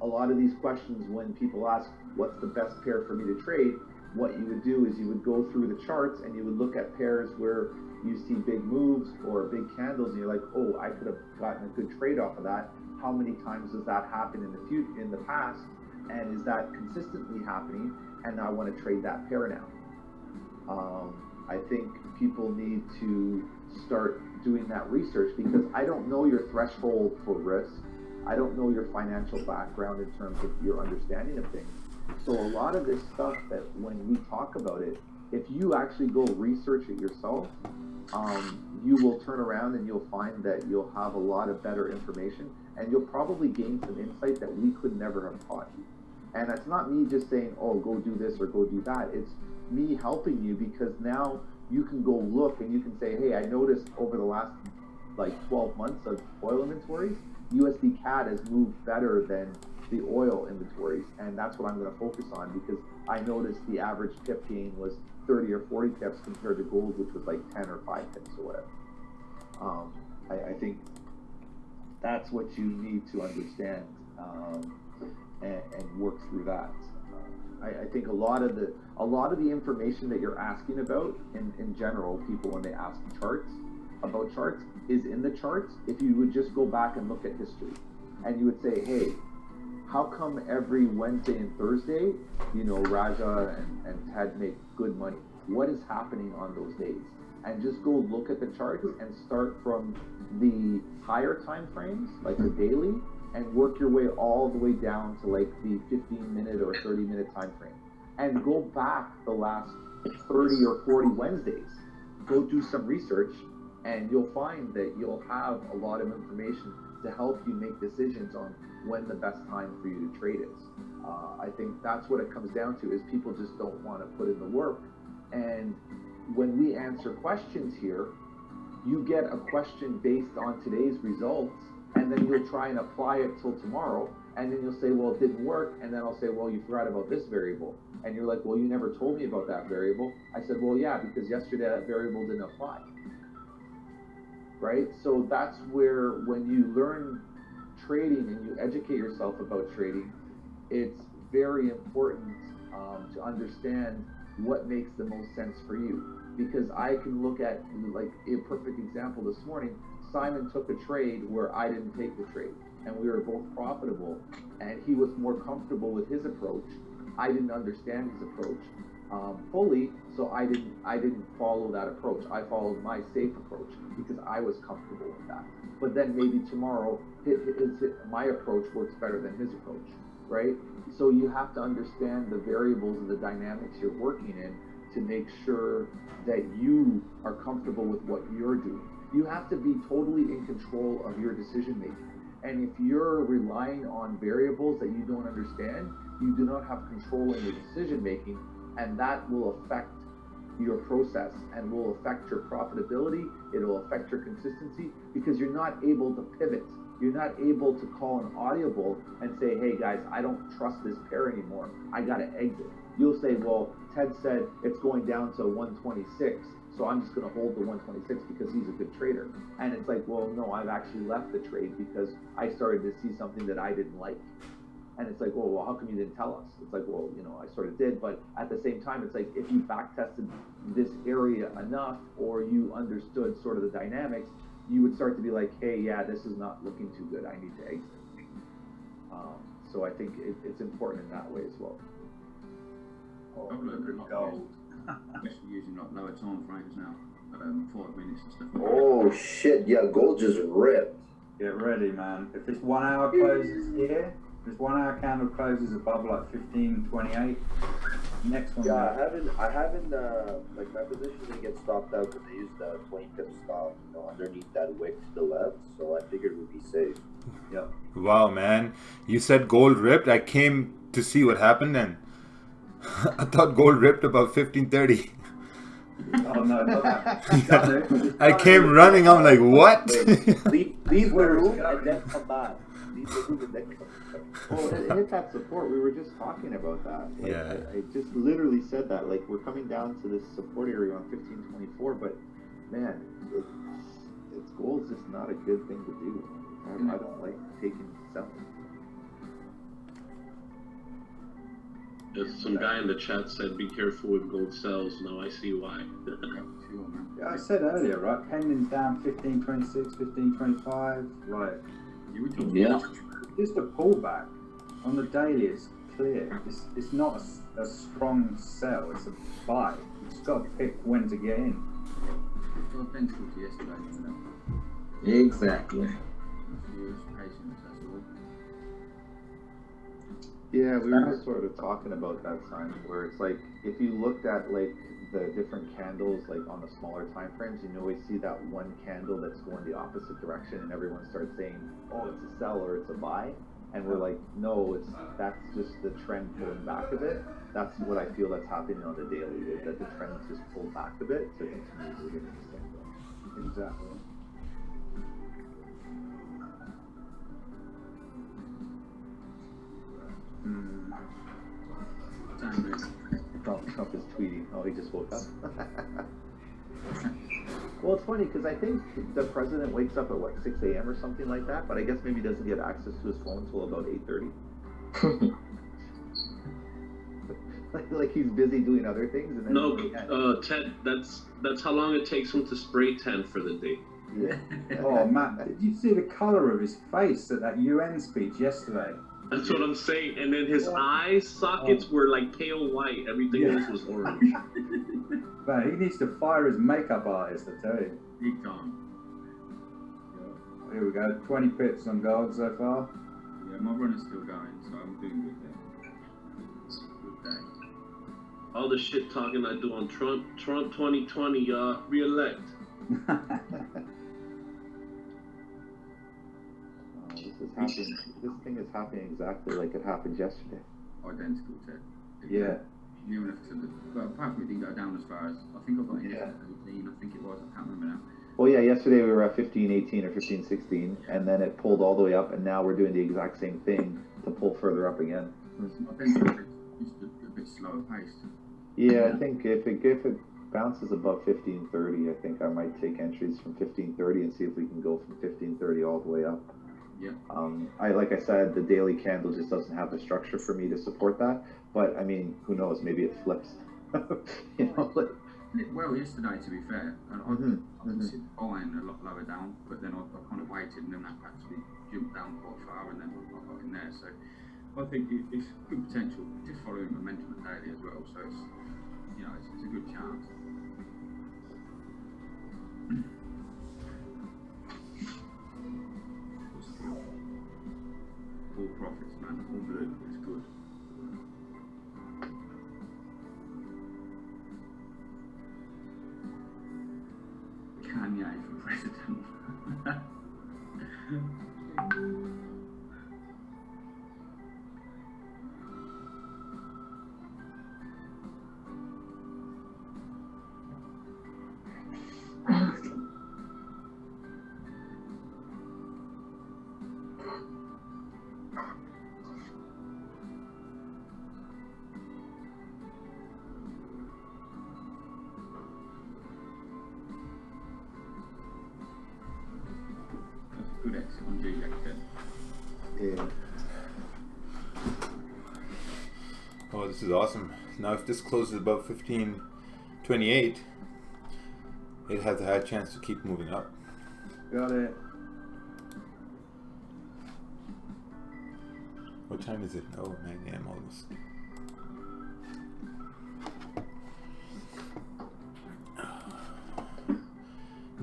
A lot of these questions, when people ask, what's the best pair for me to trade, what you would do is you would go through the charts and you would look at pairs where you see big moves or big candles, and you're like, oh, I could have gotten a good trade off of that. How many times does that happen in the past? And is that consistently happening? And I want to trade that pair now. I think people need to start doing that research, because I don't know your threshold for risk. I don't know your financial background in terms of your understanding of things. So a lot of this stuff that when we talk about it, if you actually go research it yourself, you will turn around and you'll find that you'll have a lot of better information, and you'll probably gain some insight that we could never have taught you. And it's not me just saying, oh, go do this or go do that. It's me helping you, because now you can go look and you can say, hey, I noticed over the last 12 months of oil inventories, USD CAD has moved better than the oil inventories, and that's what I'm going to focus on, because I noticed the average pip gain was 30 or 40 pips compared to gold, which was like 10 or 5 pips or whatever. I think that's what you need to understand and work through that. I think a lot of the information that you're asking about in general, people when they ask about charts is in the charts. If you would just go back and look at history, and you would say, hey, how come every Wednesday and Thursday, Raja and Ted make good money? What is happening on those days? And just go look at the charts and start from the higher time frames, like the daily, and work your way all the way down to like the 15-minute or 30-minute time frame. And go back the last 30 or 40 Wednesdays. Go do some research, and you'll find that you'll have a lot of information to help you make decisions on when the best time for you to trade is. I think that's what it comes down to, is people just don't want to put in the work. And when we answer questions here, you get a question based on today's results, and then you'll try and apply it till tomorrow, and then you'll say, well, it didn't work, and then I'll say, well, you forgot about this variable. And you're like, well, you never told me about that variable. I said, well, yeah, because yesterday that variable didn't apply. Right? So that's where, when you learn trading and you educate yourself about trading, it's very important to understand what makes the most sense for you. Because I can look at, like, a perfect example this morning, Simon took a trade where I didn't take the trade, and we were both profitable, and he was more comfortable with his approach. I didn't understand his approach fully, so I didn't follow that approach. I followed my safe approach because I was comfortable with that. But then maybe tomorrow my approach works better than his approach, right? So you have to understand the variables and the dynamics you're working in to make sure that you are comfortable with what you're doing. You have to be totally in control of your decision making. And if you're relying on variables that you don't understand, you do not have control in your decision making, and that will affect your process and will affect your profitability. It will affect your consistency, because you're not able to pivot. You're not able to call an audible and say, hey guys, I don't trust this pair anymore. I got to exit. you'll say, well, Ted said it's going down to 126, so I'm just going to hold the 126 because he's a good trader. And it's like, well, no, I've actually left the trade because I started to see something that I didn't like. And it's like, well, how come you didn't tell us? It's like, well, I sort of did, but at the same time, it's like, if you back tested this area enough, or you understood sort of the dynamics, you would start to be like, hey, yeah, this is not looking too good. I need to exit. So I think it's important in that way as well. I've looked at gold, especially using like lower time frames now, 5 minutes and stuff. Oh shit! Yeah, gold just ripped. Get ready, man. If this 1 hour closes here, this 1 hour candle closes above like 15.28. Next one. Yeah, I haven't like my position didn't get stopped out because they used the 20 pip stop, underneath that wick to the left, so I figured we'd be safe. Yep. Wow, man. You said gold ripped. I came to see what happened and I thought gold ripped about 15.30. Oh no, not that. I came running. I'm like, what? Leave the room and then come back. Leave the room and then come back. Well, it hit that support. We were just talking about that. Like, Yeah. I just literally said that. Like, we're coming down to this support area on 1524, but man, it's gold's just not a good thing to do. I don't like taking selling. Some guy in the chat said, "Be careful with gold sells." Now I see why. Yeah, I said earlier, right? Pending's down 15.26, 15.25. Like, Yeah. Just a pullback on the daily is clear. It's not a strong sell. It's a buy. You just got to pick when to get in. Got pencil to yesterday, Exactly. Patience, that's all. Yeah, we were just sort of talking about that, Simon, where it's like, if you looked at like the different candles like on the smaller time frames, you always see that one candle that's going the opposite direction and everyone starts saying, oh, it's a sell or it's a buy. And we're like, no, that's just the trend pulling back a bit. That's what I feel that's happening on the daily, is that the trend's just pulled back a bit to continue moving in the same way. Exactly. Trump is tweeting. Oh, he just woke up. Well, it's funny because I think the president wakes up at what, 6 a.m. or something like that, but I guess maybe doesn't get access to his phone until about 8:30. like he's busy doing other things. And then No, Ted, that's how long it takes him to spray tan for the day. Yeah. Oh, Matt, did you see the colour of his face at that UN speech yesterday? That's what I'm saying. And then his eye sockets were like pale white. Everything else was orange. Man, he needs to fire his makeup artist, I tell you. He can't. Here we go, 20 pips on gold so far. Yeah, my run is still going, so I'm doing good there. Good day. All the shit talking I do on Trump 2020, re-elect. This thing is happening exactly like it happened yesterday. Identical, Ted. Yeah. Near enough to the, well, apart from it didn't go down as far as, I think I got in at 18, I think it was, I can't remember now. Well, yeah, yesterday we were at 15.18 or 15.16, and then it pulled all the way up, and now we're doing the exact same thing to pull further up again. I think it's just a bit slower paced. Yeah, I think if it bounces above 15.30, I think I might take entries from 15.30 and see if we can go from 15.30 all the way up. Yeah. Like I said, the daily candle just doesn't have the structure for me to support that. But I mean, who knows? Maybe it flips. You know. Well, yesterday, to be fair, I considered buying a lot lower down, but then I kind of waited, and then that actually jumped down quite far, and then I got in there. So I think it's good potential, just following momentum at daily as well. So it's it's a good chance. All profits, man. All blue. It's good. Kanye for president. Yeah. Oh, this is awesome. Now if this closes above 15.28, it has a high chance to keep moving up. Got it. What time is it? Oh, 9 a.m. almost.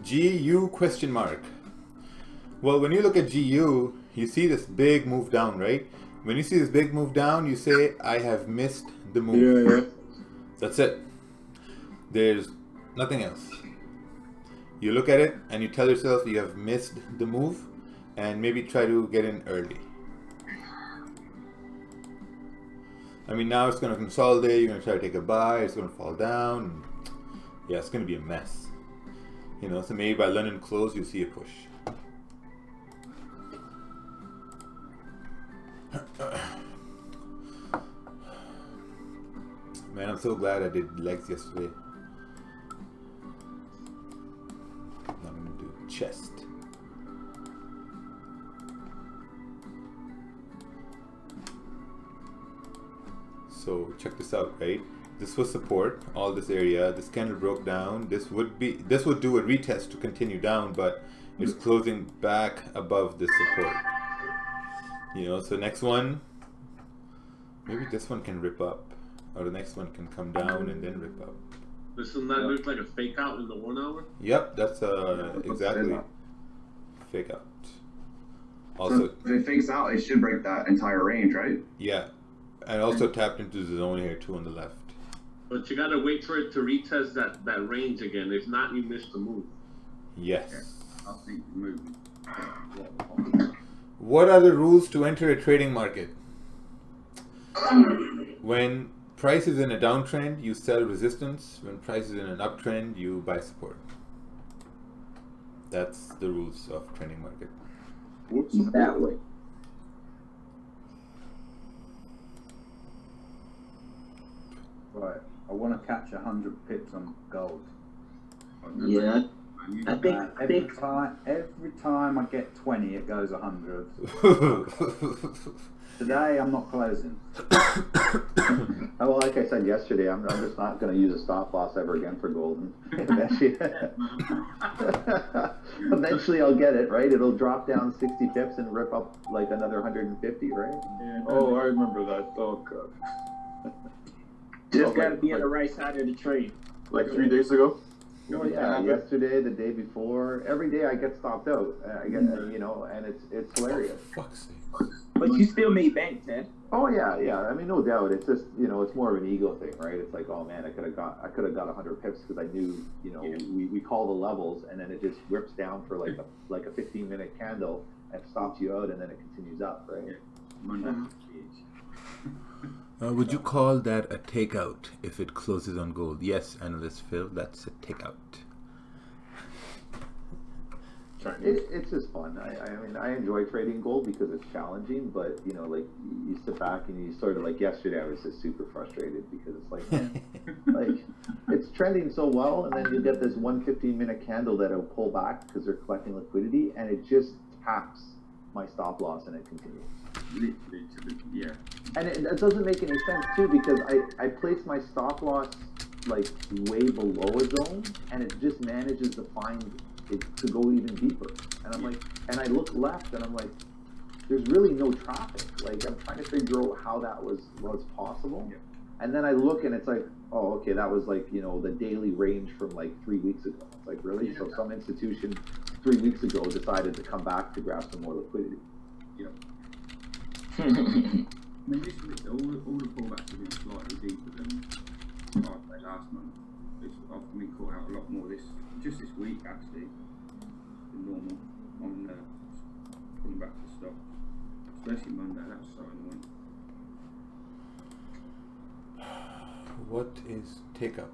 GU question mark. Well, when you look at GU, you see this big move down, right? When you see this big move down, you say, I have missed the move. Yeah. That's it. There's nothing else. You look at it and you tell yourself you have missed the move and maybe try to get in early. I mean, now it's going to consolidate, you're going to try to take a buy, it's going to fall down. Yeah, it's going to be a mess. You know, so maybe by London close, you'll see a push. Man, I'm so glad I did legs yesterday. Now I'm going to do chest. So check this out, right? This was support, all this area. This candle broke down. This would do a retest to continue down, but it's closing back above this support. You know, so next one, maybe this one can rip up, or the next one can come down and then rip up. Doesn't that look like a fake out in the 1 hour? Yep, that's exactly fake out. Also, so if it fakes out, it should break that entire range, right? Yeah, and also tapped into the zone here too on the left. But you gotta wait for it to retest that range again. If not, you miss the move. Yes. Yeah, I think the move. What are the rules to enter a trading market? When price is in a downtrend, you sell resistance. When price is in an uptrend, you buy support. That's the rules of trading market. Whoops. That way. Right. I want to catch 100 pips on gold. Yeah. I think every time I get 20, it goes 100. Today, I'm not closing. Well, like I said yesterday, I'm just not going to use a stop loss ever again for gold. Eventually I'll get it, right? It'll drop down 60 pips and rip up like another 150, right? Yeah, oh, I remember that. Oh, God. Just got to be on the right side of the trade. Like 3 days ago? Oh yeah, yesterday, the day before, every day I get stopped out. I get, you know, and it's hilarious. Fuck's sake. But you still made bank, Ted. Oh yeah. I mean, no doubt. It's just, you know, it's more of an ego thing, right? It's like, oh man, I could have got 100 pips because I knew, you know, we call the levels, and then it just rips down for like a 15-minute candle and stops you out, and then it continues up, right? Would you call that a takeout if it closes on gold? Yes, analyst Phil, that's a takeout. It's just fun. I mean, I enjoy trading gold because it's challenging, but you know, like you sit back and you sort of like yesterday, I was just super frustrated because it's like, man, like it's trending so well, and then you get this 15-minute candle that'll pull back because they're collecting liquidity, and it just taps my stop loss and it continues. Yeah. And it doesn't make any sense too, because I place my stop loss like way below a zone, and it just manages to find it to go even deeper. And I'm like, and I look left, and I'm like, there's really no traffic. Like, I'm trying to figure out how that was possible. Yeah. And then I look, and it's like, oh, okay, that was like, you know, the daily range from like 3 weeks ago. It's like, really? Yeah. So some institution 3 weeks ago decided to come back to grab some more liquidity. Yep. I mean, this week, all the pullbacks have been slightly deeper than last month. I've been caught out a lot more this week actually than normal on pulling back the stock, especially Monday. That was so annoying. What is takeout?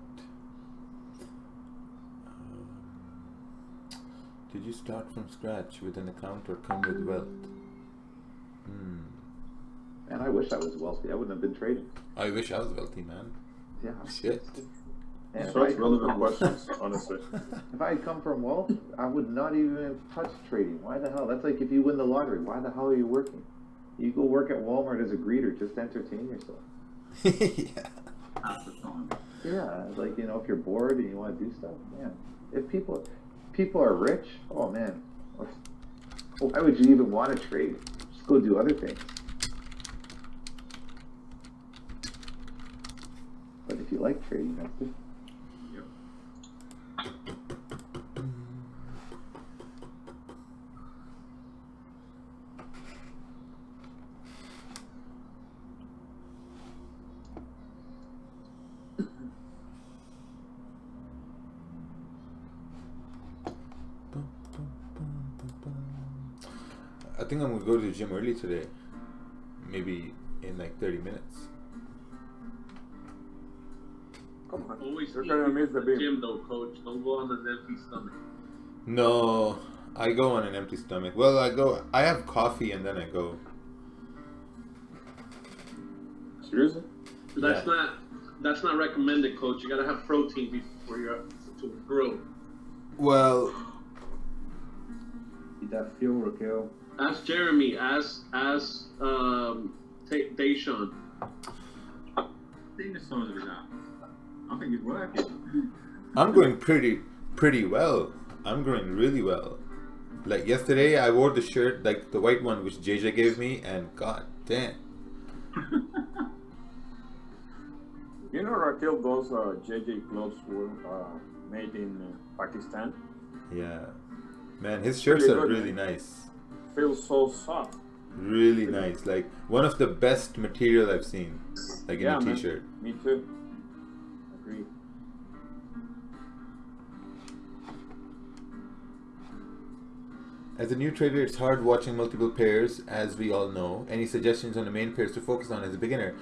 Did you start from scratch with an account or come with wealth? Man, I wish I was wealthy. I wouldn't have been trading. I wish I was wealthy, man. Yeah. Shit. Such relevant questions, honestly. If I had come from wealth, I would not even touch trading. Why the hell? That's like if you win the lottery. Why the hell are you working? You go work at Walmart as a greeter, just entertain yourself. Yeah, like, you know, if you're bored and you want to do stuff, man. If people are rich, oh man, why would you even want to trade? Just go do other things. But if you like trading, that's it. I think I'm gonna go to the gym early today. Maybe in like 30 minutes. Come on. Always You're gonna miss the beam. gym though, coach. Don't go on an empty stomach. No, I go on an empty stomach. Well, I have coffee and then I go. Seriously? That's not recommended, coach. You gotta have protein before you're up to grow. Well, Eat that fuel, rakeel. Ask Jeremy. Ask Deshaun. I think the size of his app. I think it's working. I'm going pretty well. I'm going really well. Like yesterday, I wore the shirt, like the white one, which JJ gave me, and god damn. You know, Raquel, those JJ clothes were made in Pakistan. Yeah, man, his shirts Really are good, really man. nice. Feels so soft. Really nice. Like one of the best material I've seen, like in a man. t-shirt. Me too. Agree. As a new trader, it's hard watching multiple pairs, as we all know. Any suggestions on the main pairs to focus on as a beginner?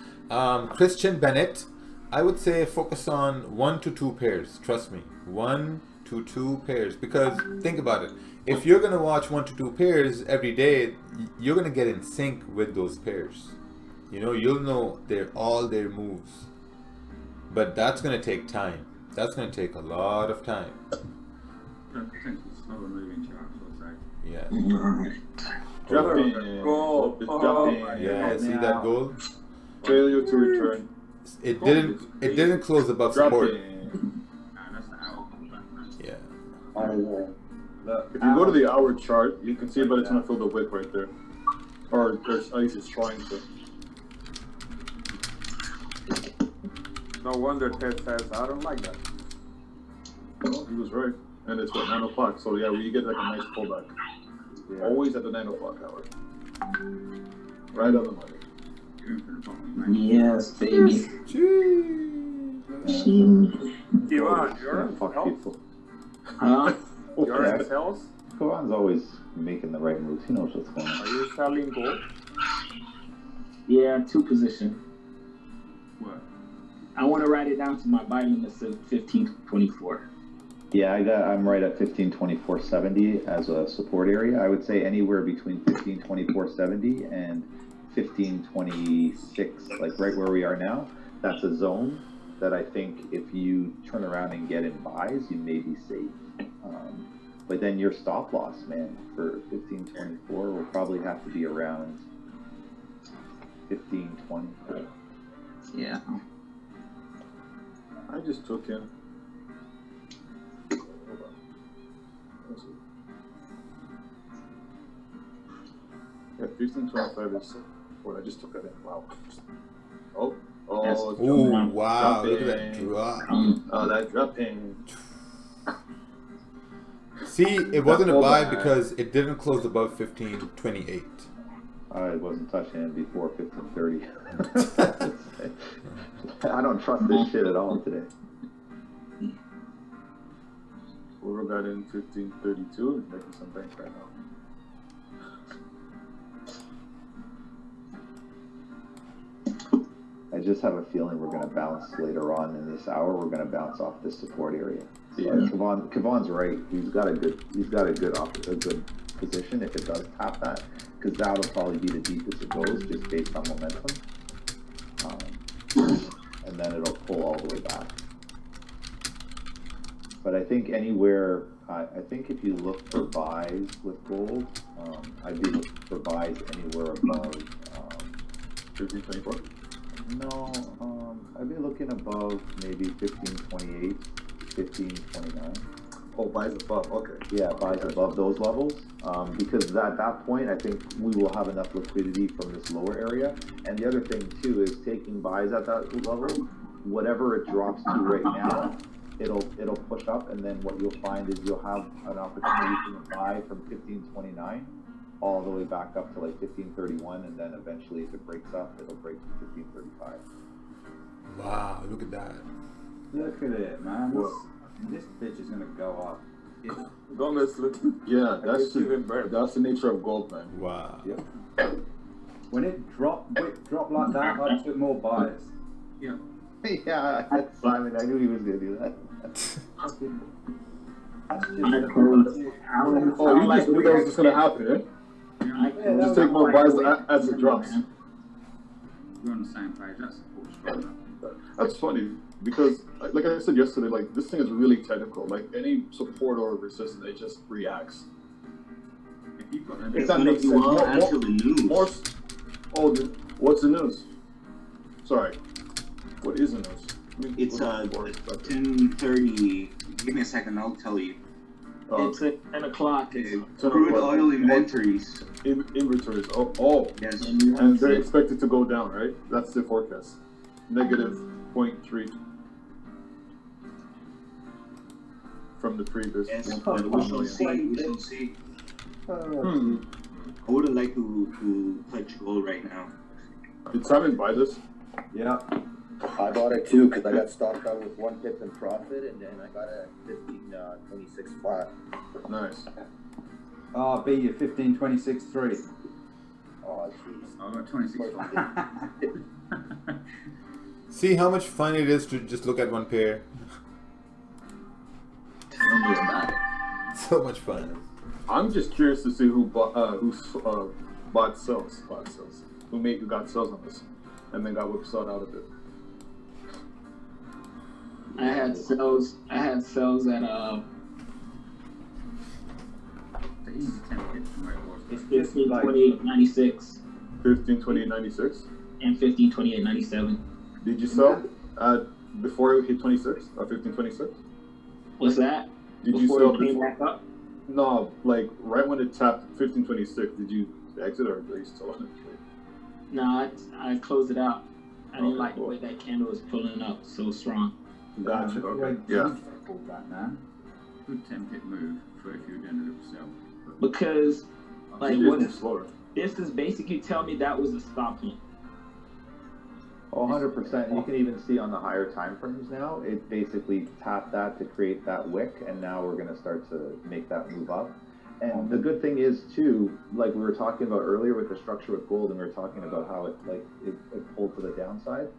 Christian Bennett, I would say focus on 1 to 2 pairs. Trust me, 1 to 2 pairs. Because think about it. If you're going to watch 1 to 2 pairs every day, you're going to get in sync with those pairs. You know, you'll know all their moves. But that's going to take time. That's going to take a lot of time. Potential slower moving charts, I'd say. Yeah. Dropping. Goal. It's dropping. Yeah, see that goal? Failure to return. It didn't close above support. Yeah. If you go to the hour chart, you can see but it's gonna fill the wick right there. Or at least it's trying to. No wonder Ted says, I don't like that. Well, he was right. And it's what, 9 o'clock, so yeah, we get like a nice pullback. Yeah. Always at the 9 o'clock hour. Right on the money. Yes, baby. Ivan, you're in Fuck health? people. Huh? You're in sales? Kavan's always making the right moves. He knows what's going on. Are you selling gold? Yeah, 2 position. What? I want to write it down to my buy limits of 15.24. Yeah, I'm right at 15.2470 as a support area. I would say anywhere between 15.2470 and 15.26, like right where we are now. That's a zone that I think if you turn around and get in buys, you may be safe. But then your stop loss, man, for 15.24 will probably have to be around 15.20. Yeah. I just took in. Yeah, 15.25 is what I just took it in. Wow. Oh, Yes. it's Ooh, dropping. wow, look at that Dropping. drop. Oh, that dropping. See, it wasn't a buy pullback. because it didn't close above 15.28. I wasn't touching it before 15.30. I don't trust this shit at all today. We got in 15.32 and making some bank right now. I just have a feeling we're going to bounce later on in this hour. We're going to bounce off this support area. So Yeah. Kavan's right. He's got a good position if it does tap that, because that'll probably be the deepest it goes, just based on momentum. And then it'll pull all the way back. So But I think anywhere, I think if you look for buys with gold, I'd be looking for buys anywhere above 1524. No, I'd be looking above maybe 1528, 1529. Oh, buys above. Okay. Yeah, buys above those levels, because at that point, I think we will have enough liquidity from this lower area. And the other thing too is taking buys at that level, whatever it drops to right now, it'll push up, and then what you'll find is you'll have an opportunity to buy from 1529 all the way back up to like 1531, and then eventually, if it breaks up, it'll break to 1535. Wow, look at that. Look at it, man. This bitch is gonna go up. Don't listen. Yeah, that's the nature of gold, man. Wow. Yep. When it dropped like that, I took more buys. Yeah. Yeah, Simon, I knew he was gonna do that. Oh, you just knew that was just gonna happen, eh? Yeah, just take more buys as it drops. We're on the same page. That's strong. That's funny because, like I said yesterday, like this thing is really technical. Like any support or resistance, it just reacts. If that makes sense. Answer the news. What's the news? Sorry, what is the news? It's 10:30. Give me a second, I'll tell you. It's at 10 o'clock. Crude oil inventories. Inventories. Oh. Yes. And they're expected to go down, right? That's the forecast. Negative 0.3 from the previous. Yes. 1.1 We shall million. see. We shall see. I wouldn't like to touch gold right now. Did Simon buy this? Yeah. I bought it too because I got stocked out with 1 pip in profit, and then I got it at 1526 flat. Nice. Oh, I beat you 1526.3. Oh, jeez. I got 26. See how much fun it is to just look at one pair. So much fun. I'm just curious to see who bought sells, who got sells on this, and then got whipsawed out of it. I had sales at The easy 10 pips from where it was. it's 1528.96 1528.96 and 1528.97. Did you sell before it hit 26 or 1526? What's that? Did Before you sell it came before? back up? No, like right when it tapped 1526. Did you exit or are you still on it? No, I closed it out. I didn't like the way that candle was pulling up so strong. Gotcha. Okay. Yeah. Good 10 pip move for if you're doing a little sell. Because, like, It what is slower. this is basically telling me that was a stop point. Oh, 100%. You can even see on the higher time frames now, it basically tapped that to create that wick, and now we're going to start to make that move up. And the good thing is too, like we were talking about earlier with the structure with gold, and we were talking about how it pulled to the downside.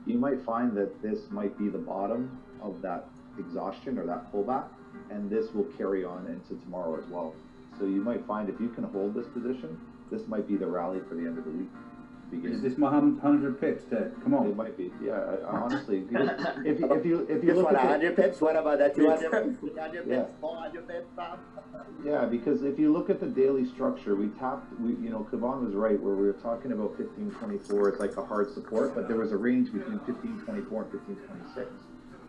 You might find that this might be the bottom of that exhaustion or that pullback, and this will carry on into tomorrow as well. So you might find if you can hold this position, this might be the rally for the end of the week. Is this my 100 pips, Ted? Come on. It might be. Yeah, honestly, because if you Just look want at 100 pips? What about that 200 pips? 300 Yeah. pips? 400 pips, Tom? Yeah, because if you look at the daily structure, Kavan was right where we were talking about 1524. It's like a hard support, but there was a range between 1524 and 1526.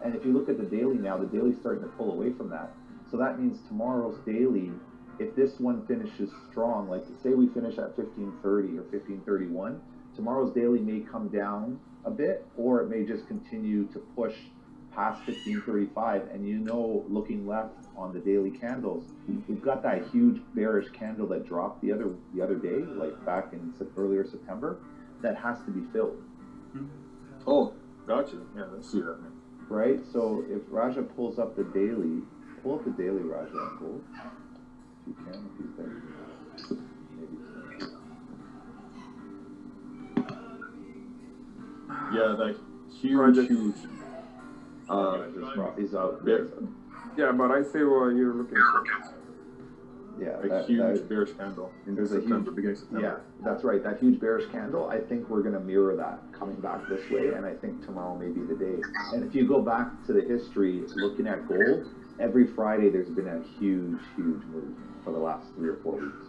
And if you look at the daily now, the daily's starting to pull away from that. So that means tomorrow's daily, if this one finishes strong, like say we finish at 1530 or 1531, tomorrow's daily may come down a bit, or it may just continue to push past 1535. And looking left on the daily candles, we've got that huge bearish candle that dropped the other day, like back in earlier September, that has to be filled. Oh, gotcha. Yeah, let's see that. Right? So if Raja pulls up the daily, pull up the daily, Raja, on gold. If you can, if he's there. Yeah, like huge. He's out. Yeah, but I see what you're looking for. Yeah, a huge bearish candle in September, beginning of September. Yeah, that's right. That huge bearish candle, I think we're going to mirror that coming back this way, and I think tomorrow may be the day. And if you go back to the history, looking at gold, every Friday there's been a huge move for the last 3 or 4 weeks.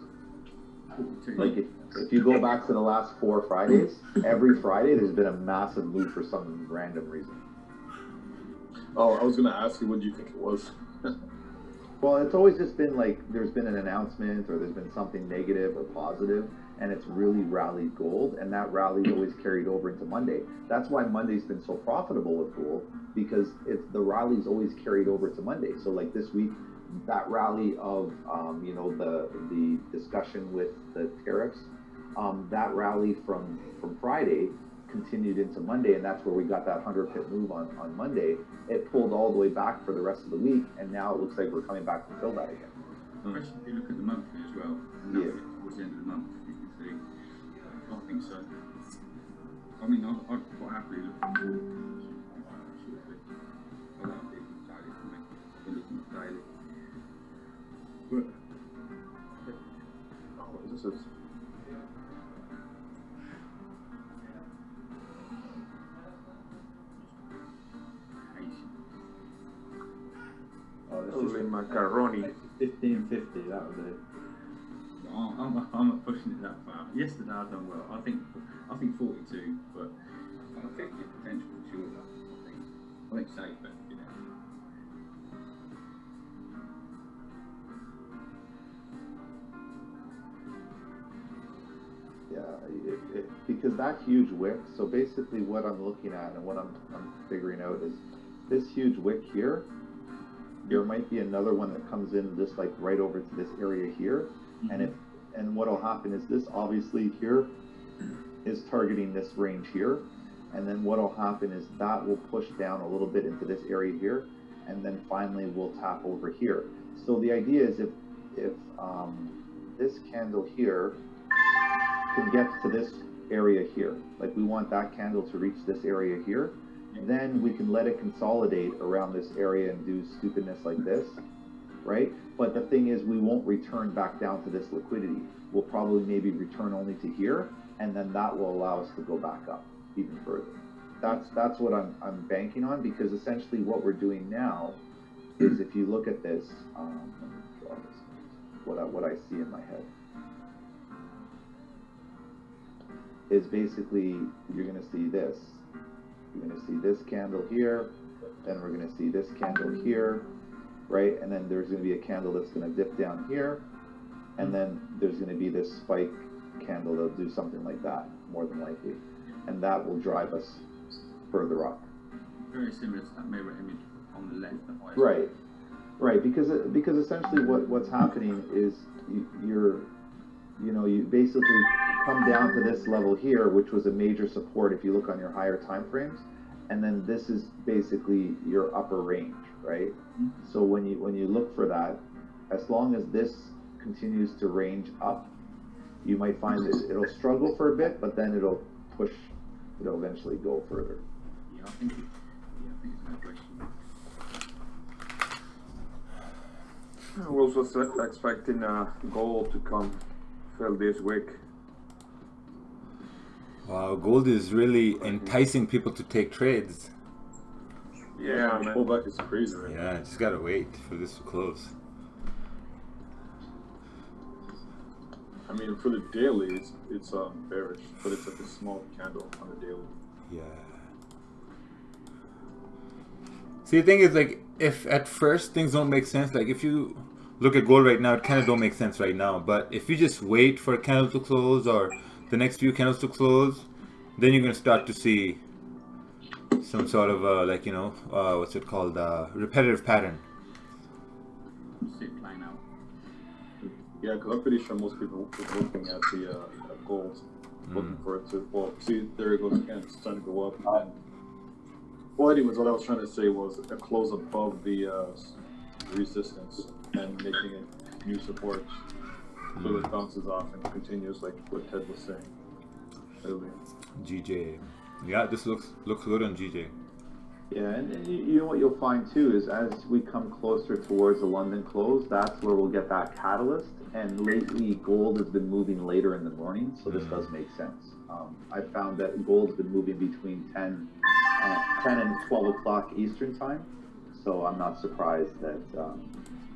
Like if you go back to the last 4 Fridays, every Friday there's been a massive move for some random reason. Oh, I was going to ask you, what do you think it was? Well, it's always just been like there's been an announcement or there's been something negative or positive, and it's really rallied gold, and that rally's always carried over into Monday. That's why Monday's been so profitable with gold, because the rally's always carried over to Monday. So like this week, that rally of the discussion with the tariffs, that rally from Friday continued into Monday, and that's where we got that 100-pip move on Monday. It pulled all the way back for the rest of the week, and now it looks like we're coming back to fill that again. Especially if you look at the monthly as well. Yeah. Towards the end of the month, you can see. I think so. I mean, I'd quite happily look forward to I like the daily for me. I've been looking at daily. But, this is. Oh, this is macaroni. 15.50, that was it. I'm not pushing it that far. Yesterday I done well. I think 42, but I think the potential is sure. I think safe, but you know. Yeah, because that huge wick. So basically, what I'm looking at and what I'm figuring out is this huge wick here. There might be another one that comes in just like right over to this area here, and what'll happen is this obviously here is targeting this range here, and then what'll happen is that will push down a little bit into this area here, and then finally we'll tap over here. So the idea is if this candle here can get to this area here, like we want that candle to reach this area here, then we can let it consolidate around this area and do stupidness like this, right? But the thing is, we won't return back down to this liquidity. We'll probably maybe return only to here, and then that will allow us to go back up even further. That's what I'm banking on, because essentially what we're doing now is, if you look at this, let me draw this, what I see in my head is basically you're going to see this. You're going to see this candle here, then we're going to see this candle here, right? And then there's going to be a candle that's going to dip down here, and then there's going to be this spike candle that'll do something like that, more than likely, and that will drive us further up. Very similar to that mirror image on the left. Right, because essentially what's happening is you basically come down to this level here, which was a major support if you look on your higher time frames, and then this is basically your upper range, right? So when you look for that, as long as this continues to range up, you might find that it'll struggle for a bit, but then it'll eventually go further. Yeah, I think it's no question. We're also expecting gold to come fill this wick. Wow, gold is really enticing people to take trades. Yeah, man. Pullback is crazy right now. Yeah, just gotta wait for this to close. I mean, for the daily, it's bearish, but it's like a small candle on the daily. Yeah. See, the thing is, like, if at first things don't make sense, like if you look at gold right now, it kind of don't make sense right now. But if you just wait for a candle to close or the next few candles to close, then you're gonna start to see some sort of what's it called, repetitive pattern. Yeah, because I'm pretty sure most people are looking at the at gold, looking for it to, well, see, there it goes again, it's trying to go up. And, well, anyways, what I was trying to say was a close above the resistance and making it new support, so it bounces off and continues, like what Ted was saying earlier. GJ. Yeah, this looks good on GJ. Yeah, and you know what you'll find too is as we come closer towards the London close, that's where we'll get that catalyst, and lately gold has been moving later in the morning, so this does make sense. I found that gold's been moving between 10 and 12 o'clock Eastern time, so I'm not surprised that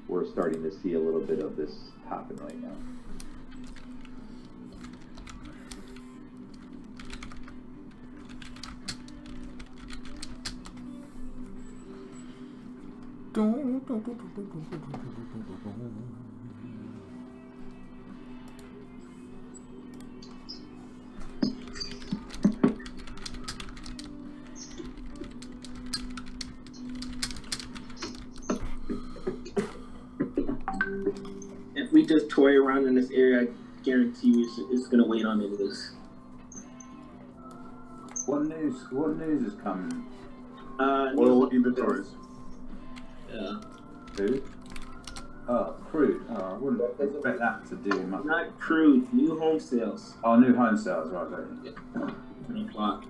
we're starting to see a little bit of this happen right now. If we just toy around in this area, I guarantee you it's gonna wait on it. What news is coming? Oil inventories. Yeah. Food? Oh, crude. Oh, I wouldn't expect that to do much. Not crude, new home sales. Oh, new home sales, right, okay. 10 o'clock.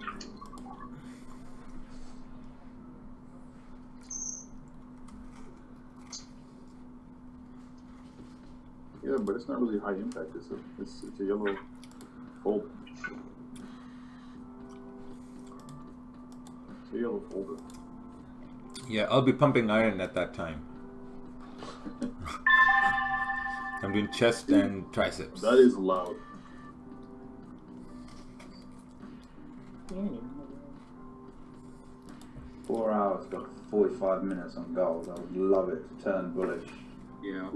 Yeah, but it's not really high impact. It's a yellow folder. It's a yellow folder. Yeah, I'll be pumping iron at that time. I'm doing chest and triceps. That is loud. Mm. 4 hours, got 45 minutes on gold. I would love it to turn bullish. Yeah.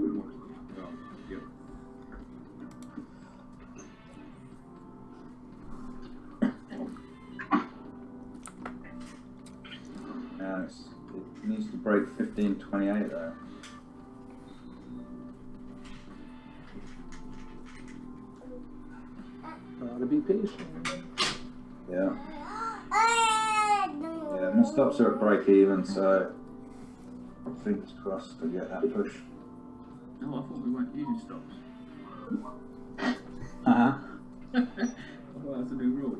Yep. Now it needs to break 1528 though. Gotta be patient. Yeah. Yeah, my stops are at break even, so fingers crossed to get that push. No, I thought we weren't using stops. Uh-huh. I thought that's a new rule.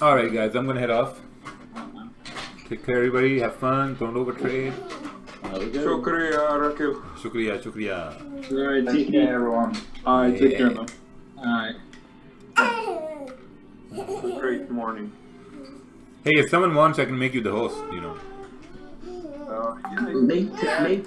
Alright guys, I'm gonna head off. Take care everybody, have fun, don't overtrade. Shukriya, Rakeel. Shukriya. Alright, take care everyone. Alright, take care, man. Alright. Great morning. Hey, if someone wants, I can make you the host, you know. Late